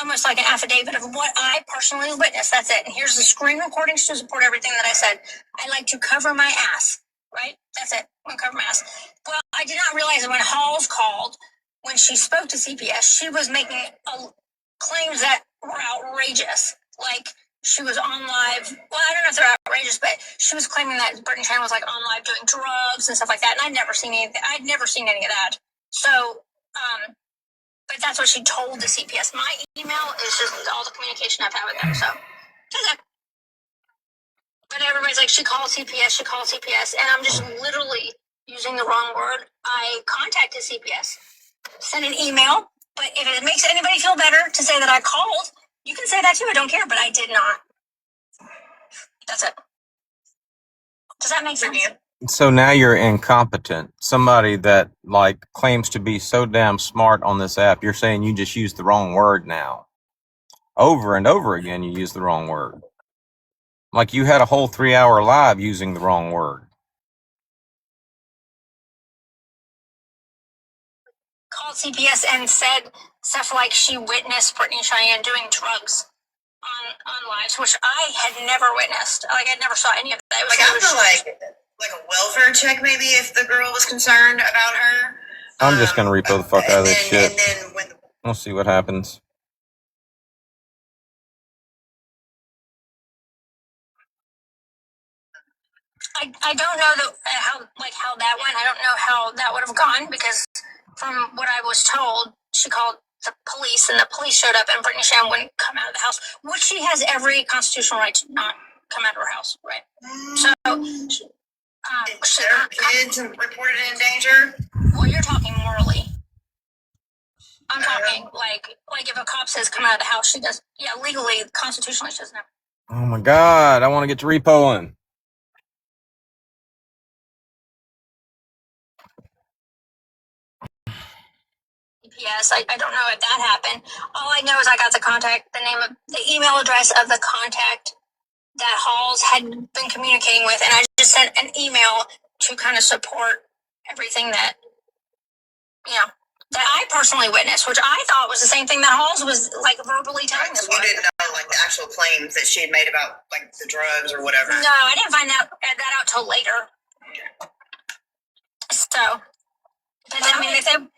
almost like an affidavit of what I personally witnessed. That's it. And here's the screen recordings to support everything that I said. I like to cover my ass, right? That's it. I'm gonna cover my ass. Well, I did not realize that when Halls called, when she spoke to CPS, she was making claims that were outrageous, like. She was on live. Well, I don't know if they're outrageous, but she was claiming that Brittany Chan was like on live doing drugs and stuff like that. And I'd never seen any of that. So, but that's what she told the CPS. My email is just all the communication I've had with them. So, but everybody's like, she called CPS, and I'm just literally using the wrong word. I contacted CPS, sent an email, but if it makes anybody feel better to say that I called, you can say that too. I don't care, but I did not. That's it. Does that make sense? So now you're incompetent. Somebody that claims to be so damn smart on this app, you're saying you just used the wrong word now. Over and over again, you use the wrong word. Like you had a whole 3-hour live using the wrong word. Called CPS and said stuff like she witnessed Brittany Cheyenne doing drugs on lives, which I had never witnessed. I never saw any of that. It was I feel like a welfare check maybe if the girl was concerned about her. I'm just gonna repo the fuck out of this shit. And then we'll see what happens. I don't know how that went. I don't know how that would have gone because from what I was told, she called the police and the police showed up and Brittany Cheyenne wouldn't come out of the house, which she has every constitutional right to not come out of her house, right? So, her kids reported in danger? Well, you're talking morally. I'm talking like if a cop says come out of the house, she does. Yeah, legally, constitutionally, she doesn't have. Oh my God, I want to get to repoing. Yes, I don't know if that happened. All I know is I got the email address of the contact that Halls had been communicating with, and I just sent an email to kind of support everything that I personally witnessed, which I thought was the same thing that Halls was verbally telling us. You didn't know the actual claims that she had made about the drugs or whatever. No, I didn't find that out till later. So, but I mean,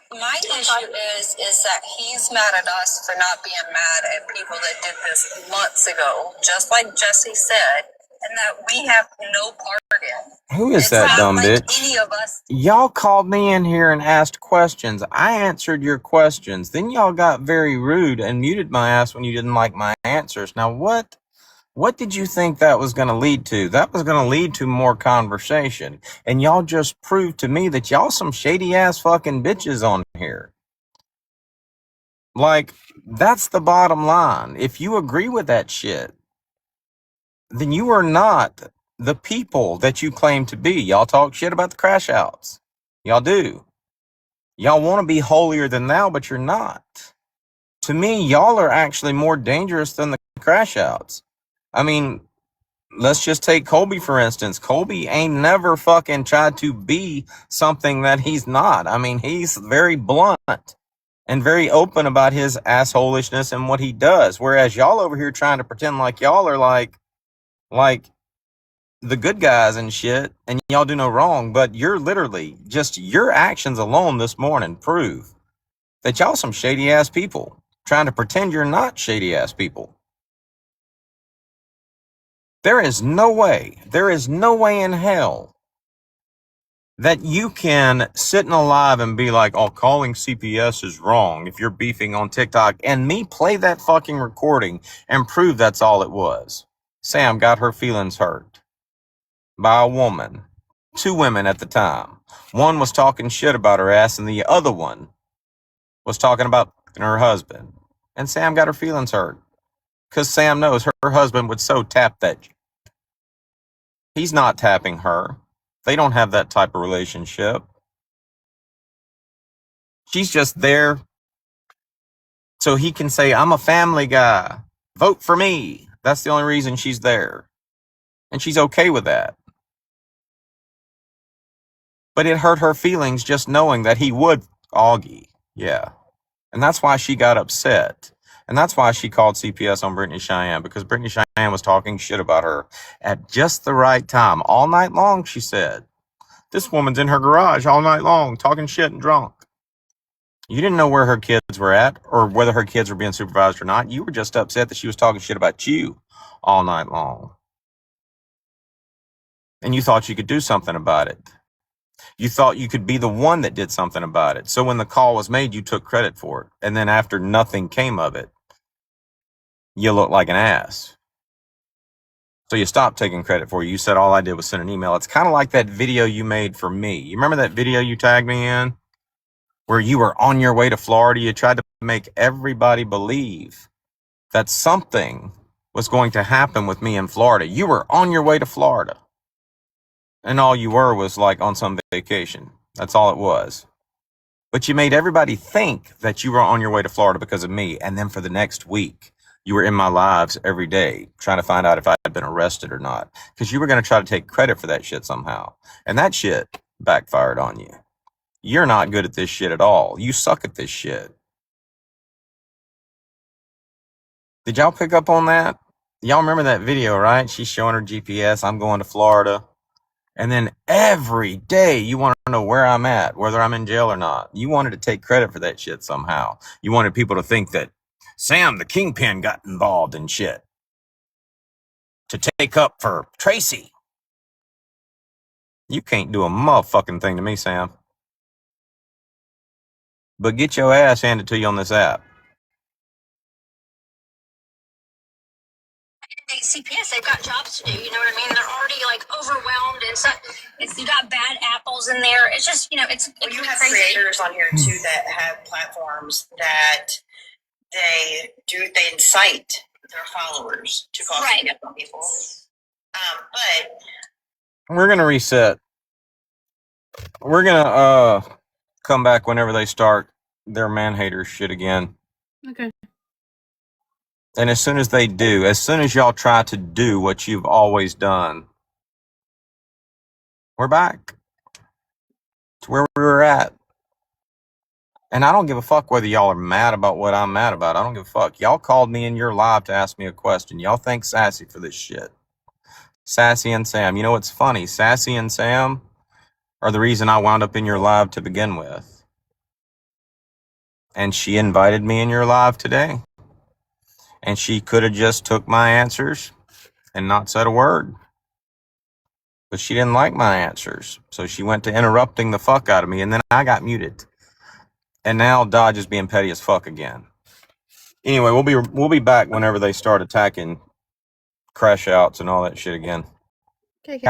my issue is that he's mad at us for not being mad at people that did this months ago, just like Jesse said, and that we have no part in. Who is that dumb bitch? Any of us. Y'all called me in here and asked questions. I answered your questions. Then y'all got very rude and muted my ass when you didn't like my answers. Now what did you think that was going to lead to? That was going to lead to more conversation. And y'all just proved to me that y'all some shady ass fucking bitches on here. That's the bottom line. If you agree with that shit, then you are not the people that you claim to be. Y'all talk shit about the crash outs. Y'all do. Y'all want to be holier than thou, but you're not. To me, y'all are actually more dangerous than the crash outs. I mean, let's just take Colby, for instance. Colby ain't never fucking tried to be something that he's not. I mean, he's very blunt and very open about his assholishness and what he does. Whereas y'all over here trying to pretend like y'all are like the good guys and shit, and y'all do no wrong, but you're literally just your actions alone this morning prove that y'all some shady ass people trying to pretend you're not shady ass people. There is no way in hell that you can sit in a live and be like, oh, calling CPS is wrong if you're beefing on TikTok, and me play that fucking recording and prove that's all it was. Sam got her feelings hurt by a woman. 2 women at the time. One was talking shit about her ass and the other one was talking about her husband. And Sam got her feelings hurt because Sam knows her husband would so tap that. He's not tapping her. They don't have that type of relationship. She's just there so he can say, I'm a family guy. Vote for me. That's the only reason she's there. And she's okay with that. But it hurt her feelings just knowing that he would Augie. Yeah. And that's why she got upset. And that's why she called CPS on Brittany Cheyenne, because Brittany Cheyenne was talking shit about her at just the right time. All night long, she said. This woman's in her garage all night long, talking shit and drunk. You didn't know where her kids were at or whether her kids were being supervised or not. You were just upset that she was talking shit about you all night long. And you thought you could do something about it. You thought you could be the one that did something about it. So when the call was made, you took credit for it. And then after nothing came of it, you looked like an ass. So you stopped taking credit for it. You said all I did was send an email. It's kind of like that video you made for me. You remember that video you tagged me in? Where you were on your way to Florida. You tried to make everybody believe that something was going to happen with me in Florida. You were on your way to Florida. And all you were was like on some vacation. That's all it was. But you made everybody think that you were on your way to Florida because of me. And then for the next week, you were in my lives every day trying to find out if I had been arrested or not. Because you were going to try to take credit for that shit somehow. And that shit backfired on you. You're not good at this shit at all. You suck at this shit. Did y'all pick up on that? Y'all remember that video, right? She's showing her GPS. I'm going to Florida. And then every day you want to know where I'm at, whether I'm in jail or not. You wanted to take credit for that shit somehow. You wanted people to think that Sam, the kingpin, got involved in shit to take up for Tracy. You can't do a motherfucking thing to me, Sam. But get your ass handed to you on this app. CPS, they've got jobs to do, you know what I mean? They're already like overwhelmed and so you got bad apples in there. It's just, it's Well, you have crazy. creators on here too that have platforms that they incite their followers to call Right. CPS on people. But We're going to reset. We're going to come back whenever they start their man-hater shit again. Okay. And as soon as they do, as soon as y'all try to do what you've always done, we're back to where we were at. And I don't give a fuck whether y'all are mad about what I'm mad about. I don't give a fuck. Y'all called me in your live to ask me a question. Y'all thank Sassy for this shit. Sassy and Sam. You know what's funny? Sassy and Sam are the reason I wound up in your live to begin with. And she invited me in your live today. And she could have just took my answers and not said a word. But she didn't like my answers. So she went to interrupting the fuck out of me, and then I got muted. And now Dodge is being petty as fuck again. Anyway, we'll be back whenever they start attacking crash outs and all that shit again. Okay.